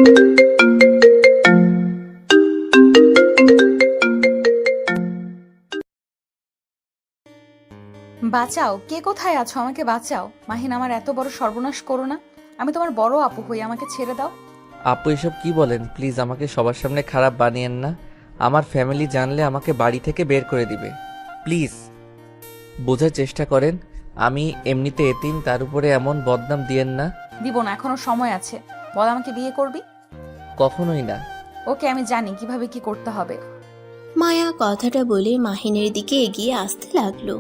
বাঁচাও, কে কোথায় আছো? আমাকে বাঁচাও। মাহিন, আমার এত বড় সর্বনাশ করো না। আমি তোমার বড় আপু হই, আমাকে ছেড়ে দাও। আপু এসব কি বলেন? প্লিজ আমাকে সবার সামনে খারাপ বানিয়েন না। আমার ফ্যামিলি জানলে আমাকে বাড়ি থেকে বের করে দিবে। প্লিজ বোঝার চেষ্টা করেন, আমি এমনিতে এতিম, তার উপরে এমন বদনাম দিয়েন না। দিব না, এখনো সময় আছে। বল, আমাকে বিয়ে করবি? কখনোই না। ওকে, আমি জানি কিভাবে কি করতে হবে। মায়া কথাটা বলে মাহিনের দিকে এগিয়ে আসতে লাগলো।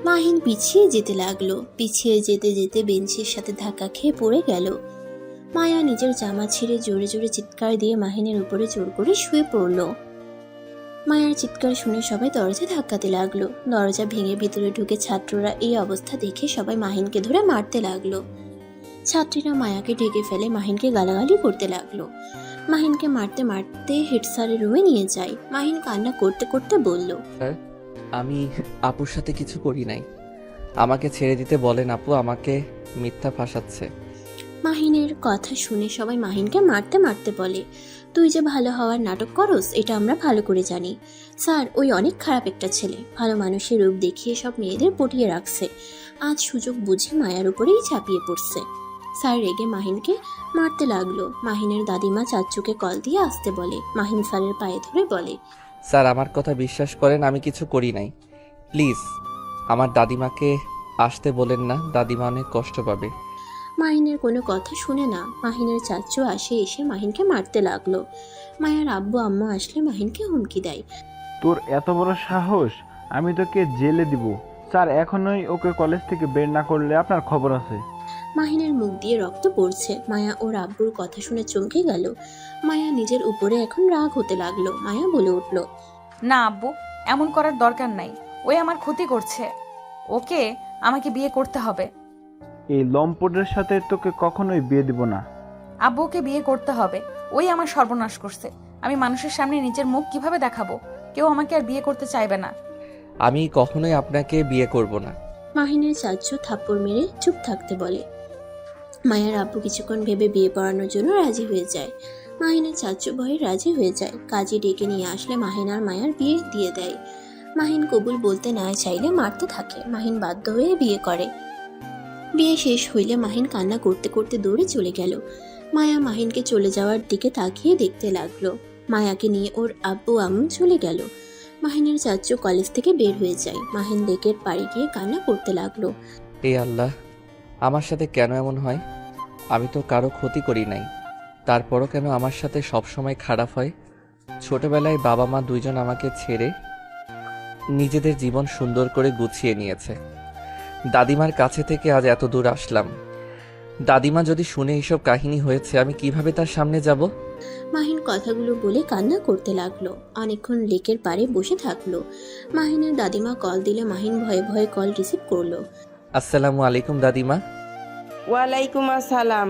মাহিন পিছিয়ে যেতে লাগলো। পিছিয়ে যেতে যেতে বেঞ্চের সাথে ধাক্কা খেয়ে পড়ে গেল। মায়া নিজের জামা ছিঁড়ে জোরে জোরে চিৎকার দিয়ে মাহিনের উপরে জোর করে শুয়ে পড়ল। মায়ার চিৎকার শুনে সবাই দরজা ধাক্কাতে লাগলো। দরজা ভেঙে ভিতরে ঢুকে ছাত্ররা এই অবস্থা দেখে সবাই মাহিনকে ধরে মারতে লাগলো। ছাত্রীরা মায়াকে ঢেকে ফেলে মাহিনকে গালাগালি করতে লাগলো। মাহিনকে মারতে মারতে হেড স্যারের রুমে নিয়ে যায়। মাহিন কান্না করতে করতে বলল, স্যার, আমি আপুর সাথে কিছু করি নাই, আমাকে ছেড়ে দিতে বলেন। আপু আমাকে মিথ্যা ফাঁসাচ্ছে। মাহিনের কথা শুনে সবাই মাহিনকে মারতে মারতে বলে, তুই যে ভালো হওয়ার নাটক করস এটা আমরা ভালো করে জানি। স্যার, ওই অনেক খারাপ একটা ছেলে, ভালো মানুষের রূপ দেখিয়ে সব মেয়েদের পটিয়ে রাখছে। আজ সুযোগ বুঝে মায়ার উপরেই ঝাঁপিয়ে পড়ছে। স্যার রেগে মাহিনকে মারতে লাগলো। মাহিনের দাদিমা চাচ্চুকে কল দিয়ে আসতে বলে। মাহিন স্যারের পায়ে ধরে বলে, স্যার আমার কথা বিশ্বাস করেন, আমি কিছু করি নাই। প্লিজ আমার দাদিমাকে আসতে বলেন না, দাদিমা অনেক কষ্ট পাবে। মাহিনের কোনো কথা শুনে না। মাহিনের চাচ্চু এসে মাহিনকে মারতে লাগলো। মায়ার আব্বু আম্মা আসলে মাহিনকে হুমকি দেয়। তোর এত বড় সাহস, আমি তোকে জেলে দিব। স্যার এখনই ওকে কলেজ থেকে বের না করলে আপনার খবর আছে। মাহিনের মুখ দিয়ে রক্ত পড়ছে। মায়া ওর আব্বুর কথা শুনে চমকে গেল। মায়া নিজের উপরে এখন রাগ হতে লাগলো। মায়া বলে উঠল, না আব্বু, এমন করার দরকার নাই। ওই আমার ক্ষতি করছে। ওকে আমাকে বিয়ে করতে হবে। এই লম্পটের সাথে তোকে কখনোই বিয়ে দিব না। আব্বুকে বিয়ে করতে হবে। ওই আমার সর্বনাশ করছে। আমি মানুষের সামনে নিজের মুখ কিভাবে দেখাবো? কেউ আমাকে আর বিয়ে করতে চাইবে না। আমি কখনোই আপনাকে বিয়ে করব না। মাহিনের চাচ্চু থাপ্পড় মেরে চুপ থাকতে বলে। মায়ার আব্বু কিছুক্ষণ ভেবে বিয়ে পড়ানোর জন্য রাজি হয়ে যায়। মাহিনের চাচ্চু ভয়ে রাজি হয়ে যায়। কাজী ডেকে নিয়ে আসলে মাহিন আর মায়ার বিয়ে দিয়ে দেয়। মাহিন কবুল বলতে না চাইলে মারতে থাকে। মাহিন বাধ্য হয়ে বিয়ে করে। বিয়ে শেষ হইলে মাহিন কান্না করতে করতে দৌড়ে চলে গেল। মায়া মাহিনকে চলে যাওয়ার দিকে তাকিয়ে দেখতে লাগলো। মায়াকে নিয়ে ওর আব্বু আম্মু চলে গেল। মাহিনের চাচ্চু কলেজ থেকে বের হয়ে যায়। মাহিন লেকের পাড়ে গিয়ে কান্না করতে লাগলো। এই আল্লাহ, আমার সাথে কেন এমন হয়? আমি তো কারো ক্ষতি করি নাই, তারপরও কেন আমার সাথে সব সময় খারাপ হয়? ছোটবেলায় বাবা মা দুইজন আমাকে ছেড়ে নিজেদের জীবন সুন্দর করে গুছিয়ে নিয়েছে। দাদিমার কাছে থেকে আজ এত দূর আসলাম। দাদিমা যদি শুনে এইসব কাহিনী হয়েছে, আমি কিভাবে তার সামনে যাব? মাহিন কথাগুলো বলে কান্না করতে লাগলো। অনেকক্ষণ লেকের পাড়ে বসে থাকলো। মাহিনের দাদিমা কল দিলে মাহিন ভয়ে ভয়ে কল রিসিভ করলো। আসসালামু আলাইকুম দাদিমা। ওয়ালাইকুম আসসালাম।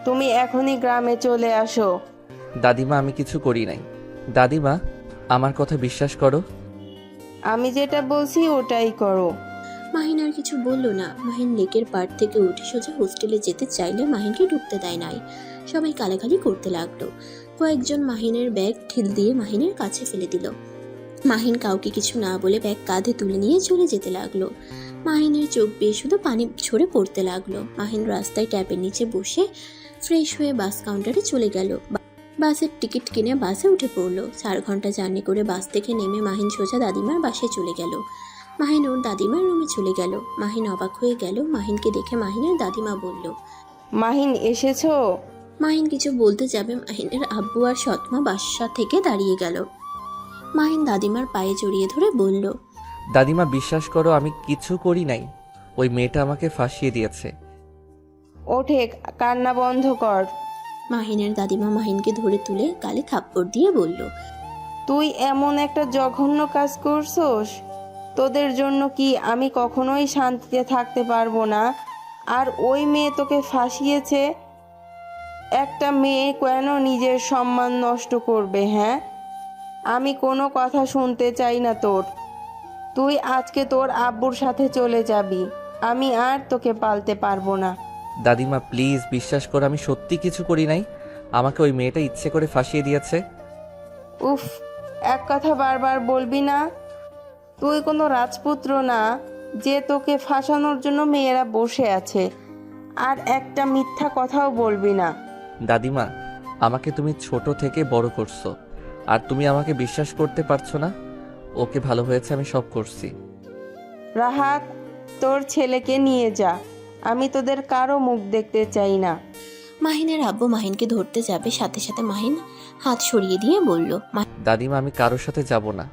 তুমি এখনই গ্রামে চলে আসো। দাদিমা আমি কিছু করি নাই। দাদিমা আমার কথা বিশ্বাস করো। আমি যেটা বলছি ওটাই করো। মাহিন আর কিছু বলল না। মাহিন লেকের পাড় থেকে উঠে সোজা হোস্টেলে যেতে চাইলে মাহিনকে ঢুকতে দেয় নাই। সবাই গালাগালি করতে লাগলো। কয়েকজন মাহিনের ব্যাগ ঢিল দিয়ে মাহিনের কাছে ফেলে দিল। মাহিন কাউকে কিছু না বলে ব্যাগ কাঁধে তুলে নিয়ে চলে যেতে লাগলো। মাহিনের চোখ বেয়ে শুধু পানি ঝরে পড়তে লাগলো। মাহিন রাস্তায় ট্যাপের নিচে বসে ফ্রেশ হয়ে বাস কাউন্টারে চলে গেল। বাসের টিকিট কিনে বাসে উঠে পড়লো। 4 ঘন্টা জার্নি করে বাস থেকে নেমে মাহিন সোজা দাদিমার বাসায় চলে গেল। মাহিন ওর দাদিমার রুমে চলে গেল। মাহিন অবাক হয়ে গেল। মাহিনকে দেখে মাহিনের দাদিমা বলল, মাহিন এসেছো? মাহিন কিছু বলতে যাবে মাহিনের আব্বু আর সৎমা বাসা থেকে দাঁড়িয়ে গেল। মাহিন দাদিমার পায়ে জড়িয়ে ধরে বলল, দাদিমা বিশ্বাস করো, আমি কিছু করি নাই। ওই মেয়েটা আমাকে ফাঁসিয়ে দিয়েছে। ওঠে, কান্না বন্ধ কর। মাহিনের দাদিমা মাহিনকে ধরে তুলে গালে থাপ্পড় দিয়ে বলল, তুই এমন একটা জঘন্য কাজ করছস, তোদের জন্য কি আমি কখনোই শান্তিতে থাকতে পারবো না? আর ওই মেয়ে তোকে ফাঁসিয়েছে। একটা মেয়ে কেন নিজের সম্মান নষ্ট করবে? হ্যাঁ, আমি কোনো কথা শুনতে চাই না তোর। তুই আজকে তোর আব্বুর সাথে চলে যাবি। আমি আর তোকে পালতে পারবো না। দাদিমা প্লিজ বিশ্বাস করো, আমি সত্যি কিছু করি নাই। আমাকে ওই মেয়েটা ইচ্ছে করে ফাঁসিয়ে দিয়েছে। উফ, এক কথা বারবার বলবি না। তুই কোনো রাজপুত্র না যে তোকে ফাঁসানোর জন্য মেয়েরা বসে আছে। আর একটা মিথ্যা কথাও বলবি না। দাদিমা, আমাকে তুমি ছোট থেকে বড় করছো, আর তুমি আমাকে বিশ্বাস করতে পারছো না। ওকে, ভালো হয়েছে আমি সব করছি। রাহাত, তোর ছেলেকে নিয়ে যা। আমি তোদের কারো মুখ দেখতে চাই না। মাহিনের আব্বু মাহিনকে ধরতে যাবে, সাথে সাথে মাহিন হাত সরিয়ে দিয়ে বলল, দাদিমা, আমি কারোর সাথে যাব না।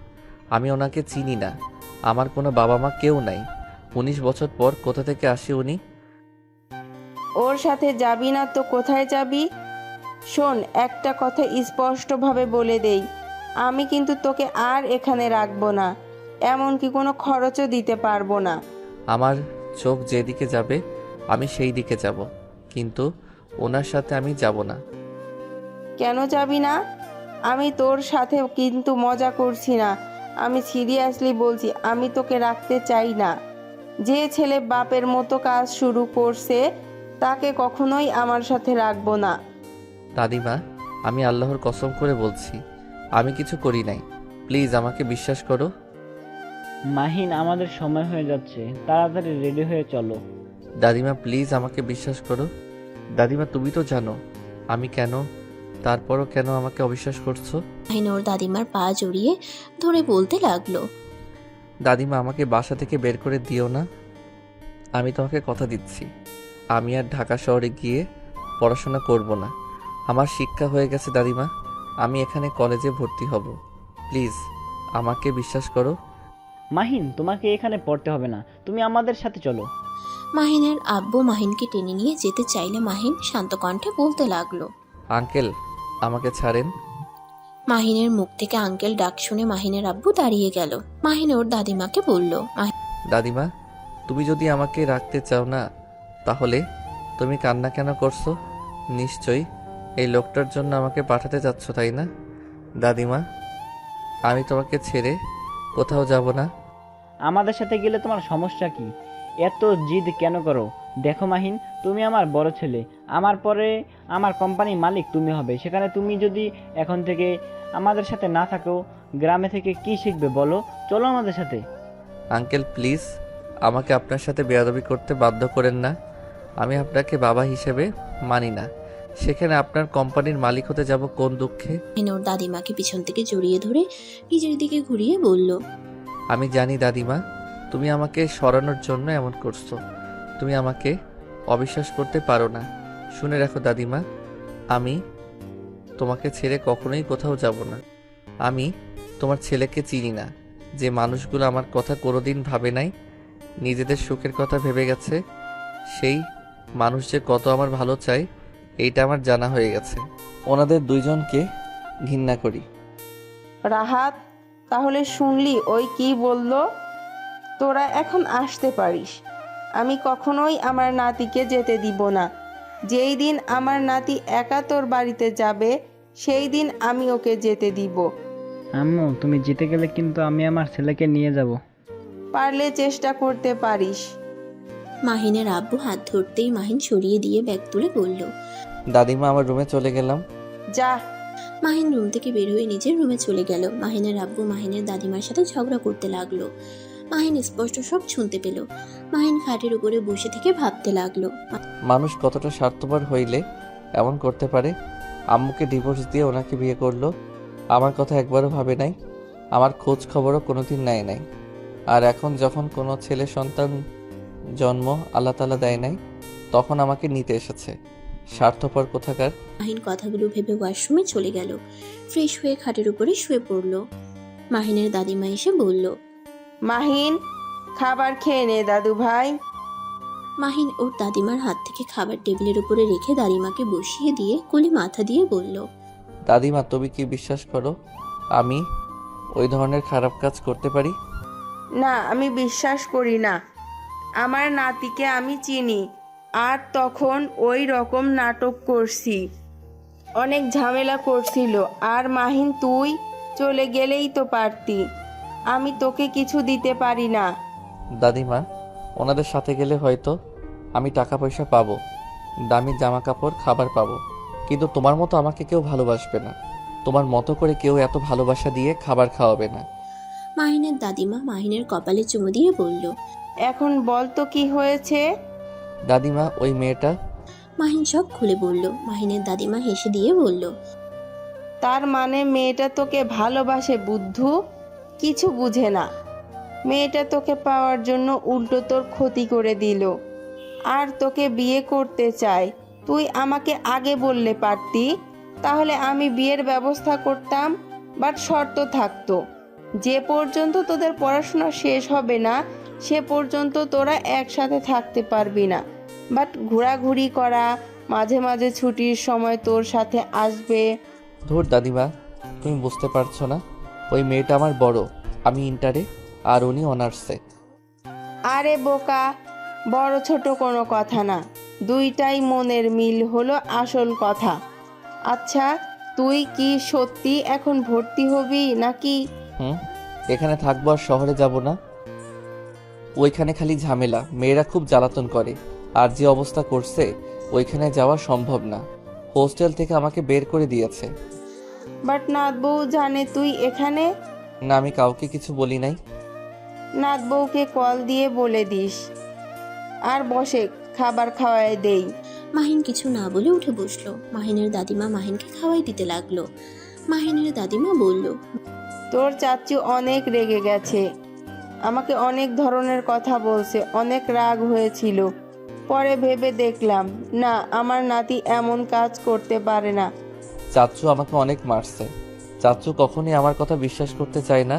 আমি ওনাকে চিনি না। আমার কোনো বাবা মা কেউ নাই। 19 বছর পর কোথা থেকে আসে উনি? ওর সাথে যাবি না তো কোথায় যাবি? শোন, একটা কথা স্পষ্টভাবে বলে দেই, আমি কিন্তু তোকে আর এখানে রাখবো না, এমনকি কোনো খরচও দিতে পারবো না। আমার চোখ যেদিকে যাবে আমি সেই দিকে যাব, কিন্তু ওনার সাথে আমি যাব না। কেন যাবি না? আমি তোর সাথে কিন্তু মজা করছি না, আমি সিরিয়াসলি বলছি, আমি তোকে রাখতে চাই না। যে ছেলে বাপের মতো কাজ শুরু করছে তাকে কখনোই আমার সাথে রাখবো না। দাদিমা, আমি আল্লাহর কসম করে বলছি আমি কিছু করি নাই। প্লিজ আমাকে বিশ্বাস করো। মাহিন, আমাদের সময় হয়ে যাচ্ছে, তাড়াতাড়ি রেডি হয়ে চলো। দাদিমা, প্লিজ আমাকে বিশ্বাস করো। দাদিমা, তুমি তো জানো আমি কেন, তারপরও কেন আমাকে অবিশ্বাস করছো? মাহিন ওর দাদিমার পা জড়িয়ে ধরে বলতে লাগলো, দাদিমা, আমাকে বাসা থেকে বের করে দিও না। আমি তোমাকে কথা দিচ্ছি, আমি আর ঢাকা শহরে গিয়ে পড়াশোনা করব না। আমার শিক্ষা হয়ে গেছে দাদিমা, আমি এখানে কলেজে ভর্তি হব। প্লিজ আমাকে বিশ্বাস করো। মাহিন, তোমাকে এখানে পড়তে হবে না, তুমি আমাদের সাথে চলো। মাহিনের আব্বু মাহিনকে টেনে নিয়ে যেতে চাইলে মাহিন শান্ত কণ্ঠে বলতে লাগলো, আঙ্কেল, আমাকে ছাড়েন। মাহিনের মুখ থেকে আঙ্কেল ডাক শুনে মাহিনের আব্বু দাঁড়িয়ে গেল। মাহিন ওর দাদিমাকে বলল, দাদিমা, তুমি যদি আমাকে রাখতে চাও না, তাহলে তুমি কান্না কেন করছো? নিশ্চয়ই এই লোকটার জন্য আমাকে পাঠাতে চাচ্ছ, তাই না? দাদিমা, আমি তোমাকে ছেড়ে কোথাও যাব না। আমাদের সাথে গেলে তোমার সমস্যা কি? এত জিদ কেন করো? দেখো মাহিন, তুমি আমার বড় ছেলে, আমার পরে আমার কোম্পানির মালিক তুমি হবে। সেখানে তুমি যদি এখন থেকে আমাদের সাথে না থাকো, গ্রামে থেকে কি শিখবে বলো? চলো আমাদের সাথে। আঙ্কেল, প্লিজ আমাকে আপনার সাথে বেয়াদবি করতে বাধ্য করেন না। আমি আপনাকে বাবা হিসেবে মানি না, সেখানে আপনার কোম্পানির মালিক হতে যাব কোন দুঃখে? মাহিন ওর দাদিমাকে পিছন থেকে জড়িয়ে ধরে নিজের দিকে ঘুরিয়ে বলল, আমি জানি দাদিমা, তুমি আমাকে সরানোর জন্য এমন করছো। তুমি আমাকে অবিশ্বাস করতে পারো না। শুনে রাখো দাদিমা, আমি তোমাকে ছেড়ে কখনোই কোথাও যাব না। আমি তোমার ছেলেকে চিনি না, যে মানুষগুলো আমার কথা কোনোদিন ভাবে নাই, নিজেদের সুখের কথা ভেবে গেছে, সেই মানুষ যে কত আমার ভালো চায় এইটা আমার জানা হয়ে গেছে। ওনাদের দুইজনকে ঘৃণা করি। রাহাত, তাহলে শুনলি ওই কি বলল? তোরা এখন আসতে পারিস। আমি কখনোই আমার নাতিকে যেতে দিব না। যেই দিন আমার নাতি একা তোর বাড়িতে যাবে সেই দিন আমি ওকে যেতে দিব। আম্মু, তুমি জিতে গেলে কিন্তু আমি আমার ছেলেকে নিয়ে যাব। পারলে চেষ্টা করতে পারিস। মাহিনের আব্বু হাত ধরতেই মাহিন সরিয়ে দিয়ে ব্যাগ তুলে বলল, দাদিমা, আমার রুমে চলে গেলাম। যা। মাহিন রুম থেকে বের হয়ে নিজের রুমে চলে গেল। মাহিনের আব্বু মাহিনের দাদিমার সাথে ঝগড়া করতে লাগলো। মাহিন স্পষ্ট সব শুনতে পেল। মাহিন খাটের উপরে বসে থেকে ভাবতে লাগলো, মানুষ কতটা স্বার্থপর হইলে এমন করতে পারে। আম্মুকে ডিভোর্স দিয়ে ওনাকে বিয়ে করলো, আমার কথা একবারও ভাবে নাই, আমার খোঁজ খবরও কোনোদিন নেয় নাই। আর এখন যখন কোনো ছেলে সন্তান জন্ম আল্লাহ তাআলা দেয় নাই, তখন আমাকে নিতে এসেছে। স্বার্থপর কোথাকার। মাহিন কথাগুলো ভেবে ওয়াশরুমে চলে গেল। ফ্রেশ হয়ে খাটের উপরে শুয়ে পড়ল। মাহিনের দাদিমা এসে বলল, মাহিন, খাবার খেয়ে নে দাদু ভাই। মাহিন ওর দাদিমার হাত থেকে খাবার টেবিলের উপরে রেখে দাদিমাকে বসিয়ে দিয়ে কোলে মাথা দিয়ে বলল, দাদিমা, তুমি কি বিশ্বাস করো আমি ওই ধরনের খারাপ কাজ করতে পারি? না, আমি বিশ্বাস করি না। আমার নাতিকে আমি চিনি, আর তখন ওই রকম নাটক করছি, অনেক ঝামেলা করছিল। আর মাহিন, তুই চলে গেলেই তো পারতি। আমি তোকে কিছু দিতে পারি না। দাদিমা, ওনাদের সাথে গেলে হয়তো আমি টাকা পয়সা পাবো, দামি জামা কাপড়, খাবার পাবো, কিন্তু তোমার মতো আমাকে কেউ ভালোবাসবে না। তোমার মতো করে কেউ এত ভালোবাসা দিয়ে খাবার খাওয়াবে না। মাহিনের দাদিমা মাহিনের কপালে চুমু দিয়ে বলল। এখন বল তো কি হয়েছে? দাদিমা, ওই মেয়েটা। মাহিন সব খুলে বলল। মাহিনের দাদিমা হেসে দিয়ে বলল। তার মানে মেয়েটা তোকে ভালোবাসে বুদ্ধু? কিছু বুঝে না। মেয়েটা তোকে পাওয়ার জন্য উল্টো তোর ক্ষতি করে দিল, আর তোকে বিয়ে করতে চায়। তুই আমাকে আগে বললে পারতি, তাহলে আমি বিয়ের ব্যবস্থা করতাম। বাট শর্ত থাকতো, যে পর্যন্ত তোদের পড়াশোনা শেষ হবে না সে পর্যন্ত তোরা একসাথে থাকতে পারবি না। বাট ঘোরাঘুরি করা, মাঝে মাঝে ছুটির সময় তোর সাথে আসবে। ধুর দাদিমা, তুমি বুঝতে পারছো না। ওই মেয়েটা আমার বড়, আমি ইন্টারে আর উনি অনার্সে। আরে বোকা, বড় ছোট কোনো কথা না, দুইটাই মনের মিল হলো আসল কথা। আচ্ছা, তুই কি সত্যি এখন ভর্তি হবি নাকি? এখানে থাকবো আর শহরে যাব না। ওইখানে খালি ঝামেলা, মেয়েরা খুব জ্বালাতন করে, আর যে অবস্থা করছে ওইখানে যাওয়া সম্ভব না। হোস্টেল থেকে আমাকে বের করে দিয়েছে। বাট নাথ বউ জানে তুই এখানে? না, আমি কাউকে কিছু বলি নাই। নাথ বউকে কল দিয়ে বলে দিস। আর বসে, খাবার খাওয়ায় দেই। মাহিন কিছু না বলে উঠে বসলো। মাহিনের দাদিমা মাহিনকে খাওয়াই দিতে লাগলো। মাহিনের দাদিমা বলল। তোর চাচু অনেক রেগে গেছে, আমাকে অনেক ধরনের কথা বলছে, অনেক রাগ হয়েছিল। পরে ভেবে দেখলাম না, আমার নাতি এমন কাজ করতে পারে না। চাচ্চু আমাকে অনেক মারছে। চাচ্চু কখনই আমার কথা বিশ্বাস করতে চায় না,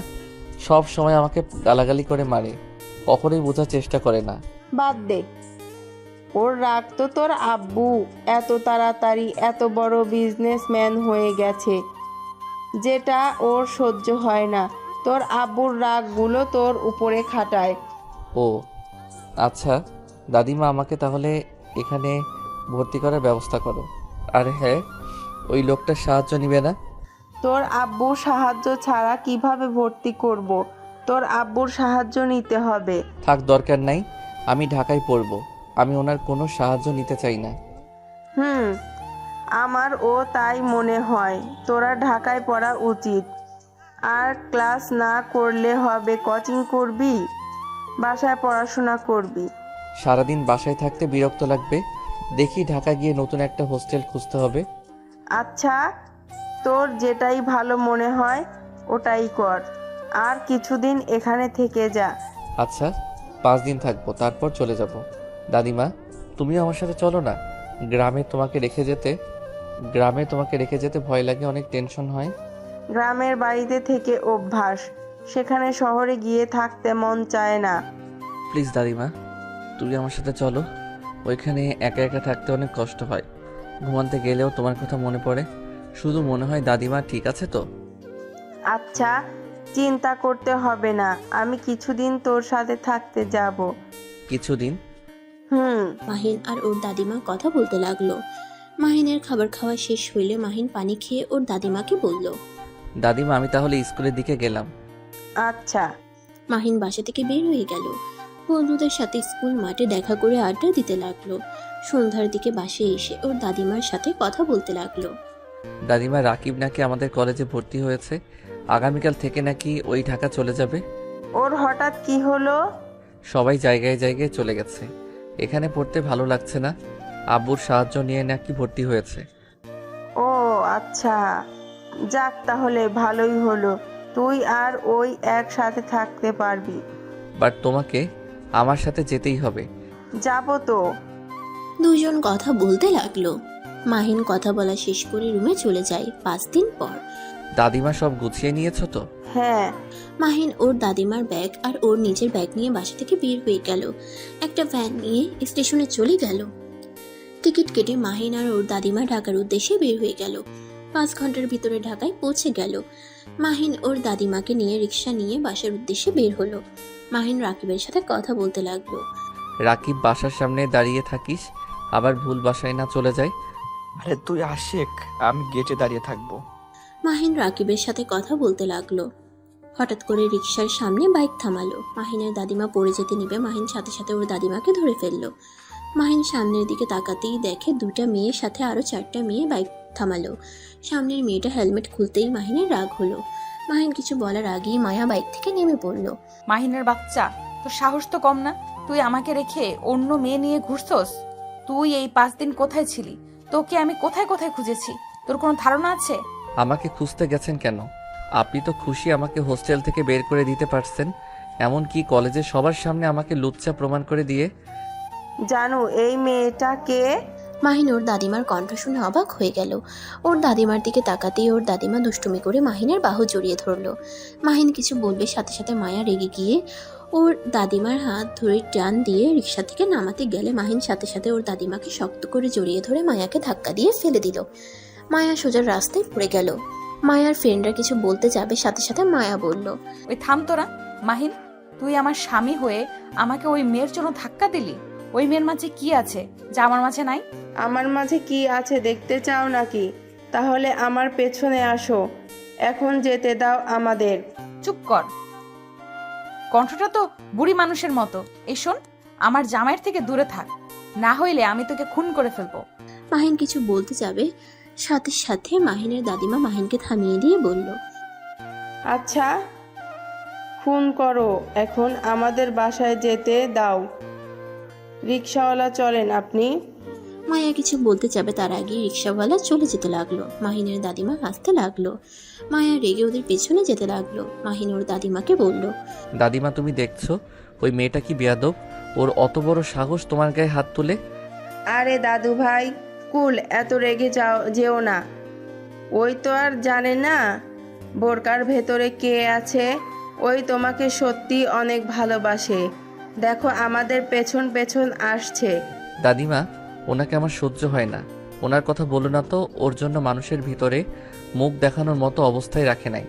সব সময় আমাকে গালাগালি করে মারে, কখনোই বোঝার চেষ্টা করে না। বাদ দে, ওর রাগ তো তোর আব্বু এত তাড়াতাড়ি এত বড় বিজনেসম্যান হয়ে গেছে, যেটা ওর সহ্য হয় না। তোর আব্বুর রাগগুলো তোর উপরে খাটায়। ও আচ্ছা দাদিমা, আমাকে তাহলে এখানে ভর্তি করার ব্যবস্থা করো। আর হ্যাঁ, ওই লোকটার সাহায্য নিবে না? তোর আব্বুর সাহায্য ছাড়া কিভাবে ভর্তি করব? তোর আব্বুর সাহায্য নিতে হবে। থাক, দরকার নাই, আমি ঢাকায় পড়বো। আমি ওনার কোনো সাহায্য নিতে চাই না। আমার ও তাই মনে হয়। তোরা ঢাকায় পড়া উচিত। আর ক্লাস না করলে হবে, কোচিং করবি, বাসায় পড়াশোনা করবি। সারাদিন বাসায় থাকতে বিরক্ত লাগবে, দেখি ঢাকা গিয়ে নতুন একটা হোস্টেল খুঁজতে হবে। আচ্ছা, তোর যেটাই ভালো মনে হয় ওটাই কর। আর কিছুদিন এখানে থেকে যা। আচ্ছা, 5 দিন থাকবো, তারপর চলে যাব। দাদিমা, তুমিও আমার সাথে চলো না। গ্রামে তোমাকে রেখে যেতে ভয় লাগে, অনেক টেনশন হয়। গ্রামের বাড়িতে থেকে অভ্যাস, সেখানে শহরে গিয়ে থাকতে মন চায় না। প্লিজ দাদিমা, তুমি আমার সাথে চলো। ওইখানে একা একা থাকতে অনেক কষ্ট হয়, ঘুমাতে গেলেও তোমার কথা মনে পড়ে। শুধু মনে হয় দাদিমা ঠিক আছে তো? আচ্ছা, চিন্তা করতে হবে না, আমি কিছুদিন তোর সাথে থাকতে যাব। কিছুদিন? মাহিন আর ওর দাদিমা কথা বলতে লাগলো। মাহিনের খাবার খাওয়া শেষ হইলে মাহিন পানি খেয়ে ওর দাদিমাকে বলল। দাদিমা, আমি তাহলে স্কুলের দিকে গেলাম। আচ্ছা। মাহিন বাসা থেকে বের হয়ে গেল। বন্ধুদের সাথে স্কুল মাঠে দেখা করে আড্ডা দিতে লাগলো। সন্ধ্যার দিকে বাসে এসে ওর দাদিমার সাথে কথা বলতে লাগলো। দাদিমা, রাকিব নাকি আমাদের কলেজে ভর্তি হয়েছে, আগামীকাল থেকে নাকি ওই ঢাকা চলে যাবে। ওর হঠাৎ কি হলো? সবাই জায়গায় জায়গায় চলে গেছে, এখানে পড়তে ভালো লাগছে না, আব্বুর সাহায্য নিয়ে নাকি ভর্তি হয়েছে। ও আচ্ছা, যাক তাহলে ভালোই হলো, তুই আর ওই একসাথে থাকতে পারবি। বাট তোমাকে আমার সাথে যেতেই হবে। যাবো তো। দুজন কথা বলতে লাগলো। মাহিন কথা বলা শেষ করে রুমে চলে যায়। 5 দিন পর। দাদিমা, সব গুছিয়ে নিয়েছো তো? হ্যাঁ। মাহিন ওর দাদিমার ব্যাগ আর ওর নিজের ব্যাগ নিয়ে বাসা থেকে বের হয়ে গেল। একটা ভ্যান নিয়ে স্টেশনে চলে গেল। টিকিট কেটে মাহিন আর ওর দাদিমা ঢাকার উদ্দেশ্যে বের হয়ে গেল। 5 ঘন্টার ভিতরে ঢাকায় পৌঁছে গেল। মাহিন ওর দাদিমাকে নিয়ে রিক্সা নিয়ে বাসার উদ্দেশ্যে বের হলো। মাহিন রাকিবের সাথে কথা বলতে লাগলো। রাকিব, বাসার সামনে দাঁড়িয়ে থাকিস, আবার ভুল বাসায় না চলে যায়। আরে তুই আশিক, আমি গেটে দাঁড়িয়ে থাকবো। মাহিন রাকিবের সাথে কথা বলতে লাগলো। হঠাৎ করে রিক্সার সামনে বাইক থামালো। মাহিনের দাদিমা পড়ে যেতে নিবে, মাহিন সাথে সাথে ওর দাদিমাকে ধরে ফেললো। মাহিন সামনের দিকে তাকাতেই দেখে দুটা মেয়ের সাথে আরো 4টা মেয়ে বাইক থামালো। সামনের মেয়েটা হেলমেট খুলতেই মাহিনের রাগ হলো। মাহিন কিছু বলার আগেই মায়া বাইক থেকে নেমে পড়লো। মাহিনের বাচ্চা, তোর সাহস তো কম না। তুই আমাকে রেখে অন্য মেয়ে নিয়ে ঘুরছস? তুই এই 5 দিন কোথায় ছিলি? তোকে আমি কোথায় কোথায় খুঁজেছি, তোর কোনো ধারণা আছে? আমাকে খুঁজতে গেছেন কেন? আপনি তো খুশি আমাকে হোস্টেল থেকে বের করে দিতে পারছেন, এমনকি কলেজের সবার সামনে আমাকে লুচ্চা প্রমাণ করে দিয়ে। জানো এই মেয়েটা কে? মাহিন ওর দাদিমার কণ্ঠ শুনে অবাক হয়ে গেল। ওর দাদিমার দিকে তাকাতেই ওর দাদিমা দুষ্টুমি করে মাহিনের বাহু জড়িয়ে ধরলো। মাহিন কিছু বলবে, সাথে সাথে মায়া রেগে গিয়ে ওর দাদিমার হাত ধরে টান দিয়ে রিক্সা থেকে নামাতে গেলে মাহিন সাথে সাথে ওর দাদিমাকে শক্ত করে জড়িয়ে ধরে মায়াকে ধাক্কা দিয়ে ফেলে দিল। মায়া সোজা রাস্তায় পড়ে গেল। মায়ার ফ্রেন্ডরা কিছু বলতে যাবে, সাথে সাথে মায়া বলল, ওই থাম তোরা। মাহিন, তুই আমার স্বামী হয়ে আমাকে ওই মেয়ের জন্য ধাক্কা দিলি? ওই মেয়ের মাঝে কি আছে যা আমার মাঝে নাই? আমার মাঝে কি আছে দেখতে চাও নাকি? তাহলে আমার পেছনে আসো, এখন যেতে দাও আমাদের। চুপ কর, কণ্ঠটা তো বুড়ি মানুষের মতো। এই শোন, আমার জামাইয়ের থেকে দূরে থাক, না হইলে আমি তোকে খুন করে ফেলবো। মাহিন কিছু বলতে যাবে, সাথে সাথে মাহিনের দাদিমা মাহিনকে থামিয়ে দিয়ে বলল, আচ্ছা খুন করো, এখন আমাদের বাসায় যেতে দাও। রিক্সাওয়ালা চলেন আপনি। মায়া কিছু বলতে যাবে, তার আগে রিক্সাওয়ালা চলে যেতে লাগলো। মাহিনের দাদিমা হাসতে লাগলো। মায়া রেগে ওদের পেছনে যেতে লাগলো। মাহিন ওর দাদিমাকে বলল, দাদিমা, তুমি দেখছো ওই মেয়েটা কি বেয়াদব? ওর অত বড় সাহস তোমার গায়ে হাত তুলে। আরে দাদু ভাই, কুল, এত রেগে যেও না। ওই তো আর জানে না বোরকার ভেতরে কে আছে। ওই তোমাকে সত্যি অনেক ভালোবাসে। দেখো আমাদের পেছন পেছন আসছে। দাদিমা, ওনাকে আমার সহ্য হয় না। ওনার কথা বলো না তো, ওর জন্য মানুষের ভিতরে মুখ দেখানোর মতো অবস্থায় রাখে নাই।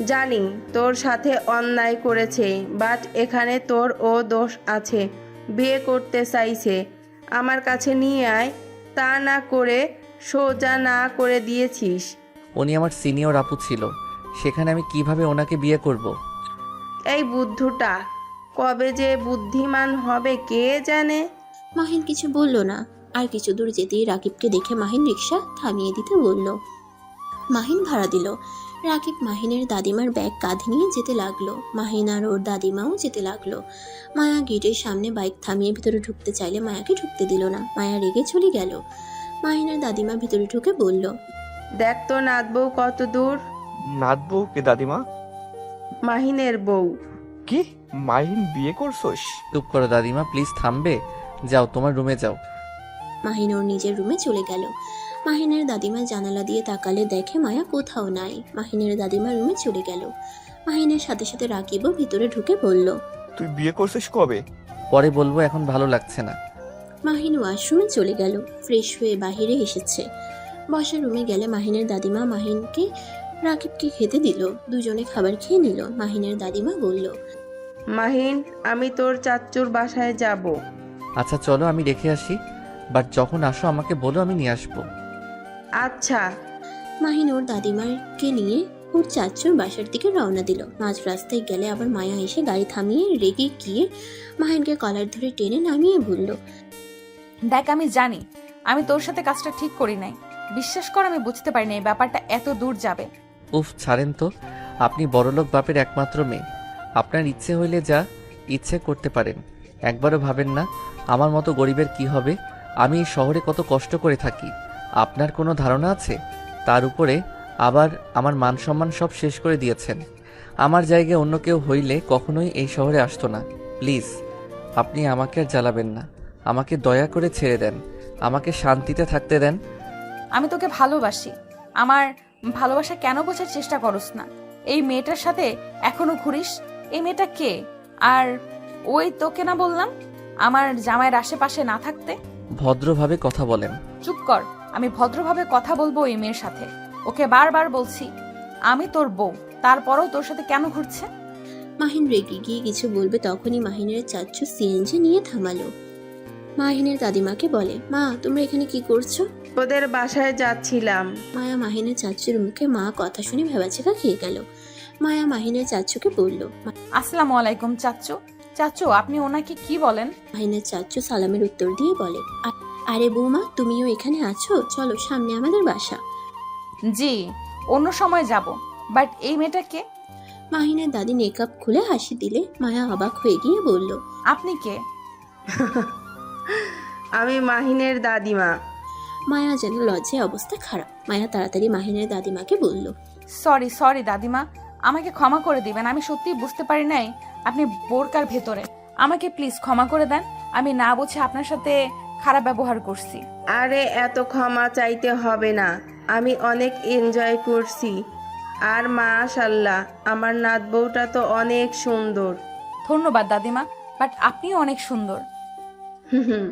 জানি তোর সাথে অন্যায় করেছে, বাট এখানে তোর ও দোষ আছে। বিয়ে করতে চাইছে, আমার কাছে নিয়ে আয়, তা না করে সোজা না করে দিয়েছিস। উনি আমার সিনিয়র আপু ছিল, সেখানে আমি কিভাবে ওনাকে বিয়ে করব? এই বুদ্ধুটা কবে যে বুদ্ধিমান হবে কে জানে। মাহিন কিছু বলল না। আর কিছু দূর যেতেই রাকিবকে দেখে মাহিন রিক্সা থামিয়ে দিতে বলল। মাহিন ভাড়া দিল। রাকিব মাহিনের দাদিমার ব্যাগ কাঁধে নিয়ে যেতে লাগলো। মাহিন আর ওর দাদিমাও যেতে লাগলো। মায়া গেটের সামনে বাইক থামিয়ে ভিতরে ঢুকতে চাইলে মায়াকে ঢুকতে দিল না। মায়া রেগে চলে গেল। মাহিনের দাদিমা ভিতরে ঢুকে বলল, দেখ তো নাত বউ কত দূর। নাতবউ কে দাদিমা? মাহিনের বউ। কি, মাহিন বিয়ে করছোস? চুপ করো দাদিমা, প্লিজ থামবে? যাও, তোমার রুমে যাও। মাহিন ওর নিজের রুমে চলে গেল। মাহিনের দাদিমা জানালা দিয়ে তাকালে দেখে মায়া কোথাও নাই। মাহিনের দাদিমা রুমে চলে গেল। মাহিনের সাথে সাথে রাকিবও ভিতরে ঢুকে বলল, তুই বিয়ে করছিস কবে? পরে বলবো, এখন ভালো লাগছে না। মাহিন ওয়াশরুমে চলে গেল। ফ্রেশ হয়ে বাহিরে এসেছে। বসার রুমে গেলে মাহিনের দাদিমা মাহিনকে রাকিবকে খেতে দিল। দুজনে খাবার খেয়ে নিল। মাহিনের দাদিমা বলল, মাহিন, আমি তোর চাচ্চুর বাসায় যাব। আচ্ছা চলো, আমি রেখে আসি, বাট যখন আসো আমাকে বলো, আমি নিয়ে আসবো। আচ্ছা। মাহিন ওর দাদিমাকে নিয়ে ওর চাচুর বাসার দিকে রওনা দিল। মাঝ রাস্তায় গেলে আবার মায়া এসে গাড়ি থামিয়ে রেগে গিয়ে মাহিনকে কলার ধরে টেনে নামিয়ে বলল, দেখ, আমি জানি আমি তোর সাথে কাজটা ঠিক করি নাই। বিশ্বাস কর, আমি বুঝতে পারিনি এই ব্যাপারটা এত দূর যাবে। উফ, ছাড়েন তো। আপনি বড়লোক বাপের একমাত্র মেয়ে, আপনার ইচ্ছে হইলে যা ইচ্ছে করতে পারেন। একবারও ভাবেন না আমার মতো গরিবের কি হবে? আমি এই শহরে কত কষ্ট করে থাকি, আপনার কোনো ধারণা আছে? তার উপরে আবার আমার মান সম্মান সব শেষ করে দিয়েছেন। আমার জায়গায় অন্য কেউ হইলে কখনোই এই শহরে আসতো না। প্লিজ, আপনি আমাকে আর জ্বালাবেন না। আমাকে দয়া করে ছেড়ে দেন, আমাকে শান্তিতে থাকতে দেন। আমি তোকে ভালোবাসি। আমার ভালোবাসা কেন বোঝার চেষ্টা করস না? এই মেয়েটার সাথে এখনো ঘুরিস? এই মেয়েটা কে? আর ওই তোকে না বললাম আমার জামাইয়ের আশেপাশে না থাকতে? ভদ্রভাবে কথা বলেন। চুপ কর, আমি ভদ্রভাবে কথা বলবো এই মেয়ের সাথে। ওকে বারবার বলছি আমি তোর বউ, তারপরেও তোর সাথে কেন ঘুরছে? মাহিন রেগে গিয়ে কিছু বলবে, তখনই মাহিনের চাচু সিএনজি নিয়ে থামালো। মাহিনের দাদিমাকে বলে, মা তোমরা এখানে কি করছো? ওদের বাসায় যাচ্ছিলাম। মায়া মাহিনের চাচুর মুখে মা কথা শুনে ভেবাচেকা খেয়ে গেল। মায়া মাহিনের চাচুকে বলল, আসসালামু আলাইকুম চাচ্চু। চাচু আপনি ওনাকে কি বলেন? মাহিনের চাচু সালামের উত্তর দিয়ে বলে, আরে বৌমা, তুমিও এখানে আছো? চলো, সামনে আমাদের বাসা। জি, অন্য সময় যাব, বাট এই মেয়েটাকে? মাহিনের দাদি মেকআপ খুলে হাসি দিলে মায়া অবাক হয়ে গিয়ে বলল, আপনি কে? আমি মাহিনের দাদিমা। মায়া যেন লজ্জায় অবস্থা খারাপ। মায়া তাড়াতাড়ি মাহিনের দাদিমাকে বলল, সরি দাদিমা, আমাকে ক্ষমা করে দিবেন। আমি সত্যিই বুঝতে পারি নাই আপনি বোরকার ভেতরে। আমাকে প্লিজ ক্ষমা করে দেন। আমি না বুঝে আপনার সাথে খারাপ ব্যবহার করছি। আরে এত ক্ষমা চাইতে হবে না, আমি অনেক এনজয় করছি। আর মাশাআল্লাহ, আমার নাত বউটা তো অনেক সুন্দর। ধন্যবাদ দাদিমা, বাট আপনিও অনেক সুন্দর। হুম,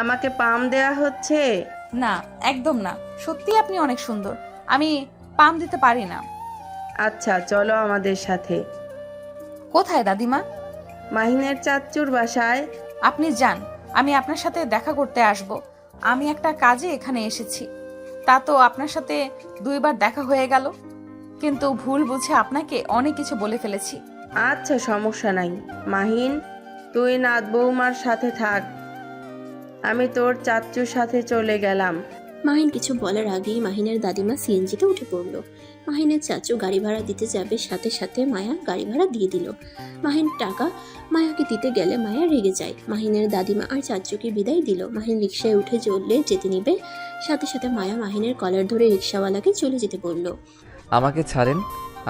আমাকে পাম দেয়া হচ্ছে? না, একদম না, সত্যি আপনি অনেক সুন্দর। আমি পাম দিতে পারি না। আচ্ছা চলো আমাদের সাথে। কোথায় দাদিমা? মাহিনের চাচ্চুর বাসায়। আপনি যান, আমি আপনার সাথে দেখা করতে আসব। আমি একটা কাজে এখানে এসেছি। তা তো আপনার সাথে 2 বার দেখা হয়ে গেল, কিন্তু ভুল বুঝে আপনাকে অনেক কিছু বলে ফেলেছি। আচ্ছা সমস্যা নাই মাহিন, তুই নাত বৌমার সাথে থাক, আমি তোর চাচ্চুর সাথে চলে গেলাম। মাহিন কিছু বলার আগেই মাহিনের দাদিমা সিএনজিতে উঠে পড়ল। মাহিনের চাচু গাড়ি ভাড়া দিতে যাবে, সাথে সাথে মায়া গাড়ি ভাড়া দিয়ে দিল। মাহিন টাকা মায়াকে দিতে গেলে মায়া রেগে যায়। মাহিনের দাদিমা আর চাচুকে বিদায় দিল। মাহিন রিকশায় উঠে চললে যেতে নিবে, সাথে সাথে মায়া মাহিনের কলার ধরে রিকশাওয়ালাকে চলে যেতে বলল। আমাকে ছাড়েন,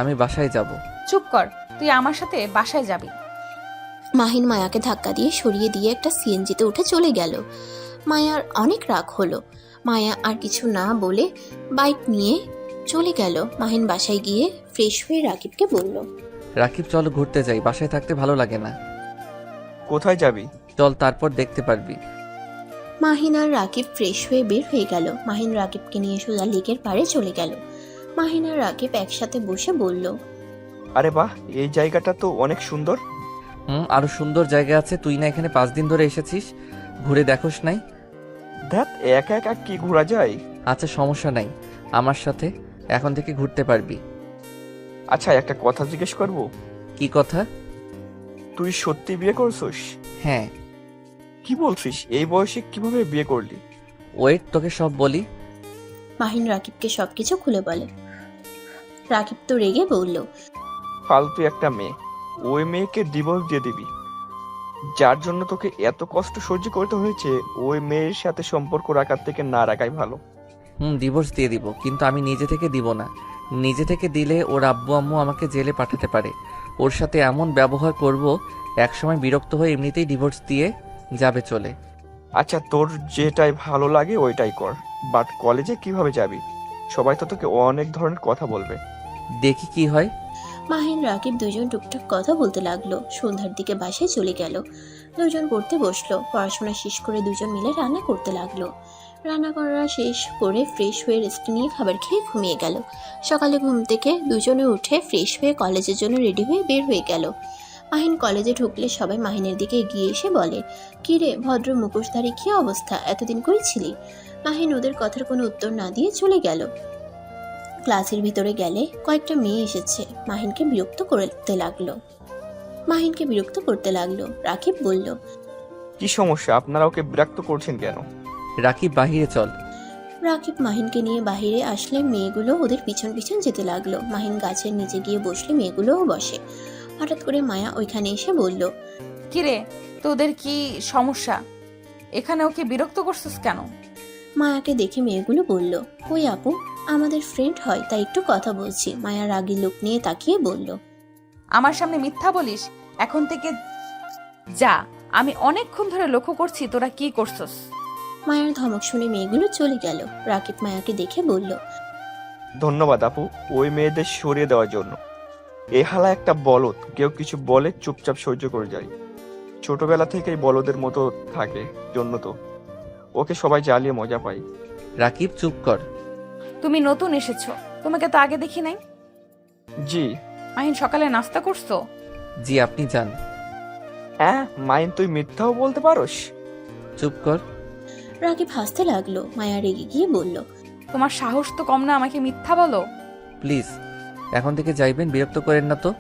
আমি বাসায় যাব। চুপ কর, তুই আমার সাথে বাসায় যাবি। মাহিন মায়াকে ধাক্কা দিয়ে সরিয়ে দিয়ে একটা সিএনজিতে উঠে চলে গেল। মায়ার অনেক রাগ হলো। মায়া আর কিছু না বলে বাইক নিয়ে চলে গেল। মাহিন বাসায় গিয়ে ফ্রেশ হয়ে রাকিবকে বলল, রাকিব চল ঘুরতে যাই, বাসায় থাকতে ভালো লাগে না। কোথায় যাবি? চল, তারপর দেখতে পারবি। মাহিন আর রাকিব ফ্রেশ হয়ে বের হয়ে গেল। মাহিন রাকিবকে নিয়ে সোজা লেকের পাড়ে চলে গেল। মাহিন আর রাকিব একসাথে বসে বলল, আরে বাহ, এই জায়গাটা তো অনেক সুন্দর। আরো সুন্দর জায়গা আছে, তুই না এখানে 5 দিন ধরে এসেছিস, ঘুরে দেখোস নাই? ধ্যাত, একা একা কি ঘোরা যায়? আচ্ছা সমস্যা নাই, আমার সাথে এখন থেকে ঘুরতে পারবি। আচ্ছা একটা কথা জিজ্ঞেস করব? কি কথা? তুই সত্যি বিয়ে করছিস? হ্যাঁ। কি বলছিস, এই বয়সে কিভাবে বিয়ে করলি? ওয়েট, তোকে সব বলি। মাহিন রাকিবকে সবকিছু খুলে বলে। রাকিব তো রেগে বলল, ফালতু একটা মেয়ে, ওই মেয়েকে ডিভোর্স দিয়ে দিবি। যার জন্য তোকে এত কষ্ট সহ্য করতে হয়েছে, ওই মেয়ের সাথে সম্পর্ক রাখার থেকে না রাখাই ভালো। ডিভোর্স দিয়ে দিব, কিন্তু আমি নিজে থেকে দিব না। নিজে থেকে দিলে ওর আব্বু আম্মু আমাকে জেলে পাঠাতে পারে। ওর সাথে এমন ব্যবহার করব, একসময় বিরক্ত হয়ে এমনিতেই ডিভোর্স দিয়ে যাবে চলে। আচ্ছা তোর যেটাই ভালো লাগে ওইটাই কর, বাট কলেজে কিভাবে যাবি? সবাই তো তোকে অনেক ধরনের কথা বলবে। দেখি কি হয়। মাহিন রাকিব দুজন টুকটাক কথা বলতে লাগলো। সন্ধ্যার দিকে বাসায় চলে গেল। দুজন পড়তে বসলো। পড়াশোনা শেষ করে দুজন মিলে রান্না করতে লাগলো। রান্না করা শেষ করে ফ্রেশ হয়ে রেস্ট নিয়ে খাবার খেয়ে ঘুমিয়ে গেল। সকালে ঘুম থেকে দুজনে উঠে ফ্রেশ হয়ে কলেজের জন্য রেডি হয়ে বের হয়ে গেল। মাহিন কলেজে ঢুকলে সবাই মাহিনের দিকে এগিয়ে এসে বলে, কি রে ভদ্র মুখোশধারী, কি অবস্থা, এতদিন কই ছিলি? মাহিন ওদের কথার কোনো উত্তর না দিয়ে চলে গেল। ক্লাসের ভিতরে গেলে কয়েকটা মেয়ে এসেছে। মাহিনকে বিরক্ত করতে লাগলো। রাকিব বলল, কি সমস্যা, আপনারা ওকে বিরক্ত করছেন কেন? রাকিব বাহিরে চল। রাকিব মাহিনকে নিয়ে বাহিরে আসলে মেয়েগুলো ওদের পিছন পিছন যেতে লাগলো। মাহিন গাছের নিচে গিয়ে বসলে মেয়েগুলোও বসে। হঠাৎ করে মায়া ওইখানে এসে বলল, কিরে, তোদের কি সমস্যা? এখানে ওকে বিরক্ত করছিস কেন? মায়াকে দেখে মেয়েগুলো বলল, ওই আপু, আমাদের ফ্রেন্ড হয়, তাই একটু কথা বলছি। মায়া রাগী লোক নিয়ে তাকিয়ে বলল, আমার সামনে মিথ্যা বলিস? এখন থেকে যা, আমি অনেকক্ষণ ধরে লক্ষ্য করছি তোরা কি করছস। মায়ের ধমক শুনে মেয়েগুলো চলে গেল। রাকিব মায়াকে দেখে বলল, ধন্যবাদ আপু, ওই মেয়েদের সরিয়ে দেওয়ার জন্য। এ হালা একটা বলদ, কেউ কিছু বলে চুপচাপ সহ্য করে যায়। ছোটবেলা থেকেই বলদের মতো থাকে, জন্য তো ওকে সবাই জ্বালিয়ে মজা পায়। রাকিব চুপ কর। তুমি নতুন এসেছো, তোমাকে তো আগে দেখি নাই। জি। মাহিন, সকালে নাস্তা করছো? জি, আপনি যান। হ্যাঁ মাইন, তুই মিথ্যাও বলতে পারোস? চুপ কর। রাকিব হাসতে লাগলো। মায়া রেগে গিয়ে বলল, তোমার সাহস তো কম না আমাকে মিথ্যা বলো। প্লিজ এখন থেকে যাইবেন, বিরক্ত করেন না তো।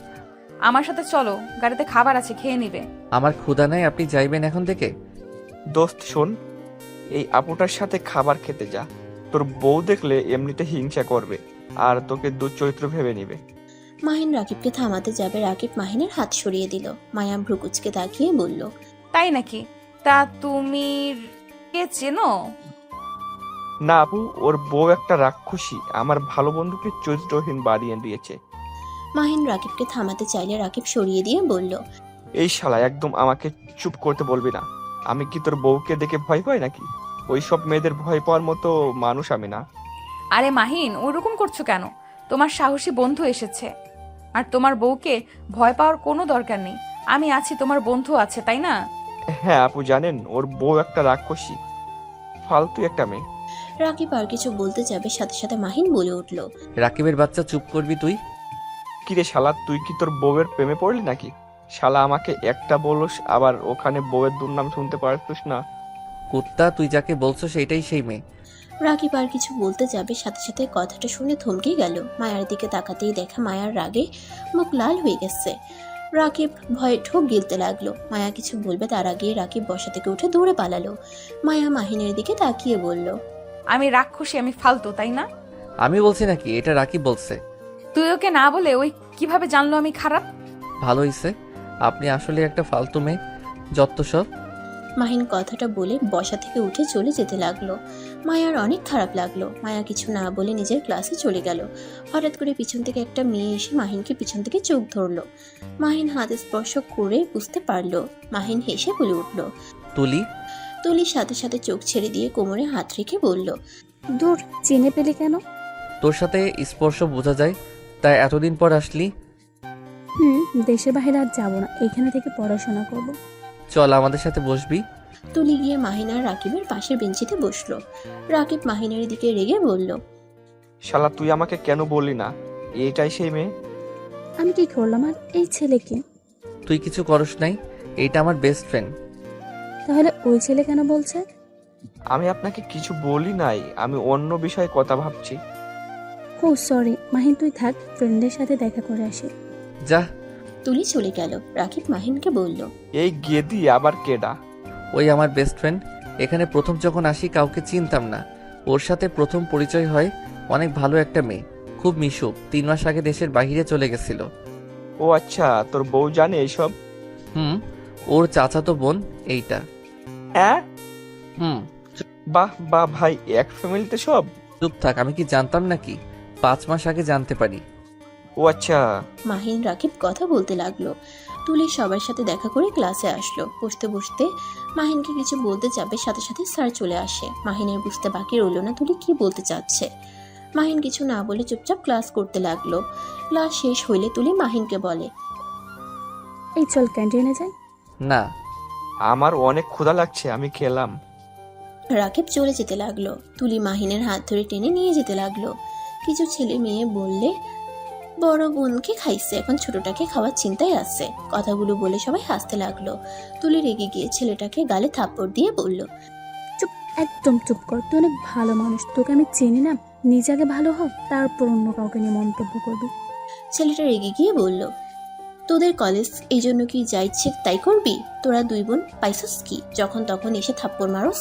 আমার সাথে চলো, গাড়িতে খাবার আছে, খেয়ে নিবে। আমার ক্ষুধা নাই, আপনি যাইবেন এখন থেকে? দোস্ত শোন, এই আপুটার সাথে খাবার খেতে যা। তোর বউ দেখলে এমনিতে হিংসা করবে আর তোকে দুশ্চরিত্র ভেবে নিবে। মাহিন রাকিবকে থামাতে যাবে, রাকিব মাহিনের হাত সরিয়ে দিল। মায়া ভ্রুকুচকে তাকিয়ে বলল, তাই নাকি? তা তুমি কে চেনো? না আপু, ওর বউ একটা রাক্ষসী, আমার ভালো বন্ধুকে চরিত্রহীন বানিয়ে দিয়েছে। মাহিন রাকিবকে থামাতে চাইলে রাকিব সরিয়ে দিয়ে বলল, এই শালা, একদম আমাকে চুপ করতে বলবি না। আমি কি তোর বউকে দেখে ভয় পাই নাকি? ওই সব মেয়েদের ভয় পাওয়ার মতো মানুষ আমি না। আরে মাহিন, ওরকম করছো কেন? তোমার সাহসী বন্ধু এসেছে, আর তোমার বউকে ভয় পাওয়ার কোনো দরকার নেই। আমি আছি, তোমার বন্ধু আছে, তাই না? হ্যাঁ আপু, জানেন ওর বউ একটা রাক্ষসী, ফালতু একটা মেয়ে। রাকিব আর কিছু বলতে যাবে, সাথে সাথে মাহিন বলে উঠল, রাকিবের বাচ্চা, চুপ করবি তুই? কিরে শালা, তুই কি তোর বউয়ের প্রেমে পড়লি নাকি? শালা আমাকে একটা বলস, আবার ওখানে বউয়ের দুর্নাম শুনতে পারছিস না? কুত্তা, তুই যাকে বলছো সেইটাই সেই মেয়ে। রাকিব আর কিছু বলতে যাবে, সাথে সাথে কথাটা শুনে থমকে গেল। মায়ার দিকে তাকাতেই দেখা মায়ার রাগে মুখ লাল হয়ে গেছে। রাকিব ভয়ে ঠোক গিলতে লাগলো। মায়া কিছু বলবে তার আগে রাকিব বসা থেকে উঠে দৌড়ে পালালো। মায়া মাহিনের দিকে তাকিয়ে বলল, আমি রাক্ষসী, আমি ফালতু, তাই না? আমি বলছি নাকি? এটা রাকিব বলছে। তুই ওকে না বলে ওই কিভাবে জানলো আমি খারাপ? ভালো হইছে, আপনি আসলে একটা ফালতু মেয়ে, যত সব। মাহিন কথাটা বলে বসা থেকে উঠে চলে যেতে লাগলো। মায়ার অনেক খারাপ লাগলো। মায়া কিছু না বলে নিজের ক্লাসে চলে গেল। হঠাৎ করে পিছন থেকে একটা মেয়ে এসে মাহিনকে পিছন থেকে চোখ ধরলো। মাহিন হাত স্পর্শ করে বুঝতে পারলো। মাহিন হেসে বলে উঠল। তুলি? তুলির সাথে সাথে চোখ ছেড়ে দিয়ে কোমরে হাত রেখে বলল, দূর, চিনে পেলে কেন? তোর সাথে স্পর্শ বোঝা যায়, তাই এতদিন পর আসলি। দেশের বাইরে আর যাবো না, এখানে থেকে পড়াশোনা করব। চল আমাদের সাথে বসবি। তুলি গিয়ে মাহিন আর রাকিবের পাশের বেঞ্চিতে বসলো। রাকিব মাহিনের দিকে রেগে বলল, শালা, তুই আমাকে কেন বললি না এটাই সেই মেয়ে? আমি কি করলাম? আর এই ছেলেকে? তুই কিছু করস নাই, এইটা আমার বেস্ট ফ্রেন্ড। তাহলে ওই ছেলে কেন বলছে? আমি আপনাকে কিছু বলি নাই, আমি অন্য বিষয়ে কথা ভাবছি। ও সরি মাহিন, তুই থাক, ফ্রেন্ডের সাথে দেখা করে আসি। যা। তুলি চলে গেল। রাকিব মাহিনকে বলল, এই গেদি আবার কেডা? ওই আমার বেস্ট ফ্রেন্ড। এখানে প্রথম যখন আসি কাউকে চিনতাম না, ওর সাথে প্রথম পরিচয় হয়। অনেক ভালো একটা মেয়ে, খুব মিশুক। 3 মাস আগে দেশের বাইরে চলে গেছিল। ও আচ্ছা, তোর বউ জানে এইসব? ওর চাচাতো বোন এইটা। হ্যাঁ, হুম। বাহ বাহ ভাই, এক ফ্যামিলিতে সব? চুপ থাক, আমি কি জানতাম নাকি? 5 মাস আগে জানতে পারি। ও আচ্ছা। মাহিন রাকিব কথা বলতে লাগলো। তুলি সবার সাথে দেখা করে ক্লাসে আসলো। বসতে বসতে মাহিনকে কিছু বলতে যাবে, সাথে সাথে স্যার চলে আসে। মাহিনের বুঝতে বাকি রইল না তুলি কি বলতে চাচ্ছে। মাহিন কিছু না বলে চুপচাপ ক্লাস করতে লাগলো। ক্লাস শেষ হইলে তুলি মাহিনকে বলে, এই চল ক্যান্টিনে যাই। না, আমার অনেক ক্ষুধা লাগছে, আমি খেলাম। রাকিব চলে যেতে লাগলো। তুলি মাহিনের হাত ধরে টেনে নিয়ে যেতে লাগলো। কিছু ছেলে মেয়ে বললে, বড় বোনকে খাইছে, এখন ছোটটাকে খাওয়ার চিন্তায় আছে। কথাগুলো বলে সবাই হাসতে লাগলো। তুলি রেগে গিয়ে ছেলেটাকে গালে থাপ্পড় দিয়ে বলল, চুপ, একদম চুপ কর, তুই অনেক ভালো মানুষ, তোকে আমি চিনি না। নিজে আগে ভালো হ, তারপর অন্য কাউকে নিয়ে মন্তব্য করবি। ছেলেটা রেগে গিয়ে বলল, তোদের কলেজ এই জন্য কি যা ইচ্ছে তাই করবি? তোরা 2 বোন পাইছস কি যখন তখন এসে থাপ্পড় মারস?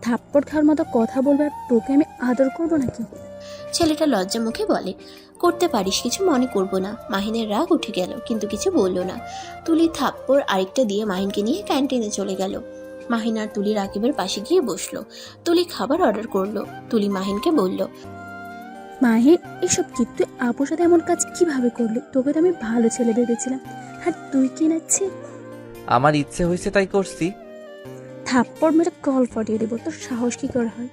থাপ্পড় খাওয়ার মতো কথা বলবে আর তোকে আমি আদর করবো নাকি? ছেলেটা লজ্জা মুখে বলে, করতে পারিস, কিছু মনে করব না। মাহিনের রাগ উঠে গেল, কিন্তু কিছু বলল না। তুলি থাপ্পড় আরেকটা দিয়ে মাহিনকে নিয়ে ক্যান্টিনে চলে গেল। মাহিন আর তুলি রাকিবের পাশে গিয়ে বসলো। তুলি খাবার অর্ডার করলো। তুলি মাহিনকে বলল, মাহিন, এসব কি? তুই আপুর সাথে এমন কাজ কিভাবে করলি? তোকে তো আমি ভালো ছেলে ভেবেছিলাম, আর তুই কি নাচ্ছি? আমার ইচ্ছে হয়েছে তাই করছি। থাপ্পড় মেরে কল ফাটিয়ে দেবো। তোর সাহস কি করে হয়?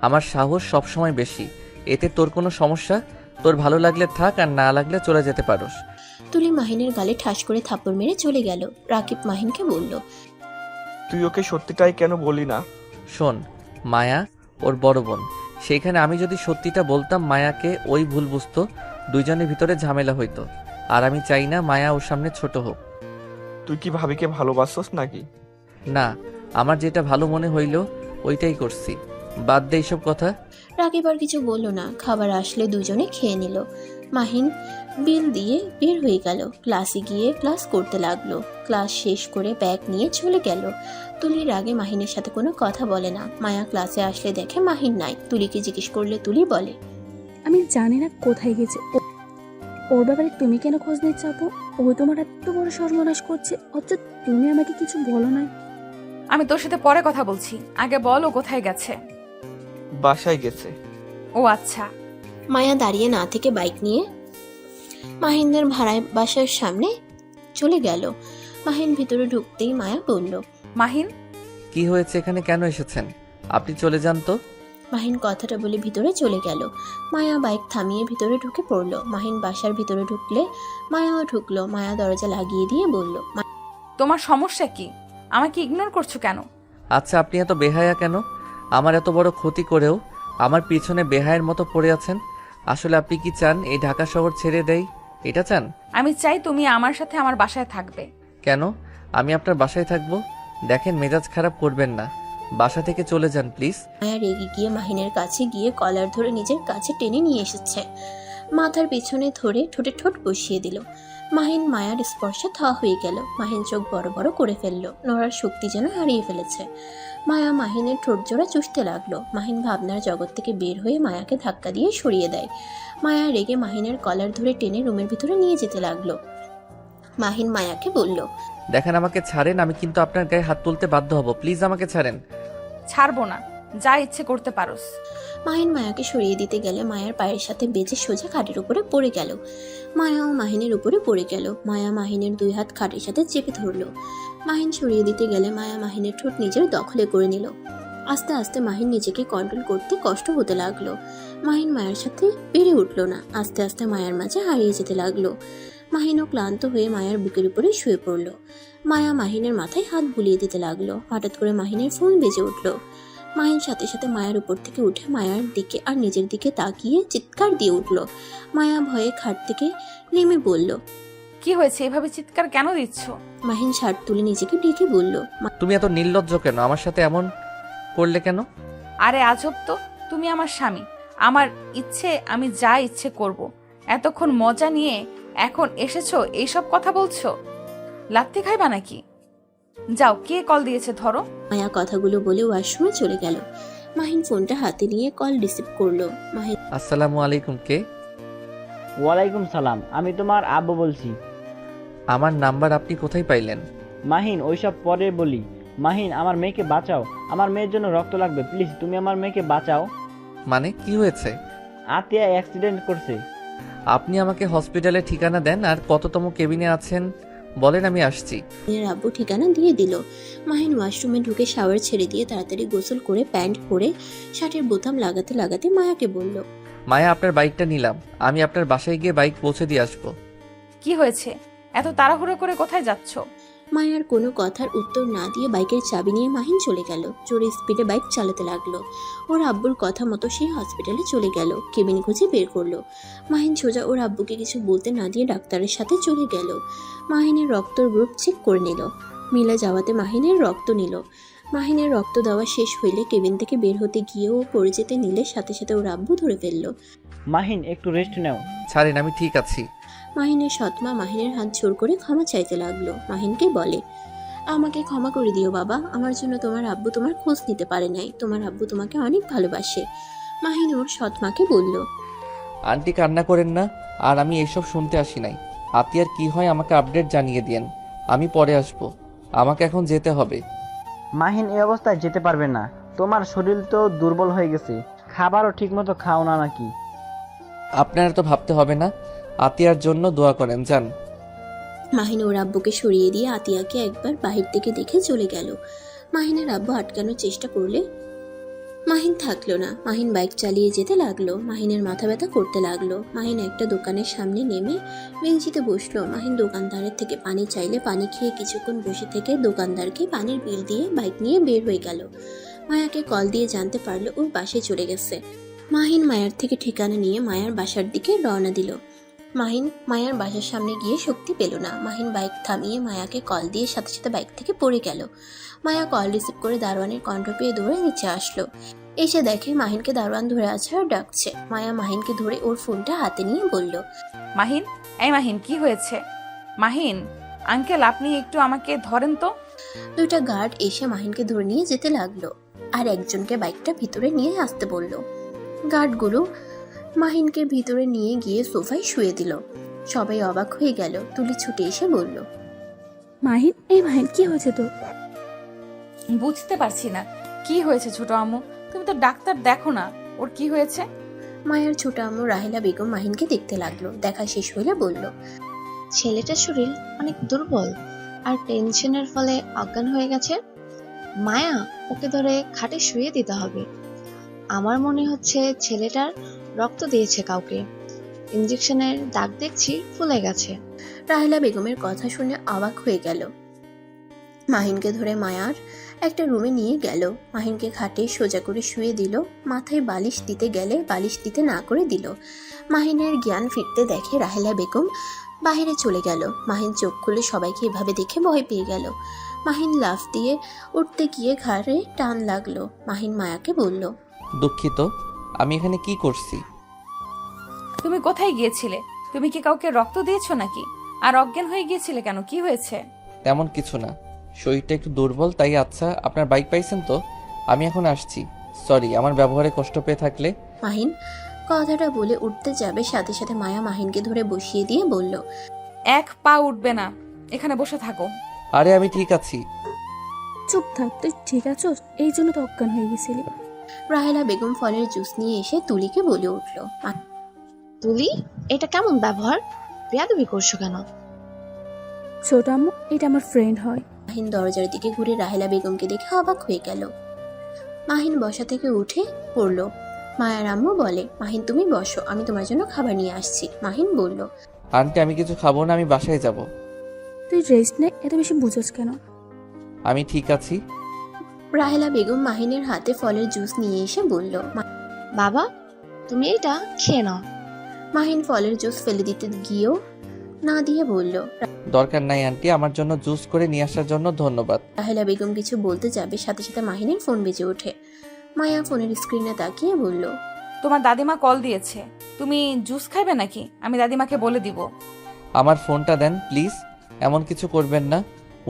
আমার সাহস সবসময় বেশি, এতে তোর কোনো সমস্যা? তোর ভালো লাগলে থাক, আর না লাগলে চলে যেতে পারোস। তুলি মাহিনের গালে ঠাস করে থাপ্পড় মেরে চলে গেল। রাকিব মাহিনকে বলল, তুই ওকে সত্যিটাই কেন বলি না? শোন, মায়া ওর বড় বোন, সেইখানে আমি যদি সত্যিটা বলতাম মায়াকে ওই ভুল বুঝতো, দুইজনের ভিতরে ঝামেলা হইতো। আর আমি চাই না মায়া ওর সামনে ছোট হোক। তুই কি ভাবিকে ভালোবাসস নাকি? না, আমার যেটা ভালো মনে হইল ওইটাই করছি, বাদ দে এইসব কথা। রাকিব আর কিছু বলল না। খাবার আসলে দুজনে খেয়ে নিল। মাহিন বিল দিয়ে বের হয়ে গেল। ক্লাসে গিয়ে ক্লাস করতে লাগলো। ক্লাস শেষ করে ব্যাগ নিয়ে চলে গেল। তুলির আগে মাহিনের সাথে কোনো কথা বলে না। মায়া ক্লাসে আসলে দেখে মাহিন নাই। তুলিকে জিজ্ঞেস করলে তুলি বলে, আমি জানি না কোথায় গেছে ওর ব্যাপারে তুমি কেন খোঁজ নিচ্ছ আপু? ও তোমার এত বড় সর্বনাশ করছে, অথচ তুমি আমাকে কিছু বলো না। আমি তোর সাথে পরে কথা বলছি, আগে বল ও কোথায় গেছে। বাসায় গেছে। ও আচ্ছা। মায়া দাঁড়িয়ে না থেকে বাইক নিয়ে মাহিনদের ভাড়ায় বাসার সামনে চলে গেল। মাহিন ভিতরে ঢুকতেই মায়া বলল, মাহিন, কি হয়েছে, এখানে কেন এসেছেন? আপনি চলে যান তো। মাহিন কথাটা বলে ভিতরে চলে গেল। মায়া বাইক থামিয়ে ভিতরে ঢুকে পড়লো। মাহিন বাসার ভিতরে ঢুকলে মায়াও ঢুকলো। মায়া দরজা লাগিয়ে দিয়ে বলল, তোমার সমস্যা কি? আমাকে ইগনোর করছো কেন? আচ্ছা, আপনি এত বেহায়া কেন? আমার এত বড় ক্ষতি করেও আমার পিছনে বেহায়ের মতো পড়ে আছেন। আসলে আপনি কি চান এই ঢাকা শহর ছেড়ে দেই? এটা চান? আমি চাই তুমি আমার সাথে আমার বাসায় থাকবে। কেন আমি আপনার বাসায় থাকবো? দেখেন, মেজাজ খারাপ করবেন না, বাসা থেকে চলে যান প্লিজ। মায়া রেগে গিয়ে মাহিনের কাছে গিয়ে কলার ধরে নিজের কাছে টেনে নিয়ে এসেছে। মাথার পিছনে ধরে ঠোঁটে ঠোঁট বসিয়ে দিল। মাহিন মায়ার স্পর্শে থা হয়ে গেল। মাহিন চোখ বড় বড় করে ফেললো। নড়ার শক্তি যেন হারিয়ে ফেলেছে। মায়া মাহিনের ঠোঁট জোড়া চুষতে লাগলো। মাহিন ভাবনার জগৎ থেকে বের হয়ে মায়াকে ধাক্কা দিয়ে সরিয়ে দেয়। মায়া রেগে মাহিনের কলার ধরে টেনে রুমের ভিতরে নিয়ে যেতে লাগলো। মাহিন মায়াকে বলল, দেখেন, আমাকে ছাড়েন, আমি কিন্তু আপনার গায়ে হাত তুলতে বাধ্য হব। প্লিজ আমাকে ছাড়েন। ছাড়বো না, যা ইচ্ছে করতে পারোস। মাহিন মায়াকে সরিয়ে দিতে গেলে মায়ার পায়ের সাথে বেজে সোজা খাটের উপরে পড়ে গেল। মায়াও মাহিনের উপরে পড়ে গেল। মায়া মাহিনের দুই হাত খাটের সাথে চেপে ধরলো। মাহিন সরিয়ে দিতে গেলে মায়া মাহিনের ঠোঁট নিজের দখলে করে নিল। আস্তে আস্তে মাহিন নিজেকে কন্ট্রোল করতে কষ্ট হতে লাগলো। মাহিন মায়ের সাথে পেরে উঠল না। আস্তে আস্তে মায়ার মাঝে হারিয়ে যেতে লাগলো। মাহিনও ক্লান্ত হয়ে মায়ার বুকের উপরে শুয়ে পড়ল। মায়া মাহিনের মাথায় হাত বুলিয়ে দিতে লাগলো। হঠাৎ করে মাহিনের ফোন বেজে উঠল। মাহিন সাথে সাথে মায়ার উপর থেকে উঠে মায়ার দিকে আর নিজের দিকে তাকিয়ে চিৎকার দিয়ে উঠল। মায়া ভয়ে খাট থেকে নেমে বলল, কি হয়েছে, এভাবে চিৎকার কেন দিচ্ছ? মাহিন শার্ট তুলে নিজেকে ঢেকে বলল, তুমি এত নির্লজ্জ কেন? আমার সাথে এমন করলে কেন? আরে আজব তো, তুমি আমার স্বামী, আমার ইচ্ছে আমি যা ইচ্ছে করব। এতক্ষণ মজা নিয়ে এখন এসেছো এইসব কথা বলছো? লাত্তি খাইবা নাকি? যাও, কে কল দিয়েছে ধরো। মায়া কথাগুলো বলে ওয়াশরুমে চলে গেল। মাহিন ফোনটা হাতে নিয়ে কল রিসিভ করলো। মাহিন, আসসালামু আলাইকুম, কে? ওয়ালাইকুম সালাম, আমি তোমার আব্বু বলছি। আমার নাম্বার আপনি কোথায় পাইলেন? মাহিন, ওইসব পরে বলি। মাহিন, আমার মেয়েকে বাঁচাও, আমার মেয়ের জন্য রক্ত লাগবে, প্লিজ তুমি আমার মেয়েকে বাঁচাও। মানে কি হয়েছে? আতিয়া অ্যাক্সিডেন্ট করছে। আপনি আমাকে হসপিটালে ঠিকানা দেন আর কততম কেবিনে আছেন বলেন, আমি আসছি। মাহিনের আব্বু ঠিকানা দিয়ে দিল। মাহিন ওয়াশরুমে ঢুকে শাওয়ার ছেড়ে দিয়ে তাড়াতাড়ি গোসল করে প্যান্ট পরে শার্টের বোতাম লাগাতে লাগাতে মায়াকে বলল, মায়া, আপনার বাইকটা নিলাম, আমি আপনার বাসায় গিয়ে বাইক পৌঁছে দিয়ে আসবো। কি হয়েছে, এত তাড়াহুড়ো করে কোথায় যাচ্ছ? মায়ার কোনো কথার উত্তর না দিয়ে বাইকের চাবি নিয়ে মাহিন চলে গেল। জোরে স্পিডে বাইক চালাতে লাগলো। ওর আব্বুর কথা মতো সেই হসপিটালে চলে গেল। কেবিন খুঁজে বের করলো। মাহিন সোজা ওর আব্বুকে কিছু বলতে না দিয়ে ডাক্তারের সাথে চলে গেল। মাহিনের রক্তর গ্রুপ চেক করে নিল। মিলা যাওয়াতে মাহিনের রক্ত নিল। মাহিনের রক্ত দেওয়া শেষ হইলে কেবিন থেকে বের হতে গিয়েও পড়ে যেতে নিলে সাথে সাথে ওর আব্বু ধরে ফেললো। মাহিন, একটু রেস্ট নাও। ছাড়েন, আমি ঠিক আছি। মাহিনের সৎমা মাহিনের হাত জোর করে ক্ষমা চাইতে লাগলো। মাহিনকে বলে, আমাকে ক্ষমা করে দিও বাবা, আমার জন্য তোমার আব্বু তোমার খোঁজ নিতে পারে নাই। তোমার আব্বু তোমাকে অনেক ভালোবাসে। মাহিন ওর সৎমাকে বলল, আন্টি কান্না করেন না, আর আমি এসব শুনতে আসি নাই। আতিয়ার কি হয় আমাকে আপডেট জানিয়ে দিয়েন, আমি পরে আসবো। আমাকে এখন যেতে হবে। মাহিন, এই অবস্থায় যেতে পারবে না, তোমার শরীর তো দুর্বল হয়ে গেছে, খাবারও ঠিকমতো খাও না নাকি? আপনার তো ভাবতে হবে না, আতিয়ার জন্য দোয়া করেন, যান। মাহিন ওর আব্বুকে সরিয়ে দিয়ে আতিয়াকে একবার বাহির থেকে দেখে চলে গেল। মাহিনের আব্বু আটকানোর চেষ্টা করলে মাহিন থাকলো না। মাহিন বাইক চালিয়ে যেতে লাগলো। মাহিনের মাথা ব্যথা করতে লাগলো। মাহিন একটা দোকানের সামনে নেমে বেঞ্চিতে বসলো। মাহিন দোকানদারের থেকে পানি চাইলে পানি খেয়ে কিছুক্ষণ বসে থেকে দোকানদারকে পানির বিল দিয়ে বাইক নিয়ে বের হয়ে গেল। মায়াকে কল দিয়ে জানতে পারলো ওর বাসায় চলে গেছে। মাহিন মায়ার থেকে ঠিকানা নিয়ে মায়ার বাসার দিকে রওনা দিল। মাহিন মায়ার বাসার সামনে গিয়ে শক্তি পেল না। মাহিন বাইক থামিয়ে মায়াকে কল দিয়ে সাথে সাথে বাইক থেকে পড়ে গেল। মায়া কল রিসিভ করে দারোয়ানের কণ্ঠ পেয়ে দৌড়ে নিচে আসলো। এসে দেখে মাহিনকে দারোয়ান ধরে আছে আর ডাকছে। মায়া মাহিনকে ধরে ওর ফোনটা হাতে নিয়ে বলল, মাহিন, এই মাহিন, কি হয়েছে? মাহিন আঙ্কেল, আপনি একটু আমাকে ধরেন তো। দুইটা গার্ড এসে মাহিনকে ধরে নিয়ে যেতে লাগলো আর একজনকে বাইকটা ভিতরে নিয়ে আসতে বলল। গার্ডগুলো মাহিনকে ভিতরে নিয়ে গিয়ে সোফায় শুয়ে দিল। সবাই অবাক হয়ে গেল। তুলি ছুটে এসে বলল, মাহিন, এই মাহিন কি হয়েছে তোর? বুঝতে পারছি না কি হয়েছে ছোট আম্মু, তুমি তো ডাক্তার দেখো না, ওর কি হয়েছে? মায়ের ছোট আম্মু রাহেলা বেগম মাহিনকে দেখতে লাগলো। দেখা শেষ হইলে বলল, ছেলেটার শরীর অনেক দুর্বল আর টেনশনের ফলে অজ্ঞান হয়ে গেছে। মায়া, ওকে ধরে খাটে শুয়ে দিতে হবে। আমার মনে হচ্ছে ছেলেটার রক্ত দিয়েছে কাউকে। ইঞ্জেকশনের দাগ দেখছি ফুলে গেছে। রাহেলা বেগমের কথা শুনে অবাক হয়ে গেল। মাহিনকে ধরে মায়ার একটা রুমে নিয়ে গেল। মাহিনকে খাটে সোজা করে শুয়ে দিল। মাথায় বালিশ দিতে গেলে বালিশ দিতে না করে দিল। মাহিনের জ্ঞান ফিরতে দেখে রাহেলা বেগম বাইরে চলে গেল। মাহিন চোখ খুলে সবাইকে এভাবে দেখে ভয় পেয়ে গেল। মাহিন লাফ দিয়ে উঠতে গিয়ে ঘাড়ে টান লাগলো। মাহিন মায়াকে বলল, দুঃখিত, আমি এখানে কি করছি? তুমি কোথায় গিয়েছিলে? তুমি কি কাউকে রক্ত দিয়েছো নাকি? আর অজ্ঞান হয়ে গিয়েছিলে কেন? কি হয়েছে? তেমন কিছু না, শরীরটা একটু দুর্বল তাই। আচ্ছা, আপনার বাইক পাইছেন তো? আমি এখন আসছি। সরি আমার ব্যবহারে কষ্ট পেয়ে থাকলে। মাহিন কথাটা বলে উঠতে যাবে, সাথে সাথে মায়া মাহিনকে ধরে বসিয়ে দিয়ে বলল, এক পা উঠবে না, এখানে বসে থাকো। আরে আমি ঠিক আছি। চুপ থাক, তুই ঠিক আছোস? এই জন্য তো অজ্ঞান হয়ে গেছিলি। রাহেলা বেগম ফলের জুস নিয়ে এসে তুলিকে বলে উঠল, তুলি, এটা কেমন ব্যবহার? বেয়াদবি করছো কেন? ছোট আম্মু, এটা আমার ফ্রেন্ড হয়। মাহিন দরজার দিকে ঘুরে রাহেলা বেগমকে দেখে অবাক হয়ে গেল। মাহিন বসা থেকে উঠে পড়ল। মায়ার আম্মু বলে, মাহিন তুমি বসো, আমি তোমার জন্য খাবার নিয়ে আসছি। মাহিন বলল, আন্টি আমি কিছু খাবো না, আমি বাসায় যাব। তুই রেস্ট নে, এত বেশি বুঝোস কেন? আমি ঠিক আছি। রাহেলা বেগম মাহিনের হাতে ফলের জুস নিয়ে এসে বলল, বাবা, তুমি এটা খেয়ে নাও। মাহিন ফলের জুস ফেলে দিতে গিয়েও না দিয়ে বলল, দরকার নাই আন্টি, আমার জন্য জুস করে নিয়ে আসার জন্য ধন্যবাদ। রাহেলা বেগম কিছু বলতে যাবে, সাথে সাথে মাহিনের ফোন বেজে ওঠে। মায়া ফোনের স্ক্রিনে তাকিয়ে বলল, তোমার দাদিমা কল দিয়েছে, তুমি জুস খাইবে নাকি? আমি দাদিমাকে বলে দিব। আমার ফোনটা দেন প্লিজ। এমন কিছু করবেন না,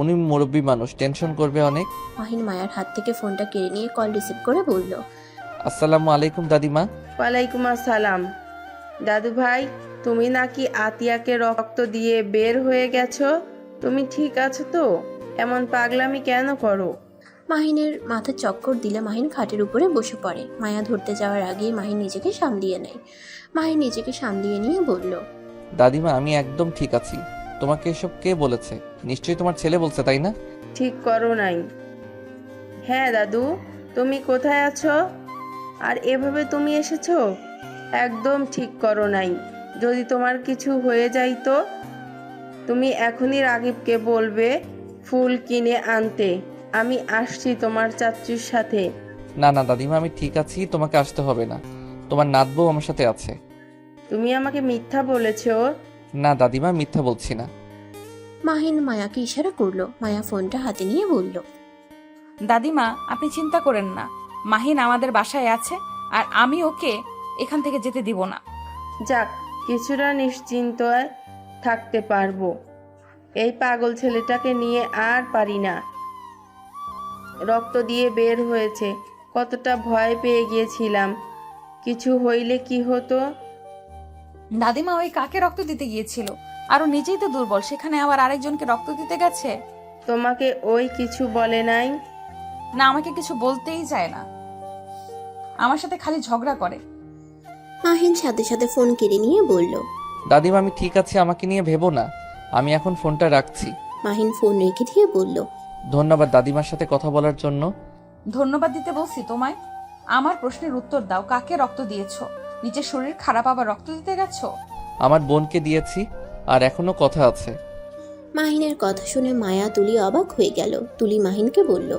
উনি মুরব্বী মানুষ, টেনশন করবে অনেক। মাহিন মায়ার হাত থেকে ফোনটা কেড়ে নিয়ে কল রিসিভ করে বলল, আসসালামু আলাইকুম দাদিমা। ওয়ালাইকুম আসসালাম। দাদু ভাই, তুমি নাকি আতিয়াকে রক্ত দিয়ে বের হয়ে গেছো? তুমি ঠিক আছো তো? এমন পাগলামি কেন করো? মাহিনের মাথা চক্কর দিলে মাহিন খাটের উপরে বসে পড়ে। মায়া ধরতে যাওয়ার আগেই মাহিন নিজেকে সামলিয়ে নেয়। মাহিন নিজেকে সামলিয়ে নিয়ে বলল, দাদিমা আমি একদম ঠিক আছি। তোমাকে এসব কে বলেছে? নিশ্চয়ই তোমার ছেলে বলছে, তাই না? ঠিক করো নাই। হ্যাঁ দাদু, তুমি কোথায় আছো? আর এভাবে তুমি এসেছো? একদম ঠিক করো নাই। যদি তোমার কিছু হয়ে যায় তো? তুমি এখনই রাগিবকে বলবে ফুল কিনে আনতে। আমি আসছি তোমার চাচুর সাথে। না না দাদিমা, আমি ঠিক আছি, তোমাকে আসতে হবে না। তোমার নাতবউ আমার সাথে আছে। তুমি আমাকে মিথ্যা বলেছো। না দাদিমা, মিথ্যা বলছি না। মাহিন মায়াকে ইশারা করলো। মায়া ফোনটা হাতে নিয়ে বলল, দাদিমা আপনি চিন্তা করেন না, মাহিন আমাদের বাসায় আছে আর আমি ওকে এখান থেকে যেতে দিব না। যাক, কিছুটা নিশ্চিন্ত থাকতে পারবো। এই পাগল ছেলেটাকে নিয়ে আর পারি না। রক্ত দিয়ে বের হয়েছে, কতটা ভয় পেয়ে গিয়েছিলাম। কিছু হইলে কি হতো? দাদিমা ওই কাকে রক্ত দিতে গিয়েছিল? আর ও নিজেই তো দুর্বল, সেখানে আবার আরেকজনকে রক্ত দিতে গেছে। তোমাকে ওই কিছু বলে নাই? না, আমাকে কিছু বলতেই চায় না, আমার সাথে খালি ঝগড়া করে। মাহিন সাথে সাথে ফোন কেড়ে নিয়ে বলল, দাদিমা আমি ঠিক আছি, আমাকে নিয়ে ভেবো না। আমি এখন ফোনটা রাখছি। মাহিন ফোন রেখে দিয়ে বলল, ধন্যবাদ দাদিমার সাথে কথা বলার জন্য। ধন্যবাদ দিতে বলছি তোমায়? আমার প্রশ্নের উত্তর দাও, কাকে রক্ত দিয়েছো? নিজের শরীর খারাপ আবার রক্ত দিতে গেছো? আমার বোনকে দিয়েছি, আর এখনো কথা আছে। মাহিনের কথা শুনে মায়া তুলি অবাক হয়ে গেল। তুলি মাহিনকে বলল,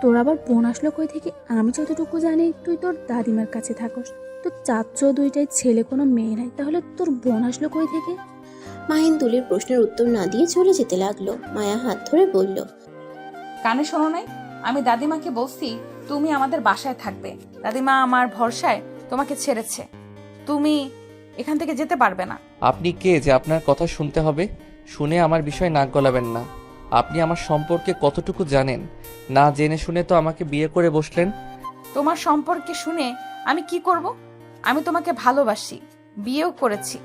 তোর আবার বোন আসলো কই থেকে? আমি যতটুকু জানি তুই তোর দাদিমার কাছে থাকস। তোর চাচ্চো দুইটাই ছেলে, কোনো মেয়ে নাই, তাহলে তোর বোন আসলো কই থেকে? মাহিন তুলির প্রশ্নের উত্তর না দিয়ে চলে যেতে লাগলো। মায়া হাত ধরে বলল, কানে শোনো নাই? আমি দাদিমাকে বলছি তুমি আমাদের বাসায় থাকবে। দাদিমা আমার ভরসায় তোমাকে ছেড়েছে, তুমি এখান থেকে যেতে পারবে না। আপনি কে যে আপনার কথা শুনতে হবে? শুনে আমার বিষয়ে নাক গলাবেন না। আপনি আমার সম্পর্কে কতটুকু জানেন? না জেনে শুনে তো আমাকে বিয়ে করে বসলেন। তোমার সম্পর্কে শুনে আমি কি করব? আমি তোমাকে ভালোবাসি, বিয়েও করেছি,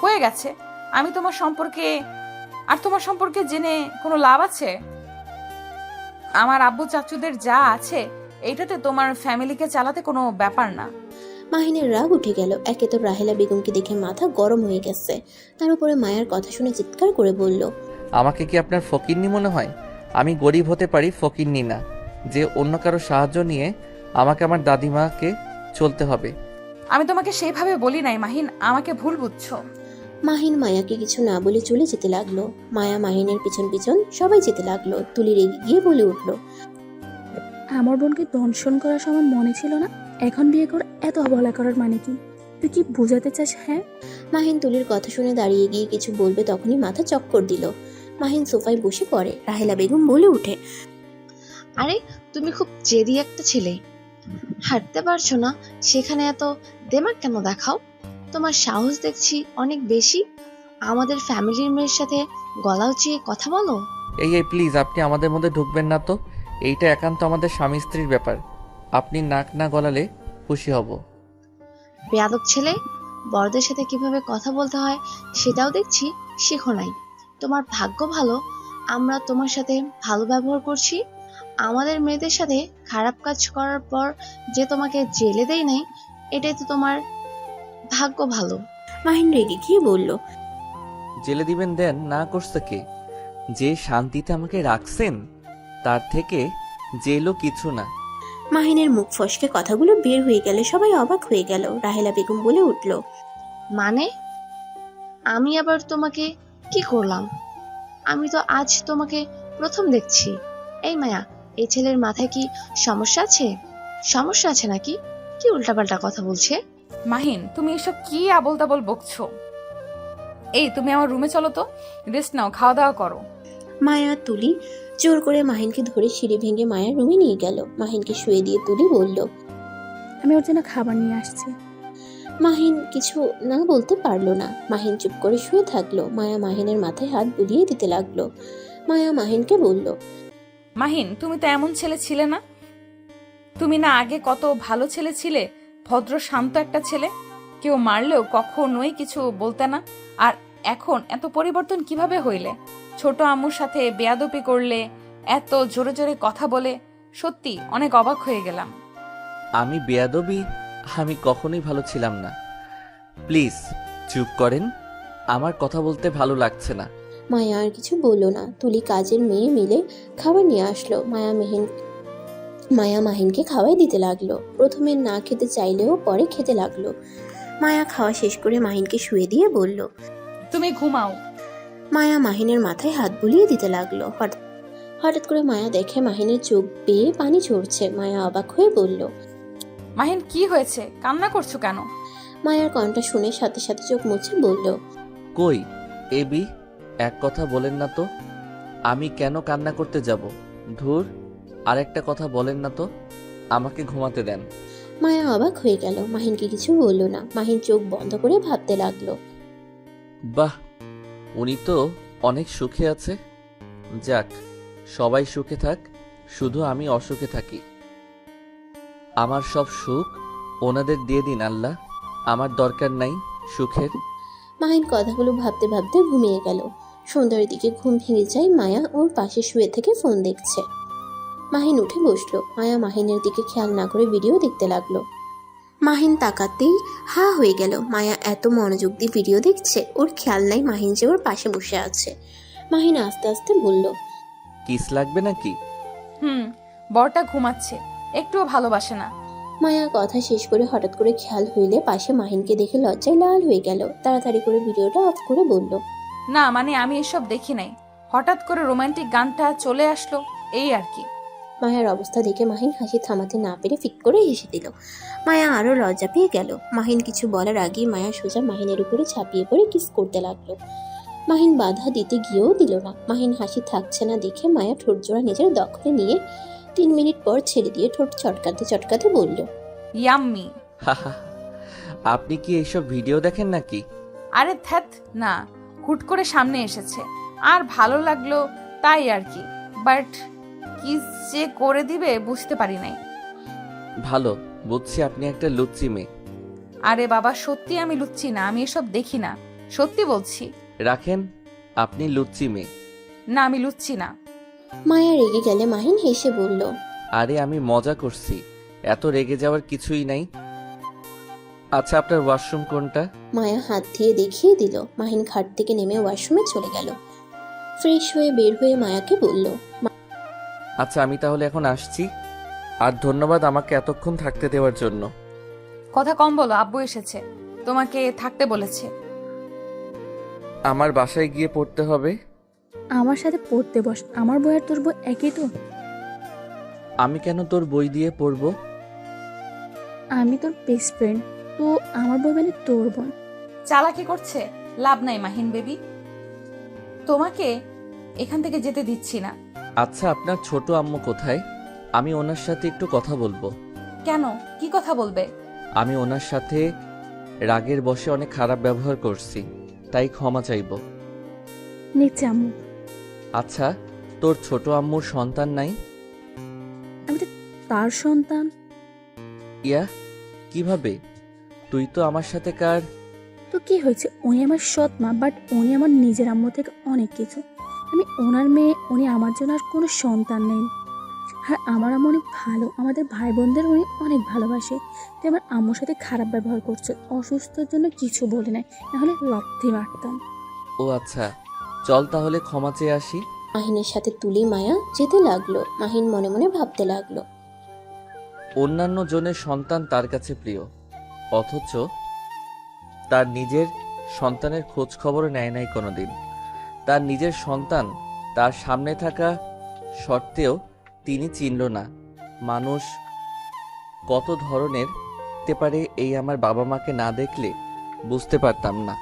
হয়ে গেছে। আমি তোমার সম্পর্কে জেনে কোনো লাভ আছে? আমার আব্বু চাচুদের যা আছে এইটাতে তোমার ফ্যামিলিকে চালাতে কোনো ব্যাপার না। মাহিনের রাগ উঠে গেল। একে তো রাহেলা বেগমকে দেখে মাথা গরম হয়ে গেছে, তার উপরে মায়ের কথা শুনে চিৎকার করে বলল, আমাকে কি আপনার ফকিন্নি মনে হয়? আমি গরিব হতে পারি, ফকিন্নি না যে অন্য কারো সাহায্য নিয়ে আমাকে আমার দাদিমাকে চলতে হবে। আমি তোমাকে সেইভাবে বলি নাই মাহিন, আমাকে ভুল বুঝছো। মাহিন মায়াকে কিছু না বলে চলে যেতে লাগলো। মায়া মাহিনের পিছন পিছন সবাই যেতে লাগলো। তুলি রেগে গিয়ে বলে উঠল, আমার বোনকে দংশন করার সময় মনে ছিল না? এখন বিয়ে করে এত অবহেলা করার মানে কি? তুই কি বোঝাতে চাস? হ্যাঁ, মাহিন তুলির কথা শুনে দাঁড়িয়ে গিয়ে কিছু বলবে, তখনই মাথা চক্কর দিল। মাহিন সোফায় বসে পড়ে। রাহেলা বেগম বলে উঠে, আরে তুমি খুব জেদি একটা ছেলে, হাঁটতে পারছো না সেখানে এত দেমাগ কেন দেখাও? তোমার সাহস দেখছি অনেক বেশি, আমাদের ফ্যামিলির মেয়ের সাথে গলা উঁচিয়ে কথা বলো। এই প্লিজ, আপনি আমাদের মধ্যে ঢুকবেন না তো। এইটা একান্ত আমাদের স্বামী স্ত্রীর ব্যাপার। আপনি নাক না গলালে খুশি হব। বেয়াদব ছেলে, বড়দের সাথে কিভাবে কথা বলতে হয় সেটাও দেখছি শেখো নাই। তোমার ভাগ্য ভালো আমরা তোমার সাথে ভালো ব্যবহার করছি। আমাদের মেয়েদের সাথে খারাপ কাজ করার পর যে তোমাকে জেলে দেয় নাই, এটাই তো তোমার ভাগ্য ভালো। মাহিন রেগে গিয়ে বলল, জেলে দিবেন দেন, না করছে কে? যে শান্তিতে আমাকে রাখছেন তার থেকে জেলও কিছু না। মাহিনের মুখ ফসকে কথাগুলো বের হয়ে গেলে সবাই অবাক হয়ে গেল। রাহেলা বেগম বলে উঠল, মানে আমি আবার তোমাকে কি করলাম? আমি তো আজ তোমাকে প্রথম দেখছি। এই মায়া, এই ছেলের মাথায় কি সমস্যা আছে নাকি? কি উল্টাপাল্টা কথা বলছে? মাহিন, তুমি এসব কি আবোল তাবোল বকছো? এই তুমি আমার রুমে চলো তো, রেস্ট নাও, খাওয়া দাওয়া করো। মায়া তুলি জোর করে মাহিনকে ধরে সিঁড়ি ভেঙে মায়ের রুমে নিয়ে গেল। মাহিনকে শুয়ে দিয়ে তুলি বলল, আমি ওর জন্য খাবার নিয়ে আসছি। মাহিন কিছু না বলতে পারলো না। মাহিন চুপ করে শুয়ে থাকলো। মায়া মাহিনের মাথায় হাত বুলিয়ে দিতে লাগলো। মায়া মাহিনকে বলল, মাহিন, তুমি তো এমন ছেলে ছিলে না। তুমি না আগে কত ভালো ছেলে ছিলে, ভদ্র শান্ত একটা ছেলে, কেউ মারলেও কখনোই কিছু বলতে না। আর এখন এত পরিবর্তন কিভাবে হইলে? ছোট আম্মুর সাথে বেয়াদপি করলে, এত জোরে জোরে কথা বলে, সত্যি অনেক অবাক হয়ে গেলাম। আমি বেয়াদবি? আমি কখনোই ভালো ছিলাম না। প্লিজ চুপ করেন, আমার কথা বলতে ভালো লাগছে না। মায়া আর কিছু বলল না। তুলি কাজের মেয়ে মিলে খাবার নিয়ে আসলো। মায়া মাহিনকে খাওয়াই দিতে লাগলো। প্রথমে না খেতে চাইলেও পরে খেতে লাগলো। মায়া খাওয়া শেষ করে মাহিনকে শুয়ে দিয়ে বলল, তুমি ঘুমাও। মায়া মাহিনের মাথায় হাত বুলিয়ে দিতে লাগলো। হঠাৎ করে মায়া দেখে মাহিনের চোখ বেয়ে পানি ঝরছে। মায়া অবাক হয়ে বলল, মাহিন, কি হয়েছে? কান্না করছো কেন? মায়ার কণ্ঠ শুনে সাথে সাথে চোখ মুছে বলল, কই এবি, এক কথা বলেন না তো। আমি কেন কান্না করতে যাব? ধুর, আরেকটা কথা বলেন না তো। আমাকে ঘুমাতে দেন। মায়া অবাক হয়ে গেল। মাহিনকে কিছু বলল না। মাহিন চোখ বন্ধ করে ভাবতে লাগলো। বাহ, উনি তো অনেক সুখে আছে। যাক, সবাই সুখে থাক, শুধু আমি অসুখে থাকি। আমার সব সুখ ওনাদের দিয়ে দিন আল্লাহ, আমার দরকার নাই সুখের। মাহিন কথাগুলো ভাবতে ভাবতে ঘুমিয়ে গেল। সন্ধ্যার দিকে ঘুম ভেঙে যায়। মায়া ওর পাশে শুয়ে থেকে ফোন দেখছে। মাহিন উঠে বসলো। মায়া মাহিনের দিকে খেয়াল না করে ভিডিও দেখতে লাগলো। মাহিন তাকাতেই হা হয়ে গেল। মায়া এত মনোযোগ দিয়ে ভিডিও দেখছে, ওর খেয়াল নাই মাহিন যে ওর পাশে বসে আছে। মাহিন আস্তে আস্তে বলল, কিস লাগবে নাকি? বরটা ঘুমাচ্ছে, একটুও ভালোবাসে না। মায়া কথা শেষ করে হঠাৎ করে খেয়াল হইলে পাশে মাহিনকে দেখে লজ্জায় লাল হয়ে গেল। তাড়াতাড়ি করে ভিডিওটা অফ করে বলল, না মানে আমি এসব দেখি নাই, হঠাৎ করে রোমান্টিক গানটা চলে আসলো, এই আর কি। মায়ার অবস্থা দেখে মাহিন হাসি থামাতে না পেরে ফিক করে হেসে দিল। মায়া আরও লজ্জা পেয়ে গেল। মাহিন কিছু বলার আগেই মায়া সোজা মাহিনের উপরে ঝাঁপিয়ে পড়ে কিস করতে লাগলো। মাহিন বাধা দিতে গিয়েও দিল না। মাহিন হাসি থাকছে না দেখে মায়া ঠোঁট জোড়া নিজের দখলে নিয়ে 3 মিনিট পর ছেড়ে দিয়ে ঠোঁট চটকাতে চটকাতে বলল, ইয়াম্মি। হাহা, আপনি কি এইসব ভিডিও দেখেন নাকি? আরে ধ্যাত না, হুট করে সামনে এসেছে আর ভালো লাগলো তাই আর কি, বাট কি যে করে দিবে বুঝতে পারি নাই। ভালো, বুঝছি আপনি একটা লুচ্চি মেয়ে। আরে বাবা, সত্যি আমি লুচ্ছি না, আমি এসব দেখি না, সত্যি বলছি। রাখেন, আপনি লুচ্চি মেয়ে। না, আমি লুচ্ছি না। মায়া রেগে গেলে মাহিন হেসে বলল, আরে আমি মজা করছি, এত রেগে যাওয়ার কিছুই নাই। আচ্ছা, আপনার ওয়াশরুম কোনটা? মায়া হাত দিয়ে দেখিয়ে দিল। মাহিন খাট থেকে নেমে ওয়াশরুমে চলে গেল। ফ্রেশ হয়ে বের হয়ে মায়াকে বলল, আচ্ছা, আমি তাহলে এখন আসছি। আর ধন্যবাদ আমাকে এতক্ষণ থাকতে দেওয়ার জন্য। কথা কম বলো, আব্বু এসেছে, তোমাকে থাকতে বলেছে। আমার বাসায় গিয়ে পড়তে হবে। আমার সাথে পড়তে বস, আমার বই আর তোর বই একই তো। আমি কেন তোর বই দিয়ে পড়বো? আমি তোর বেস্ট ফ্রেন্ড, তো আমার বই মানে তোর বোন। চালাকি করছে লাভ নাই মাহিন বেবি, তোমাকে এখান থেকে যেতে দিচ্ছি না। আচ্ছা, আপনার ছোট আম্মু কোথায়? আমি ওনার সাথে একটু কথা বলবো। কেন, কি কথা বলবে? আমি ওনার সাথে রাগের বশে অনেক খারাপ ব্যবহার করছি, তাই ক্ষমা চাইবো। নিচে আম্মু। আচ্ছা, তোর ছোট আম্মুর সন্তান নাই? আমি তো তার সন্তান। ইয়া, কিভাবে? তুই তো আমার সাথে কার। তো কি হয়েছে, উনি আমার সৎ মা, বাট উনি আমার নিজের আম্মু থেকে অনেক কিছু। আমি ওনার মেয়ে, উনি আমার জন্য আর কোনো সন্তান নেই। আর আমার আম্মু অনেক ভালো, আমাদের ভাই বোনদের উনি অনেক ভালোবাসে। তুই আমার আম্মুর সাথে খারাপ ব্যবহার করছো, অসুস্থর জন্য কিছু বলে নাই, নাহলে লাথি মারতাম। ও আচ্ছা, চল তাহলে ক্ষমা চেয়ে আসি। মাহিনের সাথে তুলি মায়া যেতে লাগলো। মাহিন মনে মনে ভাবতে লাগলো, অন্যান্য জনের সন্তান তার কাছে প্রিয়, অথচ তার নিজের সন্তানের খোঁজ খবরও নেয় নাই কোনোদিন। তার নিজের সন্তান তার সামনে থাকা সত্ত্বেও তিনি চিনল না। মানুষ কত ধরনের হতে পারে, এই আমার বাবা মাকে না দেখলে বুঝতে পারতাম না।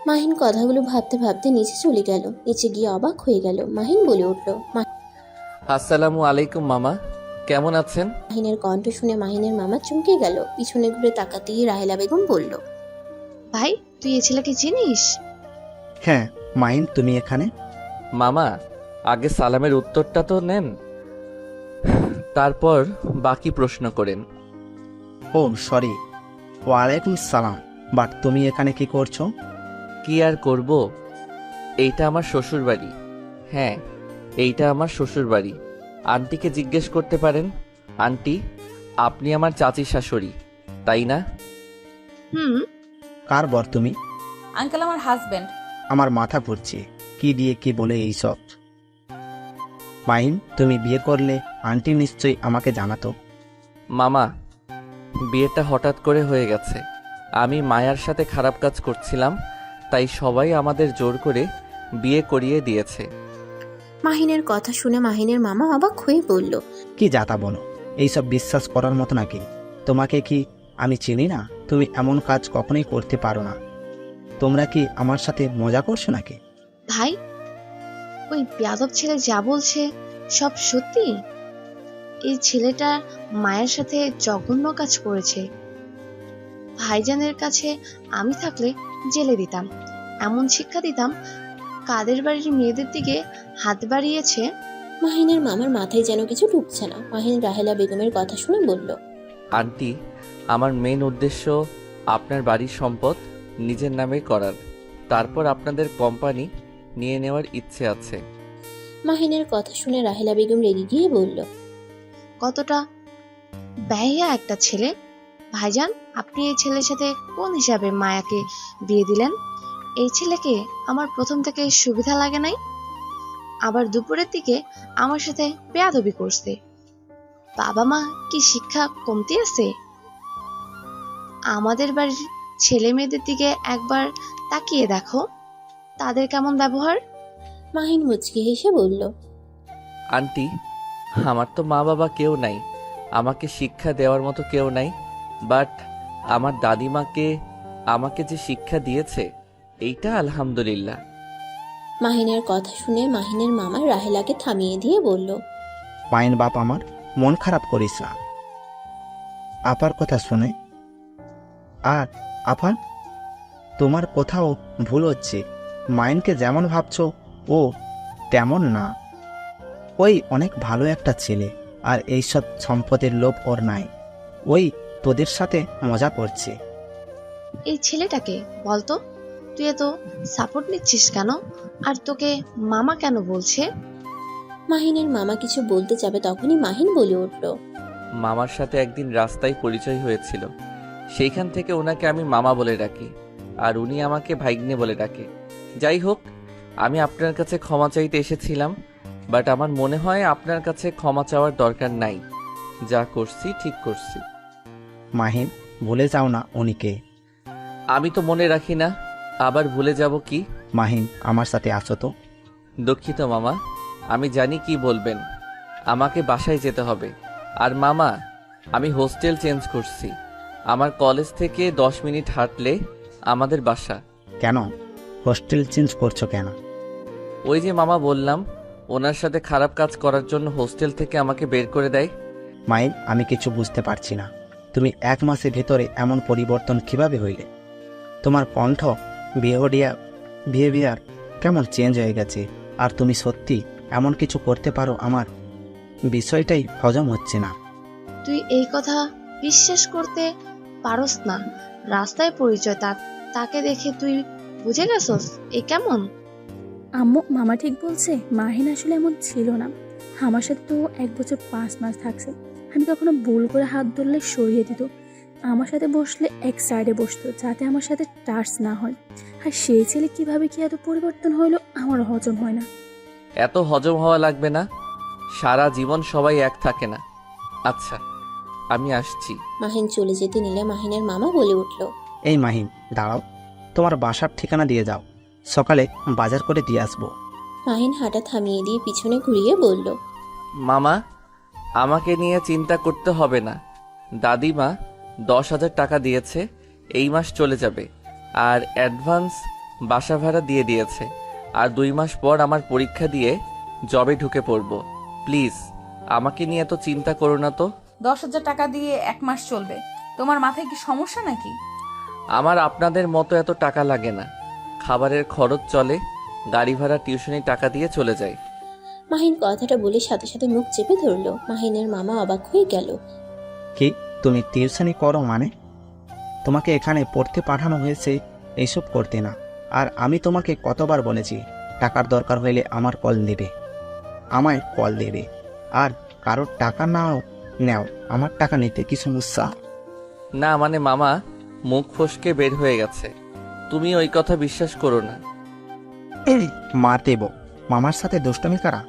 মাহিন কথাগুলো ভাবতে ভাবতে নিচে চলে গেল। নিচে গিয়ে অবাক হয়ে গেল। মাহিন বলে উঠল, আসসালামু আলাইকুম মামা, কেমন আছেন? মাহিনের কণ্ঠ শুনে মাহিনের মামা চমকে গেল। পিছনে ঘুরে তাকাতেই রাহেলা বেগম বলল, ভাই, তুই এ ছেলেকে চিনিস? হ্যাঁ মাইন, তুমি এখানে? মামা, আগে সালামের উত্তরটা তো নেন, তারপর বাকি প্রশ্ন করেন। ও সরি, ওয়ালাইকুম সালাম। বাট তুমি এখানে কি করছো? কি আর করব, এইটা আমার শ্বশুর বাড়ি। হ্যাঁ, এইটা আমার শ্বশুর বাড়ি। আন্টিকে জিজ্ঞেস করতে পারেন। আন্টি, আপনি আমার চাচি শাশুড়ি, তাই না? হুম। কার বর তুমি? আঙ্কেল, আমার হাজবেন্ড। আমার মাথা ঘুরছে, কি দিয়ে কি বলে এইসব। মাইন, তুমি বিয়ে করলে আন্টি নিশ্চয়ই আমাকে জানাতো। মামা, বিয়েটা হঠাৎ করে হয়ে গেছে। আমি মায়ার সাথে খারাপ কাজ করছিলাম, তাই সবাই আমাদের জোর করে বিয়ে করিয়ে দিয়েছে। মাহিনের কথা শুনে মাহিনের মামা অবাক হয়ে বলল, কি যাতা বলো, এইসব বিশ্বাস করার মতো নাকি? তোমাকে কি আমি চিনি না? তুমি এমন কাজ কখনোই করতে পারো না। তোমরা কি আমার সাথে মজা করছো নাকি? ভাই, ওই বেয়াদব ছেলে যা বলছে সব সত্যি? এই ছেলেটা মায়ের সাথে জঘন্য কাজ করেছে। ভাইজানের কাছে আমি থাকলে জেলে দিতাম, এমন শিক্ষা দিতাম, কাদের বাড়ির মেয়েদের দিকে হাত বাড়িয়েছে। মাহিনের মামার মাথায় যেন কিছু ঢুকছে না। মাহিন রাহেলা বেগমের কথা শুনে বলল, আন্টি, আমার মেন উদ্দেশ্য আপনার বাড়ির সম্পদ নিজের নামে করার, তারপর আপনাদের কোম্পানি নিয়ে নেওয়ার ইচ্ছে আছে। মাহিনের কথা শুনে রাহেলা বেগম রেগে গিয়ে বলল, কতটা ব্যয়া একটা ছেলে! ভাইজান, আপনি এই ছেলের সাথে কোন হিসাবে মায়াকে বিয়ে দিলেন? এই ছেলেকে আমার প্রথম থেকে সুবিধা লাগে নাই, আবার দুপুরের দিকে আমার সাথে বেয়াদবি করছে। বাবা মা কি শিক্ষা কমতি আছে? আমাদের বাড়ির ছেলে মেয়েদের দিকে একবার তাকিয়ে দেখো, তাদের কেমন ব্যবহার। মাহিন মুচকি হেসে বলল, আন্টি, আমার তো মা বাবা কেউ নাই, আমাকে শিক্ষা দেওয়ার মতো কেউ নাই, বাট আমার দাদিমাকে আমাকে যে শিক্ষা দিয়েছে এইটা আলহামদুলিল্লাহ। মাহিনের কথা শুনে মাহিনের মামা রাহেলাকে থামিয়ে দিয়ে বলল, মাইন বাপ আমার, মন খারাপ করিস না আপার কথা শুনে। আর আপা, তোমার কোথাও ভুল হচ্ছে। মাইনকে যেমন ভাবছো ও তেমন না। ওই অনেক ভালো একটা ছেলে, আর এইসব সম্পদের লোভ ওর নাই। ওই তোদের সাথে মজা করছে। এই ছেলেটাকে বলতো, তুই এত সাপোর্ট নিচ্ছিস কেন? আর তোকে মামা কেন বলছে? মাহিনের মামা কিছু বলতে যাবে তখনই মাহিন বলে উঠল, মামার সাথে একদিন রাস্তায় পরিচয় হয়েছিল, সেইখান থেকে ওনাকে আমি মামা বলে ডাকি, আর উনি আমাকে ভাইগ্নে বলে ডাকে। যাই হোক, আমি আপনার কাছে ক্ষমা চাইতে এসেছিলাম, বাট আমার মনে হয় আপনার কাছে ক্ষমা চাওয়ার দরকার নাই। যা করছি ঠিক করছি। মাহিন, ভুলে যাও না উনিকে। আমি তো মনে রাখি না, আবার ভুলে যাব কি? মাহিন, আমার সাথে আসো তো। দুঃখিত মামা, আমি জানি কি বলবেন। আমাকে বাসায় যেতে হবে। আর মামা, আমি হোস্টেল চেঞ্জ করছি। আমার কলেজ থেকে 10 মিনিট হাঁটলে আমাদের বাসা। কেন হোস্টেল চেঞ্জ করছো কেন? ওই যে মামা বললাম, ওনার সাথে খারাপ কাজ করার জন্য হোস্টেল থেকে আমাকে বের করে দেয়। মাইন, আমি কিছু বুঝতে পারছি না। তুমি 1 মাসের ভেতরে এমন পরিবর্তন কিভাবে হইলে? তোমার কণ্ঠ, বিহেভিয়ার কেমন চেঞ্জ হয়ে গেছে। আর তুমি সত্যি এমন কিছু করতে পারো? আমার বিষয়টাই হজম হচ্ছে না। তুই এই কথা বিশ্বাস করতে পারস না? রাস্তায় পরিচয়, তাকে দেখে তুই বুঝে গেছস এ কেমন? আম্মু, মামা ঠিক বলছে। মাহিন আসলে এমন ছিল না। আমার সাথে তো 1 বছর 5 মাস থাকছে। আমি কখনো ভুল করে হাত ধরলে সরিয়ে দিত, আমার সাথে বসলে এক সাইডে বসতো যাতে আমার সাথে টাচ না হয়। আর সেই ছেলে কিভাবে কি এত পরিবর্তন হলো আমার হজম হয় না। এত হজম হওয়া লাগবে না, সারা জীবন সবাই এক থাকে না। আচ্ছা, আমি আসছি। মাহিন চলে যেতে নিলে মাহিনের মামা বলে উঠল, এই মাহিন, দাঁড়াও। তোমার বাসার ঠিকানা দিয়ে যাও, সকালে বাজার করে দিয়ে আসবো। মাহিন হাঁটা থামিয়ে দিয়ে পিছনে ঘুরিয়ে বলল, মামা, আমাকে নিয়ে চিন্তা করতে হবে না। দাদিমা 10,000 টাকা দিয়েছে, এই মাস চলে যাবে। আর অ্যাডভান্স বাসা ভাড়া দিয়ে দিয়েছে। আর 2 মাস পর আমার পরীক্ষা দিয়ে জবে ঢুকে পড়ব। প্লিজ আমাকে নিয়ে এত চিন্তা করো না তো। 10,000 টাকা দিয়ে 1 মাস চলবে? তোমার মাথায় কি সমস্যা নাকি? আমার আপনাদের মতো এত টাকা লাগে না। খাবারের খরচ চলে, গাড়ি ভাড়া, টিউশনি টাকা দিয়ে চলে যায়। মাহিন কথাটা বলে সাথে সাথে মুখ চেপে ধরল। মাহিনের মামা অবাক হয়ে গেল। কি, তুমি টিউশনি করো মানে? তোমাকে এখানে পড়তে পাঠানো হয়েছে এইসব করতে না। আর আমি তোমাকে কতবার বলেছি, টাকার দরকার হইলে আমায় কল দেবে। আর কারোর টাকা নাও নেও, আমার টাকা নিতে কি সমস্যা? না মানে মামা, মুখ ফসকে বের হয়ে গেছে। তুমি ওই কথা বিশ্বাস করো না। মার দেব। মামার সাথে দুষ্টমি করা,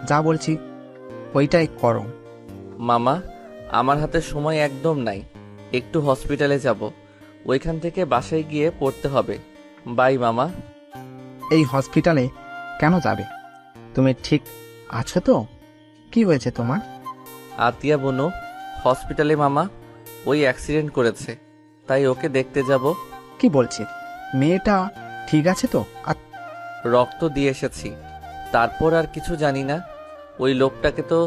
যা বলছি ওইটাই করো। মামা, আমার হাতে সময় একদম নাই। একটু হসপিটালে যাব, ওইখান থেকে বাসায় গিয়ে পড়তে হবে। বাই মামা। এই হসপিটালে কেন যাবে? তুমি ঠিক আছো তো? কি হয়েছে তোমার? আতিয়া বনু হসপিটালে মামা, ওই অ্যাক্সিডেন্ট করেছে, তাই ওকে দেখতে যাব। কি বলছে? মেয়েটা ঠিক আছে তো? রক্ত দিয়ে এসেছি, তারপর আর কিছু জানি না। ওই লোকটাকে তো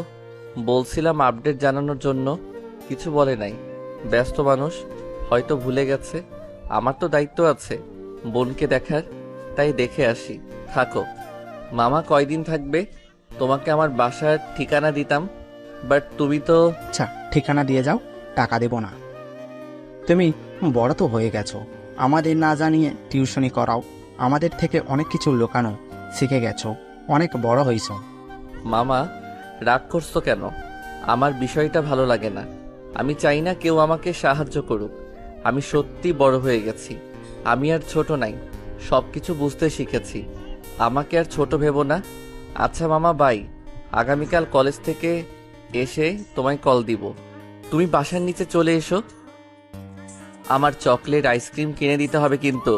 বলছিলাম আপডেট জানানোর জন্য, কিছু বলে নাই। ব্যস্ত মানুষ, হয়তো ভুলে গেছে। আমার তো দায়িত্ব আছে বোনকে দেখার, তাই দেখে আসি। থাকো। মামা কয়দিন থাকবে? তোমাকে আমার বাসার ঠিকানা দিতাম, বাট তুমি তো। আচ্ছা, ঠিকানা দিয়ে যাও, টাকা দেব না। তুমি বড় তো হয়ে গেছো, আমাদের না জানিয়ে টিউশনি করাও। আমাদের থেকে অনেক কিছু লুকানো শিখে গেছো, অনেক বড় হইছো। মামা, রাগ করছো কেন? আমার বিষয়টা ভালো লাগে না। আমি চাই না কেউ আমাকে সাহায্য করুক। আমি সত্যি বড় হয়ে গেছি। আমি আর ছোট নাই, সব কিছু বুঝতে শিখেছি। আমাকে আর ছোট ভেবো না। আচ্ছা মামা, বাই। আগামীকাল কলেজ থেকে এসে তোমায় কল দিব। তুমি বাসার নিচে চলে এসো। আমার চকলেট, আইসক্রিম কিনে দিতে হবে কিন্তু।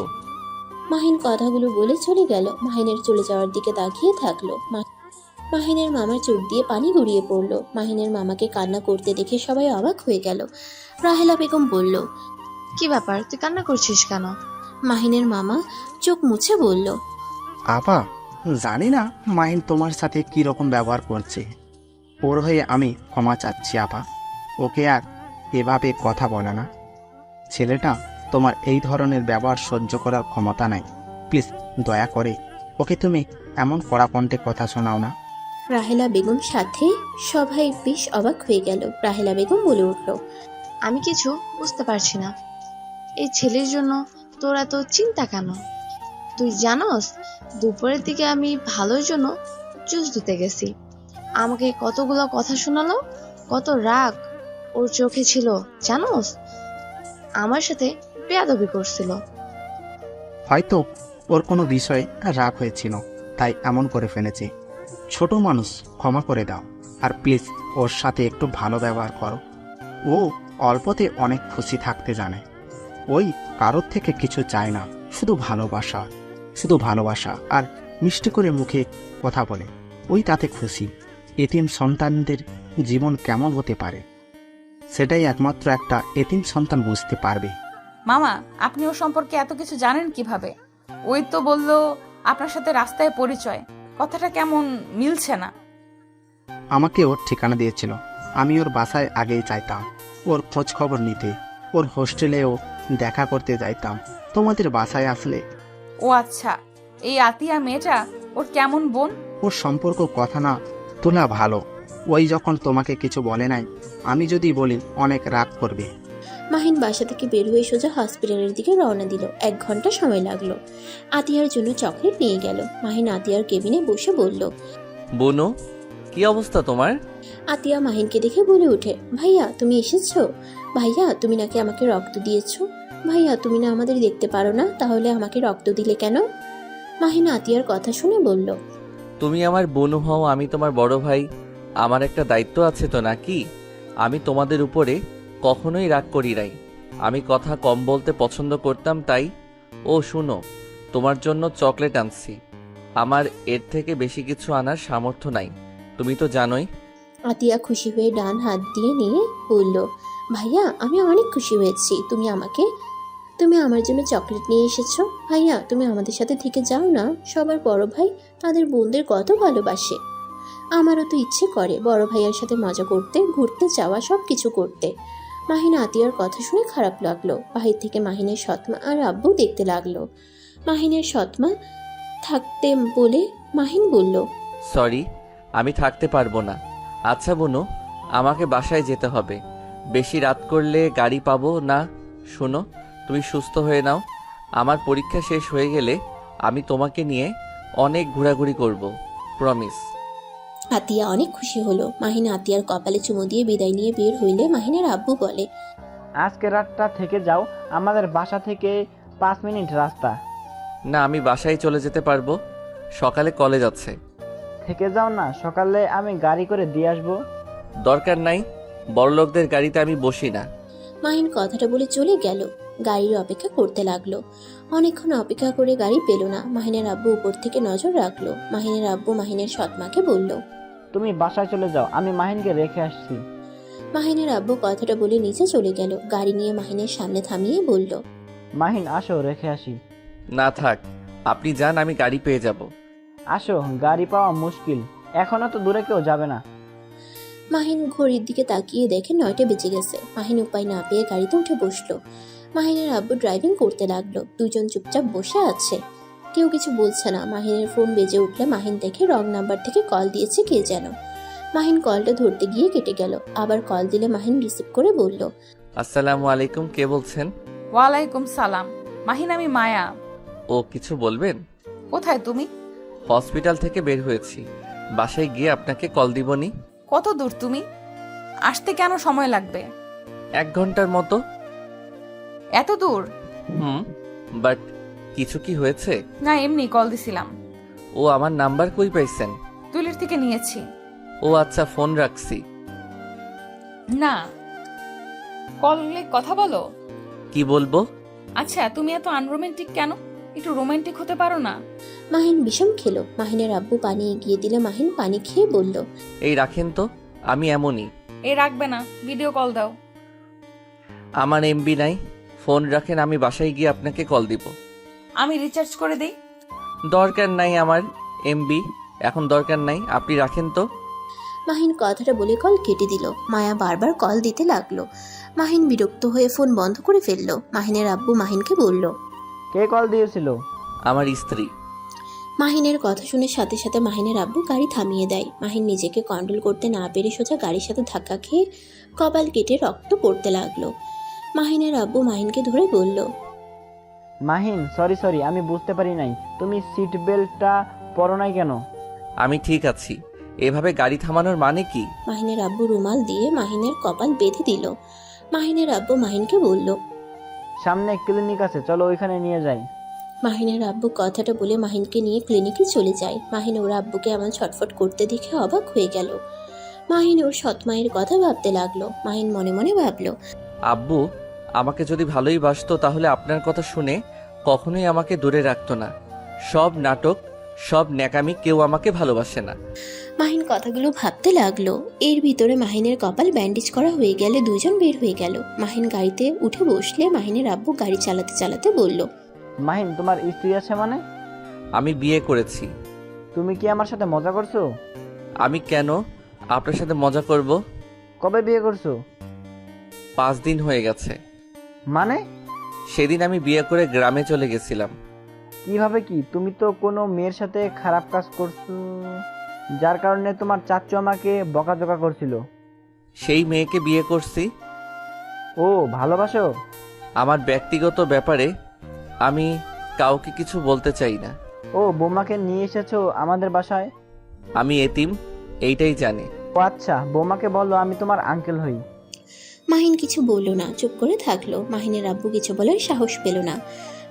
মাহিন কথাগুলো বলে চলে গেল। মাহিনের চলে যাওয়ার দিকে তাকিয়ে থাকলো। মাহিনের মামার চোখ দিয়ে পানি গড়িয়ে পড়ল। মাহিনের মামাকে কান্না করতে দেখে সবাই অবাক হয়ে গেল। রাহেলা বেগম বলল, কি ব্যাপার, তুই কান্না করছিস কেন? মাহিনের মামা চোখ মুছে বলল, আপা, জানি না মাহিন তোমার সাথে কি রকম ব্যবহার করছে। ওর হয়ে আমি ক্ষমা চাচ্ছি আপা। ওকে আর এভাবে কথা বলে না। ছেলেটা তোমার এই ধরনের ব্যবহার সহ্য করার ক্ষমতা নাই। প্লিজ দয়া করে ওকে তুমি এমন কড়া কণ্ঠে কথা শোনাও না। রাহেলা বেগম সাথে সবাই বেশ অবাক হয়ে গেল। রাহেলা বেগম বলে উঠল, আমি কিছু বুঝতে পারছি না, এই ছেলের জন্য তোর এত চিন্তা কেন? তুই জানোস দুপুরের দিকে আমি ভালোর জন্য জুস দিতে গেছি, আমাকে কতগুলো কথা শোনালো, কত রাগ ওর চোখে ছিল জানোস, আমার সাথে বেয়াদবি করছিল। হয়তো ওর কোনো বিষয়ে রাগ হয়েছিল, তাই এমন করে ফেলেছে। ছোট মানুষ, ক্ষমা করে দাও। আর প্লিজ ওর সাথে একটু ভালো ব্যবহার করো। ও অল্পতে অনেক খুশি থাকতে জানে। ওই কারোর থেকে কিছু চায় না, শুধু ভালোবাসা আর মিষ্টি করে মুখে কথা বলে, ওই তাতে খুশি। এতিম সন্তানদের জীবন কেমন হতে পারে সেটাই একমাত্র একটা এতিম সন্তান বুঝতে পারবে। মামা, আপনি ওর সম্পর্কে এত কিছু জানেন কিভাবে? ওই তো বলল আপনার সাথে রাস্তায় পরিচয়, কথাটা কেমন মিলছে না। আমাকে ওর ঠিকানা দিয়েছিল, আমি ওর বাসায় আগেই চাইতাম ওর খোঁজ খবর নিতে। ওর হোস্টেলেও দেখা করতে যাইতাম। তোমাদের বাসায় আসলে ও আচ্ছা, এই আতিয়া মেয়েটা ওর কেমন বোন? ওর সম্পর্ক কথা না তোলা ভালো। ওই যখন তোমাকে কিছু বলে নাই, আমি যদি বলি অনেক রাগ করবে। মাহিন বাসা থেকে বের হয়ে সোজা হসপিটালের দিকে রওনা দিল। 1 ঘন্টা সময় লাগলো। আতিয়ার জন্য চকলেট নিয়ে গেল। মাহিন আতিয়ার কেবিনে বসে বলল, বনু, কি অবস্থা তোমার? আতিয়া মাহিনকে দেখে বলে ওঠে, ভাইয়া তুমি এসেছো? ভাইয়া তুমি নাকি আমাকে রক্ত দিয়েছো? ভাইয়া তুমি না আমাদের দেখতে পারো না, তাহলে আমাকে রক্ত দিলে কেন? মাহিন আতিয়ার কথা শুনে বলল, তুমি আমার বনু হও, আমি তোমার বড় ভাই। আমার একটা দায়িত্ব আছে তো নাকি? আমি তোমাদের উপরে কখনোই রাগ করি নাই। আমি কথা কম বলতে পছন্দ করতাম, তাই। ও শুনো, তোমার জন্য চকলেট আনছি। আমার এর থেকে বেশি কিছু আনার সামর্থ্য নাই, তুমি তো জানোই। আতিয়া খুশি হয়ে ডান হাত দিয়ে নিয়ে বলল, ভাইয়া আমি অনেক খুশি হয়েছি, তুমি আমার জন্য চকলেট নিয়ে এসেছো। ভাইয়া তুমি আমাদের সাথে থেকে যাও না, সবার বড় ভাই তাদের বোনদের কত ভালোবাসে। আমারও তো ইচ্ছে করে বড় ভাইয়ার সাথে মজা করতে, ঘুরতে যাওয়া, সব কিছু করতে। মাহিন আতিয়ার কথা শুনে খারাপ লাগলো। বাহির থেকে মাহিনের সৎমা আর আব্বু দেখতে লাগলো। মাহিনের সৎমা থাকতে বলে মাহিন বলল, সরি, আমি থাকতে পারবো না। আচ্ছা বনু, আমাকে বাসায় যেতে হবে। বেশি রাত করলে গাড়ি পাবো না। শোনো, তুমি সুস্থ হয়ে নাও। আমার পরীক্ষা শেষ হয়ে গেলে আমি তোমাকে নিয়ে অনেক ঘোরাঘুরি করব, প্রমিস। আতিয়া অনেক খুশি হলো। মাহিন আতিয়ার কপালে চুমু দিয়ে বিদায় নিয়ে বের হইলে মাহিনের আব্বু বলে, আজকে রাতটা থেকে যাও, আমাদের বাসা থেকে 5 মিনিট রাস্তা। না, আমি বাসায় চলে যেতে পারবো, সকালে কলেজ আছে। থেকে যাও না, সকালে আমি গাড়ি করে দিয়ে আসবো। দরকার নাই, বড়লোকদের গাড়িতে আমি বসি না। মাহিন কথাটা বলে চলে গেল। গাড়ির অপেক্ষা করতে লাগলো। অনেকক্ষণ অপেক্ষা করে গাড়ি পেল না। মাহিনের আব্বু উপর থেকে নজর রাখলো। মাহিনের আব্বু মাহিনের সৎমাকে বলল, তুমি বাসায় চলে যাও, আমি মাহিনকে রেখে আসছি। মাহিনের আব্বু কথাটা বলে নিচে চলে গেল। গাড়ি নিয়ে মাহিনের সামনে থামিয়ে বলল, মাহিন আসো, রেখে আসি। না থাক, আপনি যান, আমি গাড়ি পেয়ে যাব। আসো, গাড়ি পাওয়া মুশকিল, এখনো তো দূরে কেউ যাবে না। মাহিন ঘড়ির দিকে তাকিয়ে দেখে 9টা বেজে গেছে। মাহিন উপায় না পেয়ে গাড়িতে উঠে বসলো। মাহিনের আব্বু ড্রাইভিং করতে লাগলো। দুজন চুপচাপ বসে আছে, কেউ কিছু বলছে না। মাহিনের ফোন বেজে উঠলে মাহিন দেখে রং নাম্বার থেকে কল দিয়েছে কে যেন। মাহিন কলটা ধরতে গিয়ে কেটে গেল। আবার কল দিলে মাহিন রিসিভ করে বলল, আসসালামু আলাইকুম, কে বলছেন? ওয়ালাইকুম সালাম। মাহিন, আমি মায়া। ও কিছু বলবেন? কোথায় তুমি? হসপিটাল থেকে বের হয়েছি, বাসায় গিয়ে আপনাকে কল দিবনি। কত দূর তুমি? আসতে কেন সময় লাগবে? 1 ঘন্টার মতো। এত দূর? বাট কিছু কি হয়েছে? না, এমনি কল দিছিলাম। ও আমার নাম্বার কই পাইছেন? তুলির থেকে নিয়েছি। ও আচ্ছা, ফোন রাখছি। না, কলে কথা বলো। কি বলবো? আচ্ছা, তুমি এত আনরোমান্টিক কেন? একটু রোমান্টিক হতে পারো না? মাহিন বিষম খেলো। মাহিনের আব্বু পানি এগিয়ে দিলে মাহিন পানি খেয়ে বলল, এই রাখেন তো, আমি এমনই। এই রাখবে না, ভিডিও কল দাও। আমার এমবি নাই, ফোন রাখেন, আমি বাসায় গিয়ে আপনাকে কল দিব। আমি রিচার্জ করে দেই। দরকার নাই আমার এমবি, এখন দরকার নাই, আপনি রাখেন তো। মাহিন কথাটা বলে কল কেটে দিল। মায়া বারবার কল দিতে লাগলো। মাহিন বিরক্ত হয়ে ফোন বন্ধ করে ফেললো। মাহিনের আব্বু মাহিনকে বলল, কে কল দিয়েছিল? আমার স্ত্রী। মাহিনের কথা শুনে সাথে সাথে মাহিনের আব্বু গাড়ি থামিয়ে দেয়। মাহিন নিজেকে কন্ট্রোল করতে না পেরে সোজা গাড়ির সাথে ধাক্কা খেয়ে কপাল কেটে রক্ত পড়তে লাগলো। মাহিনের আব্বু মাহিনকে ধরে বলল, মাহিন, সরি, আমি বুঝতে পারি নাই। তুমি সিট বেল্টটা পরো নাই কেন? আমি ঠিক আছি। এভাবে গাড়ি থামানোর মানে কি? মাহিনের আব্বু রুমাল দিয়ে মাহিনের কপাল বেঁধে দিল। মাহিনের আব্বু মাহিনকে বলল, সামনে ক্লিনিক আছে, চলো ওইখানে নিয়ে যাই। মাহিনের আব্বু কথাটা বলে মাহিনকে নিয়ে ক্লিনিকে চলে যায়। মাহিন ওর আব্বুকে এমন ছটফট করতে দেখে অবাক হয়ে গেল। মাহিন ওর সৎ মায়ের কথা ভাবতে লাগলো। মাহিন মনে মনে ভাবলো, আব্বু আমাকে যদি ভালোই বাসতো তাহলে আপনার কথা শুনে কখনোই আমাকে দূরে রাখতো না। সব নাটক, সব ন্যাকামি, কেউ আমাকে ভালোবাসে না। মাহিন কথাগুলো ভাবতে লাগলো। এর ভিতরে মাহিনের কপাল ব্যান্ডেজ করা হয়ে গেলে দুজন বের হয়ে গেল। মাহিন গাড়িতে উঠে বসলে মাহিনের আব্বু গাড়ি চালাতে চালাতে বলল, মাহিন, তোমার স্ত্রী আছে মানে? আমি বিয়ে করেছি। তুমি কি আমার সাথে মজা করছো? আমি কেন আপনার সাথে মজা করব? কবে বিয়ে করছো? 5 দিন হয়ে গেছে। মানে? সেদিন আমি বিয়ে করে গ্রামে চলে গেছিলাম। কিভাবে কি? তুমি তো কোনো মেয়ের সাথে খারাপ কাজ করছো, যার কারণে তোমার চাচু আমাকে বকাঝকা করছিল। সেই মেয়েকে বিয়ে করছি। ও, ভালোবাসো? আমার ব্যক্তিগত ব্যাপারে আমি কাউকে কিছু বলতে চাই না। ও, বৌমাকে নিয়ে এসেছো আমাদের বাসায়? আমি এতিম, এইটাই জানি। ও আচ্ছা, বৌমাকে বলো আমি তোমার আঙ্কেল হই। মাহিন কিছু বলল না, চুপ করে থাকলো। মাহিনের আব্বু কিছু বলার সাহস পেল না।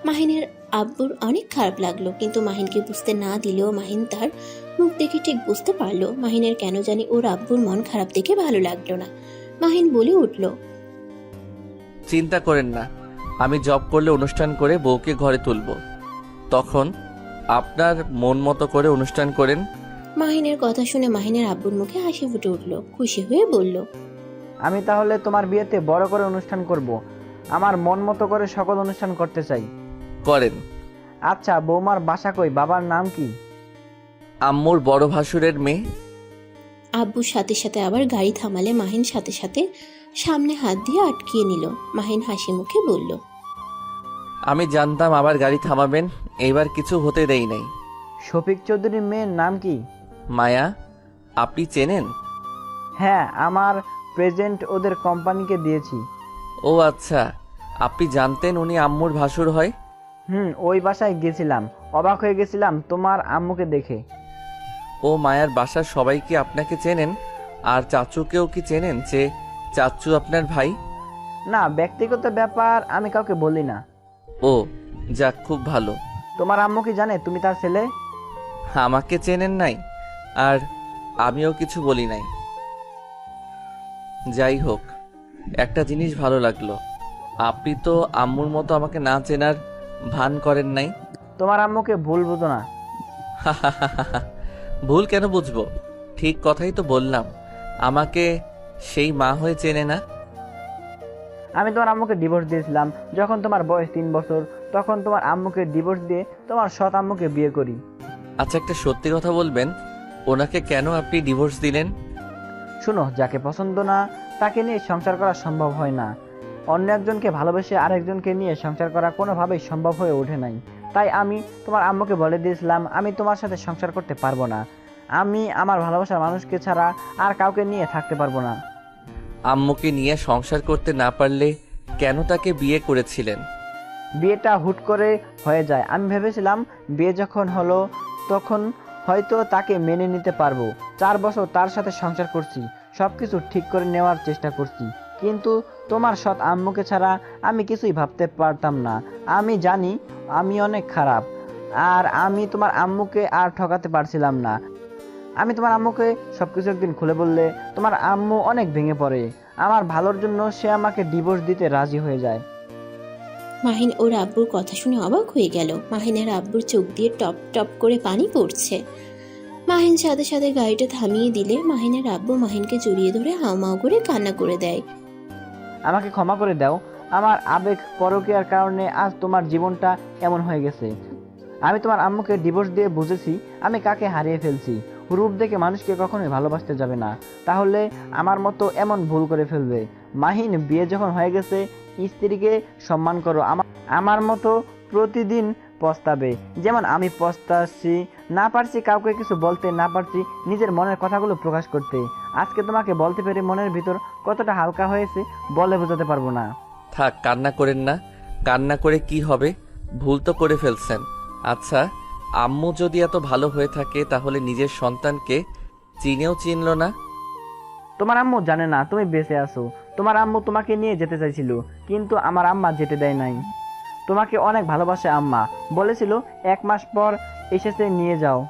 মাহিনের আব্বুর অনেক খারাপ লাগলো, কিন্তু মাহিনকে বুঝতে না দিলেও মাহিন তার মুখ দেখে ঠিক বুঝতে পারলো মাহিনের কেন জানি ওর আব্বুর মন খারাপ দেখে ভালো লাগলো না। মাহিন বলে উঠল, চিন্তা করেন না, আমি জব করলে অনুষ্ঠান করে বউকে ঘরে তুলব, তখন আপনার মন মতো করে অনুষ্ঠান করেন। মাহিনের কথা শুনে মাহিনের আব্বুর মুখে হাসি ফুটে উঠল। খুশি হয়ে বলল, আমি তাহলে তোমার বিয়েতে বড় করে অনুষ্ঠান করব। আমার মন মতো করে সকল অনুষ্ঠান করতে চাই। করেন। আচ্ছা, বৌমার বাসা কই? বাবার নাম কি? আম্মুর বড় ভাসুরের মেয়ে। আব্বুর সাথে সাথে আবার গাড়ি থামালে মাহিন সাথে সাথে সামনে হাত দিয়ে আটকিয়ে নিল। মাহিন হাসি মুখে বলল, আমি জানতাম আবার গাড়ি থামাবেন, এইবার কিছু হতে দেই নাই। শফিক চৌধুরীর মেয়ের নাম কি? মায়া। আপনি চেনেন? হ্যাঁ, আমার প্রেজেন্ট ওদের কোম্পানিকে দিয়েছি। ও আচ্ছা, আপনি জানতেন উনি আম্মুর ভাসুর হয়? ওই বাসায় গেছিলাম, অবাক হয়ে গেছিলাম তোমার আম্মুকে দেখে। ও মায়ার বাসার সবাই কি আপনাকে চেনেন? আর চাচুকেও কি চেনেন যে চাচু আপনার ভাই? না, ব্যক্তিগত ব্যাপার আমি কাউকে বলি না। ও যাক, খুব ভালো। তোমার আম্মু কি জানে তুমি তার ছেলে? আমাকে চেনেন নাই, আর আমিও কিছু বলি নাই। যাই হোক, একটা জিনিস ভালো লাগলো, আপনি তো আম্মুর মতো আমাকে না চেনার ভান করেন নাই। তোমার আম্মুকে ভুল বুঝো না। ভুল কেন বুঝবো? ঠিক কথাই তো বললাম, আমাকে সেই মা হয়ে চেনে না। আমি তোমার আম্মুকে ডিভোর্স দিয়েছিলাম যখন তোমার বয়স 3 বছর। তখন তোমার আম্মুকে ডিভোর্স দিয়ে তোমার সৎ আম্মুকে বিয়ে করি। আচ্ছা, একটা সত্যি কথা বলবেন, ওনাকে কেন আপনি ডিভোর্স দিলেন? শুনো, যাকে পছন্দ না তাকে নিয়ে সংসার করা সম্ভব হয় না। অন্য একজনকে ভালোবেসে আরেকজনকে নিয়ে সংসার করা কোনোভাবেই সম্ভব হয়ে ওঠে নাই। তাই আমি তোমার আম্মুকে বলে দিয়েছিলাম আমি তোমার সাথে সংসার করতে পারবো না। আমি আমার ভালোবাসার মানুষকে ছাড়া আর কাউকে নিয়ে থাকতে পারবো না। আম্মুকে নিয়ে সংসার করতে না পারলে কেন তাকে বিয়ে করেছিলেন? বিয়েটা হুট করে হয়ে যায়। আমি ভেবেছিলাম বিয়ে যখন হলো তখন হয়তো তাকে মেনে নিতে পারবো। 4 বছর তার সাথে সংসার করছি, সব কিছু ঠিক করে নেওয়ার চেষ্টা করছি, কিন্তু তোমার সৎ আম্মুকে ছাড়া আমি কিছুই ভাবতে পারতাম না। আমি জানি আমি অনেক খারাপ, আর আমি তোমার আম্মুকে আর ঠকাতে পারছিলাম না। আমি তোমার আম্মুকে সব কিছু একদিন খুলে বললে তোমার আম্মু অনেক ভেঙে পড়ে। আমার ভালোর জন্য সে আমাকে ডিভোর্স দিতে রাজি হয়ে যায়। মাহিন ওর আব্বুর কথা শুনে অবাক হয়ে গেল। মাহিনের আব্বুর চোখ দিয়ে টপ টপ করে পানি পড়ছে। মাহিন সাথে সাথে গাড়িটা থামিয়ে দিলে মাহিনের আব্বু মাহিনকে জড়িয়ে ধরে হাউমাউ করে কান্না করে দেয়। আমাকে ক্ষমা করে দাও, আমার আবেগ পরকীয়ার কারণে আজ তোমার জীবনটা এমন হয়ে গেছে। আমি তোমার আম্মুকে ডিভোর্স দিয়ে বুঝেছি আমি কাকে হারিয়ে ফেলছি। রূপ দেখে মানুষকে কখনোই ভালোবাসতে যাবে না, তাহলে আমার মতো এমন ভুল করে ফেলবে। মাহিন, বিয়ে যখন হয়ে গেছে স্ত্রীকে সম্মান করো। আমার মতো প্রতিদিন পস্তাবে, যেমন আমি পস্তাচ্ছি। না পারছি কাউকে কিছু বলতে, না পারছি নিজের মনের কথাগুলো প্রকাশ করতে। আজকে তোমাকে বলতে পেরে মনের ভিতর কতটা হালকা হয়েছে বলে বোঝাতে পারবো না। থাক, কান্না করেন না। কান্না করে কি হবে? ভুল তো করে ফেলছেন। আচ্ছা, আম্মু যদি এত ভালো হয়ে থাকে তাহলে নিজের সন্তানকে চিনেও চিনল না? তোমার আম্মু জানে না তুমি বেঁচে আছো। তোমার আম্মু তোমাকে নিয়ে যেতে চাইছিল, কিন্তু আমার আম্মা যেতে দেয় নাই। তোমাকে অনেক ভালোবাসে আম্মা, বলেছিল 1 মাস পর এসেছে নিয়ে যাও।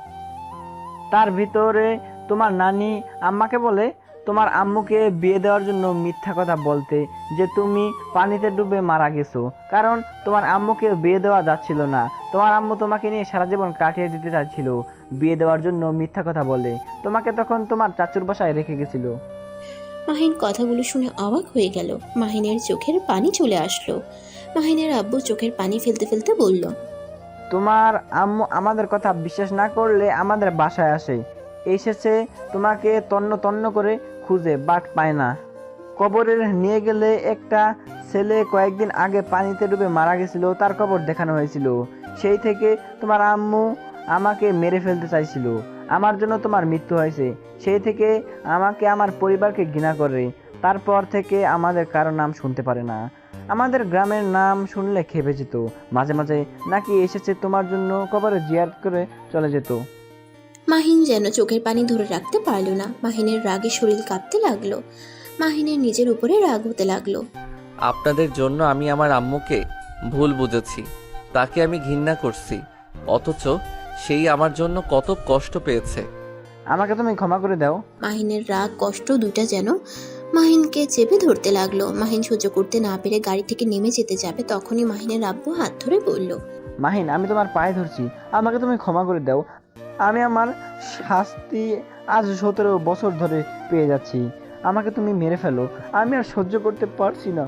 তার ভিতরে তোমার নানি আম্মাকে বলে তোমার আম্মুকে বিয়ে দেওয়ার জন্য মিথ্যা কথা বলতে, যে তুমি পানিতে ডুবে মারা গেছো, কারণ তোমার আম্মুকে বিয়ে দেওয়া যাচ্ছিল না। তোমার আম্মু তোমাকে নিয়ে সারা জীবন কাটিয়ে দিতে চাইছিল, বিয়ে দেওয়ার জন্য মিথ্যা কথা বলে তোমাকে তখন তোমার চাচুর বাসায় রেখে গেছিল। মাহিন কথাগুলো শুনে অবাক হয়ে গেল। মাহিনের চোখের পানি চলে আসলো। মাহিনের আব্বু চোখের পানি ফেলতে ফেলতে বলল, তোমার আম্মু আমাদের কথা বিশ্বাস না করলে আমাদের বাসায় আসে, এসেছে তোমাকে তন্ন তন্ন করে খুঁজে, বাট পায় না। কবরের নিয়ে গেলে একটা ছেলে কয়েকদিন আগে পানিতে ডুবে মারা গেছিল, তার কবর দেখানো হয়েছিল। সেই থেকে তোমার আম্মু আমাকে মেরে ফেলতে চাইছিল। আমার জন্য তোমার মৃত্যু হয়েছে। সেই থেকে আমাকে, আমার পরিবারকে ঘৃণা করে। তারপর থেকে আমাদের কারো নাম শুনতে পারে না। আমাদের গ্রামের নাম শুনলে খেপে যেত। মাঝে মাঝে নাকি এসেছে তোমার জন্য কবরে জিয়ারত করে চলে যেত। মাহিন যেন চোখের পানি ধরে রাখতে পারল না। মাহিনের রাগে শরীর কাঁপতে লাগলো। মাহিনের নিজের উপরে রাগ হতে লাগলো। আপনাদের জন্য আমি আমার আম্মুকে ভুল বুঝেছি, তাকে আমি ঘৃণা করছি, অথচ সেই আমার জন্য কত কষ্ট পেয়েছে। আমাকে তুমি ক্ষমা করে দাও। মাহিনের রাগ কষ্ট দুটা যেন মাহিনকে চেপে ধরতে লাগলো। মাহিন সহ্য করতে না পেরে গাড়ি থেকে নেমে যেতে যাবে, তখনই মাহিনের আব্বু হাত ধরে বলল, মাহিন, আমি তোমার পায়ে ধরছি, আমাকে তুমি ক্ষমা করে দাও। আমি আমার শাস্তি আজ 17 বছর ধরে পেয়ে যাচ্ছি। আমাকে তুমি মেরে ফেলো, আমি আর সহ্য করতে পারছি না।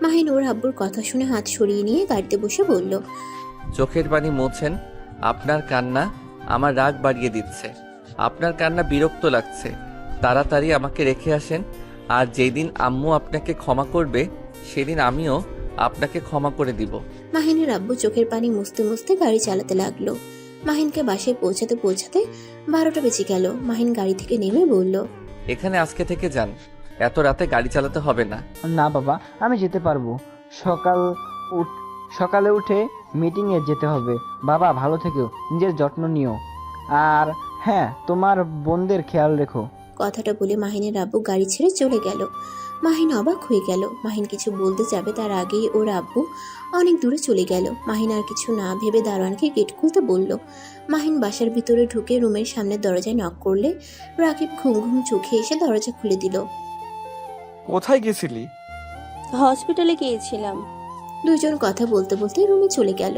মাহিন ওর আব্বুর কথা শুনে হাত সরিয়ে নিয়ে গাড়িতে বসে বলল, চোখের পানি মোছেন। আপনার কান্না আমার রাগ বাড়িয়ে দিচ্ছে। আপনার কান্না বিরক্ত লাগছে। তাড়াতাড়ি আমাকে রেখে আসেন, আর যেদিন আম্মু আপনাকে ক্ষমা করবে সেদিন আমিও আপনাকে ক্ষমা করে দিব। মাহিনের আব্বু চোখের পানি মুছতে মুছতে গাড়ি চালাতে লাগলো। মাহিনকে বাসায় পৌঁছাতে পৌঁছাতে 12টা বেজে গেল। মাহিন গাড়ি থেকে নেমে বলল, এখানে আজকে থেকে যান, এত রাতে গাড়ি চালাতে হবে না। না বাবা, আমি যেতে পারবো। সকালে উঠে মিটিংয়ে যেতে হবে। বাবা, ভালো থেকো, নিজের যত্ন নিও, আর হ্যাঁ, তোমার বোনদের খেয়াল রেখো। কথাটা বলে মাহিনের আব্বু গাড়ি ছেড়ে চলে গেল। মাহিন অবাক হয়ে গেল। মাহিন কিছু বলতে যাবে তার আগেই ওর আব্বু অনেক দূরে চলে গেল। মাহিন আর কিছু না ভেবে দারোয়ানকে গেট খুলতে বলল। মাহিন বাসার ভিতরে ঢুকে রুমের সামনে দরজায় নক করলে রাকিব ঘুম ঘুম চোখে এসে দরজা খুলে দিল। কোথায় গেছিলি? হসপিটালে গিয়েছিলাম। দুজন কথা বলতে বলতে রুমে চলে গেল।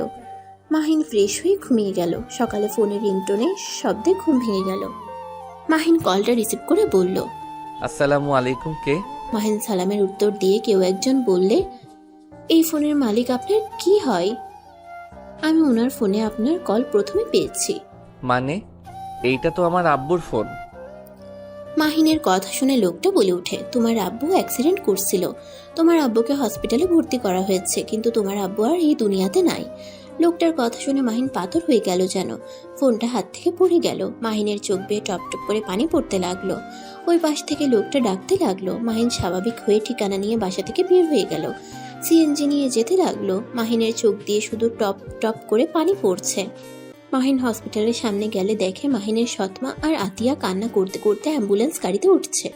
মাহিন ফ্রেশ হয়ে ঘুমিয়ে গেল। সকালে ফোনের রিংটোনে শব্দে ঘুম ভেঙে গেল। মাহিন কলটা রিসিভ করে বলল, আসসালামু আলাইকুম। কে? মাহিন সালামের উত্তর দিয়ে কেউ একজন বললে, এই ফোনের মালিক আপনার কি হয়? আমি ওনার ফোনে আপনার কল প্রথমে পেয়েছি। মানে? এইটা তো আমার আব্বুর ফোন। মাহিনের কথা শুনে লোকটা বলে ওঠে, তোমার আব্বু অ্যাক্সিডেন্ট করছিল। তোমার আব্বুকে হসপিটালে ভর্তি করা হয়েছে, কিন্তু তোমার আব্বু আর এই দুনিয়াতে নাই। লোকটার কথা শুনে মাহিন পাথর হয়ে গেল যেন। ফোনটা হাত থেকে পড়ে গেল। মাহিনের চোখ বেয়ে টপ টপ করে পানি পড়তে লাগলো। ওই পাশ থেকে লোকটা ডাকতে লাগলো। মাহিন স্বাভাবিক হয়ে ঠিকানা নিয়ে বাসা থেকে বের হয়ে গেল। সিএনজি নিয়ে যেতে লাগলো। মাহিনের চোখ দিয়ে শুধু টপ টপ করে পানি পড়ছে। মাহিন হসপিটালের সামনে গেলে দেখে মাহিনের সৎমা আর আতিয়া কান্না করতে করতে অ্যাম্বুলেন্স গাড়িতে উঠছে।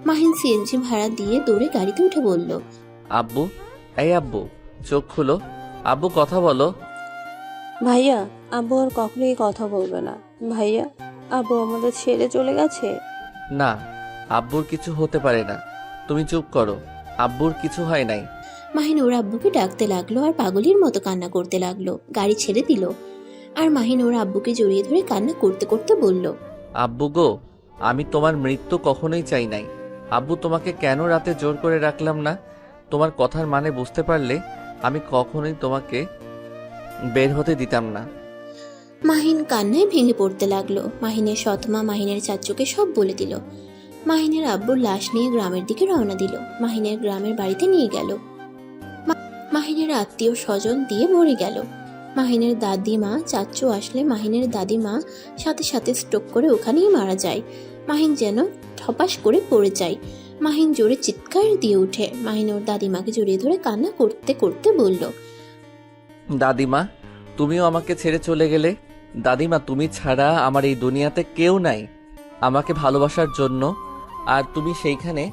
মাহিন সিএনজি ভাড়া দিয়ে দৌড়ে গাড়িতে উঠে বলল, আব্বু, এই আব্বু, চোখ খুলো। আব্বু, কথা বলো। ভাইয়া, আব্বু আর কখনোই কথা বলবে না। ভাইয়া, আব্বু আমাদের ছেড়ে চলে গেছে। না, আব্বুর কিছু হতে পারে না, তুমি চুপ করো। আব্বুর কিছু হয় নাই। মাহিন ওর আব্বুকে ডাকতে লাগলো আর পাগলির মতো কান্না করতে লাগলো। গাড়ি ছেড়ে দিল আর মাহিন ওর আব্বুকে জড়িয়ে ধরে কান্না করতে করতে বলল, আব্বু গো, আমি তোমার মৃত্যু কখনোই চাই নাই। আব্বু, তোমাকে কেন রাতে জোর করে রাখলাম না? তোমার কথার মানে বুঝতে পারলে আমি কখনোই তোমাকে বের হতে দিতাম না। মাহিন কান্নায় ভেঙে পড়তে লাগলো। মাহিনের সৎমা মাহিনের চাচুকে সব বলে দিল। মাহিনের আব্বুর লাশ নিয়ে গ্রামের দিকে রওনা দিল। মাহিনের গ্রামের বাড়িতে নিয়ে গেল। মাহিনের আত্মীয় স্বজন দিয়ে ভরে গেল। মাহিনের দাদিমা চাচু আসলে মাহিনের দাদিমা সাথে সাথে স্ট্রোক করে ওখানেই মারা যায়। মাহিন যেন ঠপাস করে পড়ে যায়। মাহিন জোরে চিৎকার দিয়ে উঠে। মাহিন ওর দাদিমাকে জড়িয়ে ধরে কান্না করতে করতে বলল, দাদিমা, তুমিও আমাকে ছেড়ে চলে গেলে। দাদিমা, তুমি ছাড়া আমার এই দুনিয়াতে কেউ নাই আমাকে ভালোবাসার জন্য, আর তুমি সেইখানে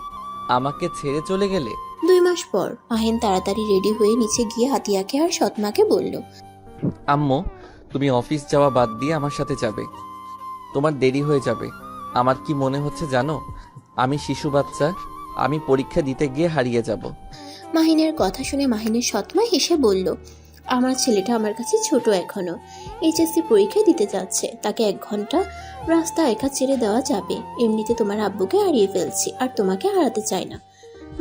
আমাকে ছেড়ে চলে গেলে। 2 মাস পর মাহিন তাড়াতাড়ি রেডি হয়ে নিচে গিয়ে হাতিয়াকে আর সৎমাকে বলল, আম্মু, তুমি অফিস যাওয়া বাদ দিয়ে আমার সাথে যাবে। তোমার দেরি হয়ে যাবে। আমার কি মনে হচ্ছে জানো? আমি শিশু বাচ্চা, আমি পরীক্ষা দিতে গিয়ে হারিয়ে যাব। মাহিনের কথা শুনে মাহিনের সৎমা হেসে বলল, আমার ছেলেটা আমার কাছে ছোট এখনো, এইচএসসি পরীক্ষা দিতে যাচ্ছে, তাকে 1 ঘন্টা রাস্তা একা ছেড়ে দেওয়া যাবে। এমনিতে তোমার আব্বুকে হারিয়ে ফেলছি আর তোমাকে হারাতে চাই না।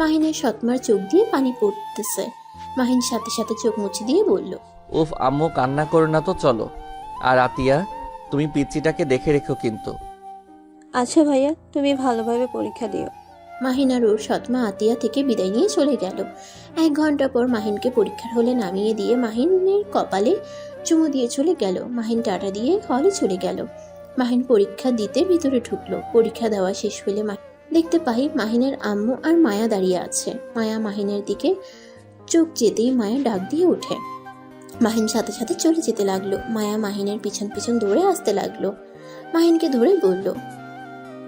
মাহিনের সৎমার চোখ দিয়ে পানি পড়তেছে। মাহিন সাথে সাথে চোখ মুছে দিয়ে বলল, উফ আম্মু, কান্না করো না তো, চলো। আর আতিয়া, তুমি পিচ্চিটাকে দেখে রেখো কিন্তু। আচ্ছা ভাইয়া, তুমি ভালোভাবে পরীক্ষা দিও। মাহিন আর ওর সৎমা আতিয়া থেকে বিদায় নিয়ে চলে গেল। 1 ঘন্টা পর মাহিনকে পরীক্ষার হলে নামিয়ে দিয়ে মাহিনের কপালে চুমু দিয়ে চলে গেল। মাহিন টাটা দিয়ে হলে চলে গেল। মাহিন পরীক্ষা দিতে ভিতরে ঢুকলো। পরীক্ষা দেওয়া শেষ হলে দেখতে পাই মাহিনের আম্মু আর মায়া দাঁড়িয়ে আছে। মায়া মাহিনের দিকে চোখ যেতেই মায়া ডাক দিয়ে ওঠে। মাহিন সাথে সাথে চলে যেতে লাগলো। মায়া মাহিনের পিছন পিছন দৌড়ে আসতে লাগলো। মাহিনকে ধরে বলল,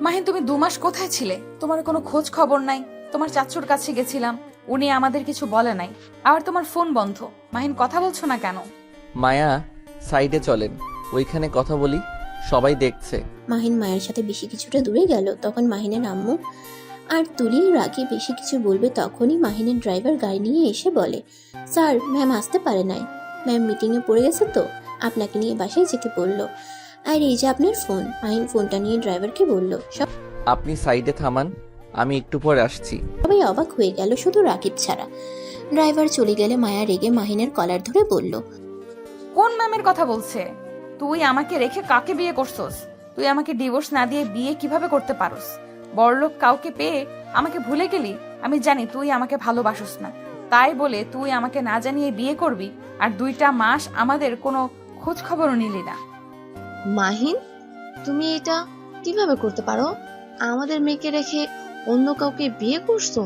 মাহিন, তুমি 2 মাস কোথায় ছিলে? তোমার কোনো খোঁজ খবর নাই। তোমার চাচুর কাছে গেছিলাম, উনি আমাদের কিছু বলে নাই। আবার তোমার ফোন বন্ধ। মাহিন, কথা বলছো না কেন? মায়া, সাইডে চলেন, ওইখানে কথা বলি, সবাই দেখছে। মাহিন মায়ের সাথে বেশি কিছুটা দূরে গেল। তখন মাহিনের আম্মু আর তুলি রাগে বেশি কিছু বলবে, তখনই মাহিনের ড্রাইভার গাড়ি নিয়ে এসে বলে, স্যার, ম্যাম আসতে পারে নাই। ম্যাম মিটিংয়ে পড়ে গেছে তো আপনাকে নিয়ে বাসায় যেতে বললো। আর এই যে আপনার ফোন। মাহিন ফোনটা নিয়ে ড্রাইভারকে বলল। আপনি সাইডে থামান, আমি একটু পরে আসছি। সবাই অবাক হয়ে গেল, শুধু রাকিব ছাড়া। ড্রাইভার চলে গেলে মায়া রেগে মাহিনের কলার ধরে বলল, কোন ম্যামের কথা বলছে? তুই আমাকে রেখে কাকে বিয়ে করছস? তুই আমাকে ডিভোর্স না দিয়ে বিয়ে কিভাবে করতে পারস? বড়লোক কাউকে পেয়ে আমাকে ভুলে গেলি? আমি জানি তুই আমাকে ভালোবাসস না, তাই বলে তুই আমাকে না জানিয়ে বিয়ে করবি, আর 2টা মাস আমাদের কোনো খোঁজ খবরও নিলি না। মাহিন, তুমি এটা কিভাবে করতে পারো? আমাদের মেয়েকে রেখে অন্য কাউকে বিয়ে করছো?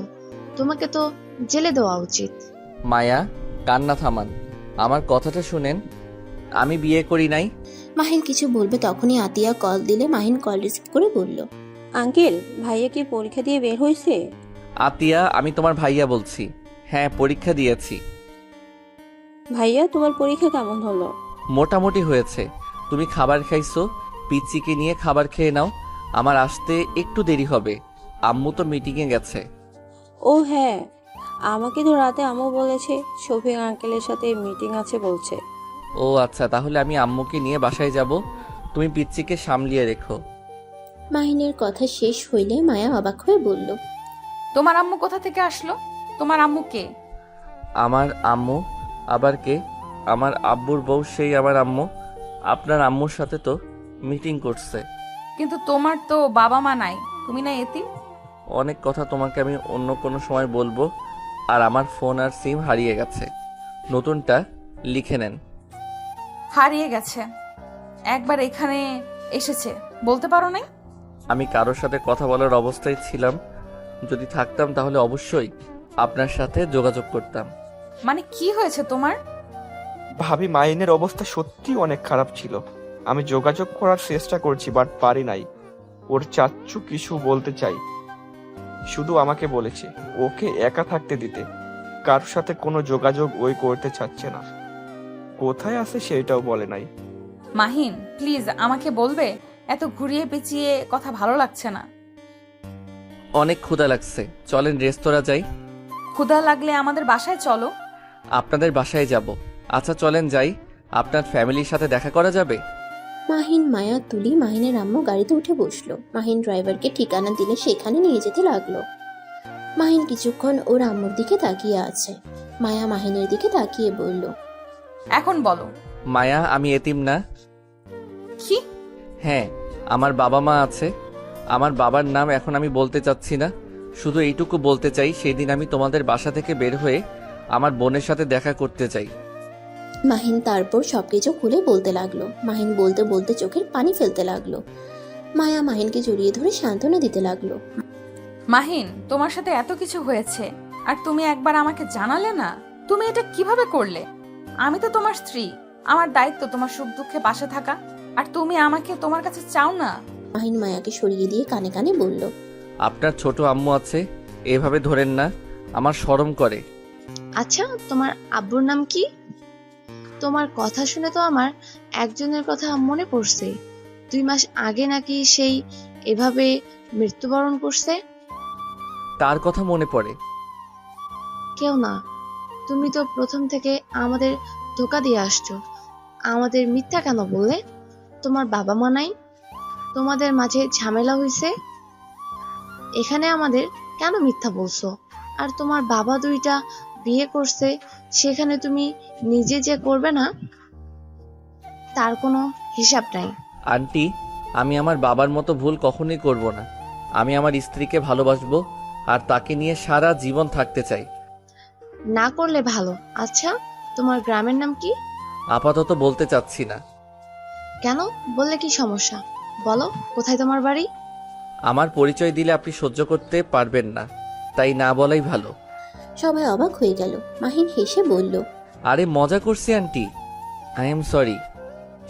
তোমাকে তো জেলে দেওয়া উচিত। মায়া, কান্না থামান, আমার কথাটা শুনেন। আমি বিয়ে করি নাই। মাহিন কিছু বলবে তখনই আতিয়া কল দিলে মাহিন কল রিসিভ করে বলল, আঙ্কেল, ভাইয়া কি পরীক্ষা দিয়ে বের হয়েছে? আতিয়া, আমি তোমার ভাইয়া বলছি। হ্যাঁ, পরীক্ষা দিয়েছি। ভাইয়া, তোমার পরীক্ষা কেমন হলো? মোটামুটি হয়েছে। তুমি খাবার খাইছো, পিচ্চিকে নিয়ে খাবার খেয়ে নাও, আমার আসতে একটু দেরি হবে। আম্মু তো মিটিংয়ে গেছে। ও হ্যাঁ, আমাকে তো রাতে আম্মু বলেছে শফিক আঙ্কেলের সাথে মিটিং আছে বলছে। ও আচ্ছা, তাহলে আমি আম্মুকে নিয়ে বাসায় যাব, তুমি পিচ্চিকে সামলিয়ে রেখো। মাহিনের কথা শেষ হইলে মায়া অবাক হয়ে বলল, তোমার আম্মু কোথা থেকে আসলো? তোমার আম্মু কে? আমার আম্মু আবার কে? আমার আব্বুর বউ, সেই আমার আম্মু। আপনার আম্মুর সাথে তো মিটিং করছে। কিন্তু তোমার তো বাবা মা নাই, তুমি না এতিম? অনেক কথা তোমাকে আমি অন্য কোনো সময় বলবো। আর আমার ফোন আর সিম হারিয়ে গেছে, নতুনটা লিখে নেন। হারিয়ে গেছে? একবার এখানে এসেছে, বলতে পারো নাই? আমি কারোর সাথে কথা বলার অবস্থায় ছিলাম। যদি থাকতাম তাহলে অবশ্যই আপনার সাথে যোগাযোগ করতাম। মানে কি হয়েছে তোমার? ভাবি, মাহিনের অবস্থা সত্যি অনেক খারাপ ছিল। আমি যোগাযোগ করার চেষ্টা করছি, বাট পারি নাই। ওর চাচ্চু কিছু বলতে চাই, শুধু আমাকে বলেছে ওকে একা থাকতে দিতে, কারোর সাথে কোনো যোগাযোগ ওই করতে চাচ্ছে না। কোথায় আছে সেটাও বলে নাই। মাহিন, প্লিজ আমাকে বলবে? এত ঘুরিয়ে পেঁচিয়ে কথা ভালো লাগছে না। অনেক ক্ষুধা লাগছে, চলেন রেস্তোরাঁ যাই। ক্ষুধা লাগলে আমাদের বাসায় চলো। আপনাদের বাসায় যাব। আচ্ছা চলেন যাই, আপনার ফ্যামিলির সাথে দেখা করা যাবে। মাহিন, মায়া, তুলি, মাহিনের আম্মু গাড়িতে উঠে বসলো। মাহিন ড্রাইভারকে ঠিকানা দিলে সেখানে নিয়ে যেতে লাগলো। মাহিন কিছুক্ষণ ওর আম্মুর দিকে তাকিয়ে আছে। মায়া মাহিনের দিকে তাকিয়ে বলল, এখন বলো। মায়া, আমি এতিম না। কি? হ্যাঁ, আমার বাবা মা আছে। আমার বাবার নাম এখন আমি বলতে চাচ্ছি না, শুধু এইটুকু বলতে চাই সেদিন আমি তোমাদের বাসা থেকে বের হয়ে আমার বোনের সাথে দেখা করতে চাই। মাহিন তারপর সবকিছু খুলে বলতে লাগলো। মাহিন বলতে বলতে চোখের পানি ফেলতে লাগলো। মায়া মাহিনকে জড়িয়ে ধরে সান্ত্বনা দিতে লাগলো। মাহিন, তোমার সাথে এত কিছু হয়েছে আর তুমি একবার আমাকে জানালে না? তুমি এটা কিভাবে করলে? আমি তো তোমার স্ত্রী, আমার দায়িত্ব তোমার সুখ দুঃখে পাশে থাকা, আর তুমি আমাকে তোমার কাছে চাও না। মাহিন মায়াকে সরিয়ে দিয়ে কানে কানে বলল, আপনার ছোট আম্মু আছে, এভাবে ধরেন না, আমার শরম করে। আচ্ছা, তোমার আব্বুর নাম কি? তোমার কথা শুনে তো আমার একজনের কথা মনে পড়ছে। 2 মাস আগে নাকি সেই এভাবে মৃত্যুবরণ করছে। তার কথা মনে পড়ে? কেউ না, তুমি তো প্রথম থেকে আমাদের ধোকা দিয়ে আসছো। আমাদের মিথ্যা কেন বললে? তোমার বাবা মা নাই, তোমাদের মাঝে ঝামেলা হয়েছে, এখানে আমাদের কেন মিথ্যা বলছো? আর তোমার বাবা 2টা বিয়ে করছে, সেখানে তুমি নিজে যে করবে না তার কোনো হিসাব নাই। আন্টি, আমি আমার বাবার মতো ভুল কখনোই করব না। আমি আমার স্ত্রীকে ভালোবাসবো আর তাকে নিয়ে সারা জীবন থাকতে চাই। না করলে ভালো। আচ্ছা, তোমার গ্রামের নাম কি? আপাতত বলতে চাচ্ছি না। কেন? বললে কি সমস্যা? বলো, কোথায় তোমার বাড়ি? আমার পরিচয় দিলে আপনি সহ্য করতে পারবেন না, তাই না বলাই ভালো। সবাই অবাক হয়ে গেল। মাহিন হেসে বলল, আরে মজা করছি আন্টি, আই এম সরি।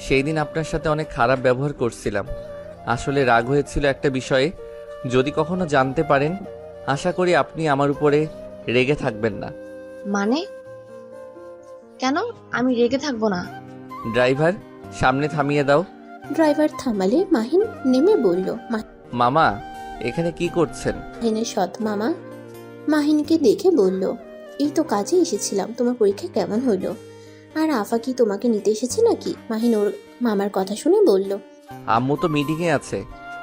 সেই দিন আপনার সাথে অনেক খারাপ ব্যবহার করছিলাম। আসলে রাগ হয়েছিল একটা বিষয়ে, যদি কখনো জানতে পারেন আশা করি আপনি আমার উপরে রেগে থাকবেন না। মানে? কেন আমি রেগে থাকবো না? ড্রাইভার, সামনে থামিয়ে দাও। ড্রাইভার থামালে মাহিন নেমে বলল, মামা, এখানে কি করছেন? মাহিনের সৎ মামা মাহিনকে দেখে বলল, এই তো কাজে এসেছিলাম, তোমার পরীক্ষা কেমন হলো? আর আফা কি তোমাকে নিতে এসেছে নাকি? মাহিন ওর মামার কথা শুনে বলল। আম্মু তো মিটিংয়ে আছে,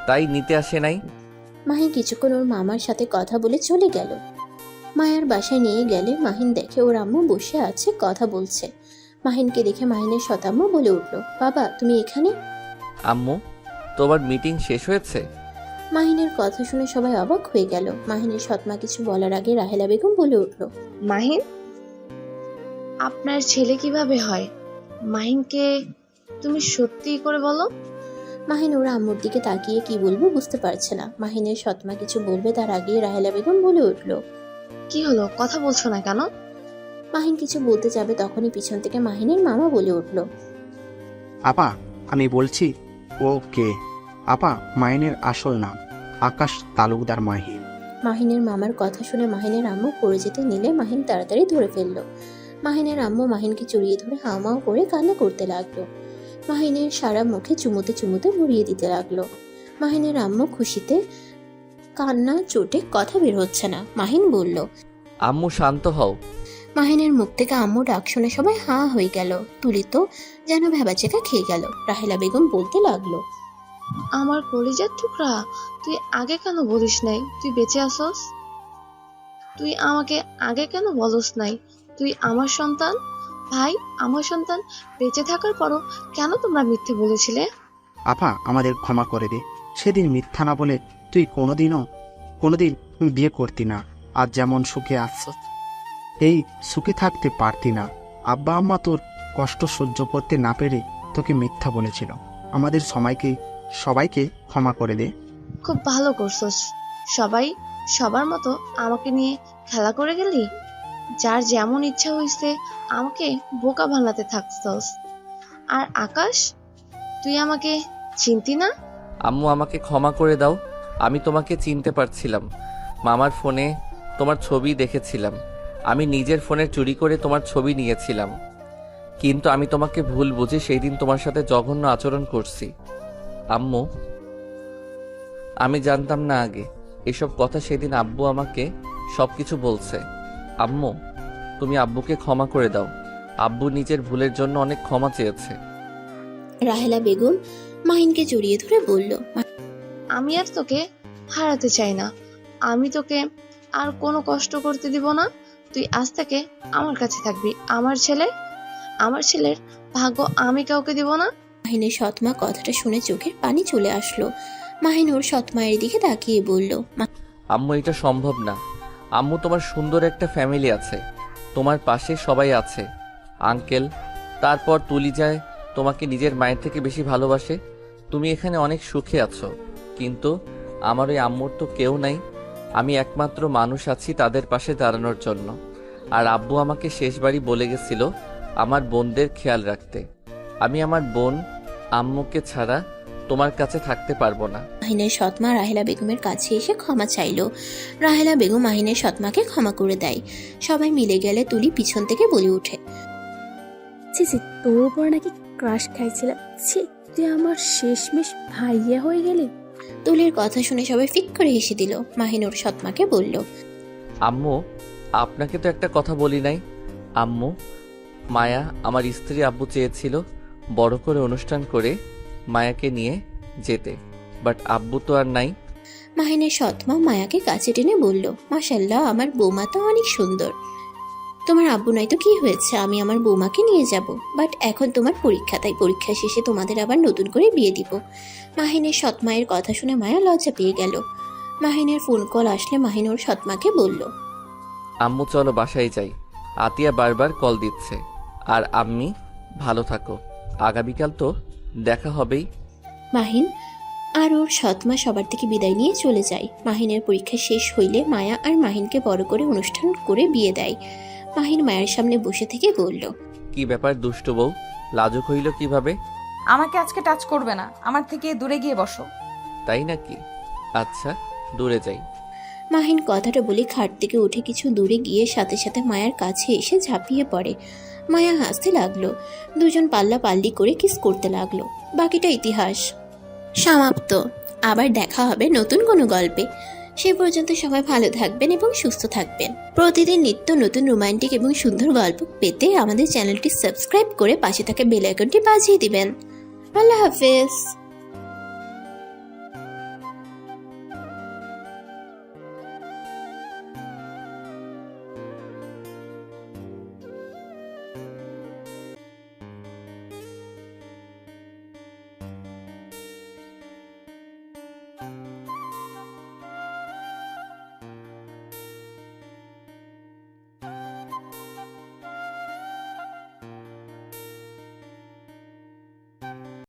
তাই নিতে আসে নাই। মাহিন কিছুক্ষণ ওর মামার সাথে কথা বলে চলে গেল। মায়ার বাসায় নিয়ে গেলে মাহিন দেখে ওর আম্মু বসে আছে, কথা বলছে। মাহিনকে দেখে মাহিনের শতাম্মু বলে উঠল, বাবা তুমি এখানে? আম্মু, তোমার মিটিং শেষ হয়েছে? মাহিনের কথা শুনে সবাই অবাক হয়ে গেল। মাহিনের সৎমা কিছু বলার আগে রাহেলা বেগম বলে উঠল, মাহিন, আপনার ছেলে কিভাবে হয়? মাহিনকে তুমি সত্যি করে বলো। মাহিন ওর আম্মুর দিকে তাকিয়ে কি বলবে বুঝতে পারছে না। মাহিনের সৎমা কিছু বলবে তার আগে রাহেলা বেগম বলে উঠল, কি হলো, কথা বলছো না কেন? মাহিন কিছু বলতে যাবে তখনই পিছন থেকে মাহিনের মামা বলে উঠল, আপা, আমি বলছি ও কে। আপা, মাইনের আসল নাম আকাশ তালুকদার মাহিন। মাহিনের মামার কথা শুনে মাহিনের আম্মু পড়ে যেতে নিলে মাহিন তাড়াতাড়ি ধরে ফেলল। মাহিনের আম্মু মাহিনকে জড়িয়ে ধরে হাওমাও করে কান্না করতে লাগলো। মাহিনের সারা মুখে চুমুতে চুমুতে ভরিয়ে দিতে লাগলো। মাহিনের আম্মু খুশিতে কান্না চোটে কথা বের হচ্ছে না। মাহিন বলল, আম্মু শান্ত হও। মাহিনের মুখ থেকে আম্মু ডাক শুনে সবাই হাঁ হয়ে গেল। তুলি তো যেন ভেবাচেকা খেয়ে গেল। রাহেলা বেগম বলতে লাগলো, আমার কলিজার টুকরা, তুই আগে কেন বলিস নাই তুই বেঁচে আসস? তুই আমাকে আগে কেন বলস নাই তুই আমার সন্তান? ভাই, আমার সন্তান বেঁচে থাকার পরও কেন তোমরা মিথ্যে বলেছিলে? আপা, আমাদের ক্ষমা করে দে। সেদিন মিথ্যা না বলে তুই কোনোদিন বিয়ে করতি না। আজ যেমন সুখে আসছ, এই সুখে থাকতে পারতি না। আব্বা আম্মা তোর কষ্ট সহ্য করতে না পেরে তোকে মিথ্যা বলেছিল। আমাদের সবাইকে ক্ষমা করে দে। খুব ভালো করছস। সবাই সবার মতো আমাকে নিয়ে খেলা করে গেলি। যার যেমন ইচ্ছা হয়েছে আমাকে বোকা বানাতে থাকছস। আর আকাশ, তুই আমাকে চিনতি না? আম্মু, আমাকে ক্ষমা করে দাও। আমি তোমাকে চিনতে পারছিলাম। মামার ফোনে তোমার ছবি দেখেছিলাম। আমি নিজের ফোনে চুরি করে তোমার ছবি নিয়েছিলাম, কিন্তু আমি তোমাকে ভুল বুঝে সেই দিন তোমার সাথে জঘন্য আচরণ করছি। আম্মু, আমি জানতাম না আগে এসব কথা। সেদিন আব্বু আমাকে সবকিছু বলছে। আম্মু, তুমি আব্বুকে ক্ষমা করে দাও। আব্বু নিজের ভুলের জন্য অনেক ক্ষমা চেয়েছে। রাহেলা বেগম মাহিনকে জড়িয়ে ধরে বলল, আমি আর তোকে হারাতে চাই না। আমি তোকে আর কোনো কষ্ট করতে দিব না। তুই আজ থেকে আমার কাছে থাকবি। আমার ছেলের ভাগ্য আমি কাউকে দিব না। মাহিনের সৎমা কথাটা শুনে চোখের পানি চলে আসলো। মাহিন ওর সৎমায়ের দিকে তাকিয়ে বলল, আম্মু, এটা সম্ভব না। আম্মু, তোমার সুন্দর একটা ফ্যামিলি আছে, তোমার পাশে সবাই আছে, আঙ্কেল, তারপর তুলি যায় তোমাকে নিজের মায়ের থেকে বেশি ভালোবাসে। তুমি এখানে অনেক সুখে আছো, কিন্তু আমার ওই আম্মুর তো কেউ নাই। আমি একমাত্র মানুষ আছি তাদের পাশে দাঁড়ানোর জন্য। আর আব্বু আমাকে শেষবারই বলে গেছিল আমার বোনদের খেয়াল রাখতে। আমি আমার বোন আম্মুকে ছাড়া তোমার কাছে থাকতে পারবো না। মাহিনের সৎমা রাহেলা বেগমের কাছে এসে ক্ষমা চাইলো। রাহেলা বেগম মাহিনের সৎমাকে ক্ষমা করে দেয়। সবাই মিলে গেলে তুলি পিছন থেকে বলে ওঠে, ছি ছি, তোর উপর নাকি ক্রাশ খাইছিলাম। ছি, তুই আমার শেষমেশ ভাইয়া হয়ে গেলি। তুলির কথা শুনে সবাই ফিক করে হেসে দিল। মাহিন ওর সৎমাকে বলল, আম্মু, আপনাকে তো একটা কথা বলি নাই। আম্মু, মায়া আমার স্ত্রী আব্বু চেয়েছিল বড় করে অনুষ্ঠান করে মায়াকে নিয়ে যেতে, বাট আব্বু তো আর নাই। মাহিনের সৎমা মায়াকে কাছে টেনে বলল, মাশাল্লাহ, আমার বৌমা তো অনেক সুন্দর। তোমার আব্বু নাই তো কি হয়েছে, আমি আমার বৌমাকে নিয়ে যাব। বাট এখন তোমার পরীক্ষা, তাই পরীক্ষা শেষে তোমাদের আবার নতুন করে বিয়ে দিব। মাহিনের সৎমায়ের কথা শুনে মায়া লজ্জা পেয়ে গেল। মাহিনের ফোন কল আসলে মাহিন ওর সৎমাকে বলল, আম্মু চলো বাসায় যাই, আতিয়া বারবার কল দিচ্ছে। আর আম্মি, ভালো থাকো, আগামীকাল তো দেখা হবেই। মাহিন আর ওর সৎমা সবার থেকে বিদায় নিয়ে চলে যায়। মাহিনের পরীক্ষা শেষ হইলে মায়া আর মাহিনকে বড় করে অনুষ্ঠান করে বিয়ে দেয়। মাহিন মায়ের সামনে বসে থেকে বলল, কি ব্যাপার দুষ্টু বউ, লাজুক হইল কিভাবে? আমাকে আজকে টাচ করবে না, আমার থেকে দূরে গিয়ে বসো। তাই নাকি? আচ্ছা, দূরে যাই। মাহিন কথাটা বলে খাট থেকে উঠে কিছু দূরে গিয়ে সাথে সাথে মায়ার কাছে এসে ঝাঁপিয়ে পড়ে। মায়া হাসতে লাগলো। দুজন পাল্লা পাল্লি করে কিস করতে লাগলো। বাকিটা ইতিহাস সমাপ্ত। আবার দেখা হবে নতুন কোনো গল্পে। সে পর্যন্ত সবাই ভালো থাকবেন এবং সুস্থ থাকবেন। প্রতিদিন নিত্য নতুন রোমান্টিক এবং সুন্দর গল্প পেতে আমাদের চ্যানেলটি সাবস্ক্রাইব করে পাশে থাকা বেল আইকনটি বাজিয়ে দিবেন। আল্লাহ হাফেজ।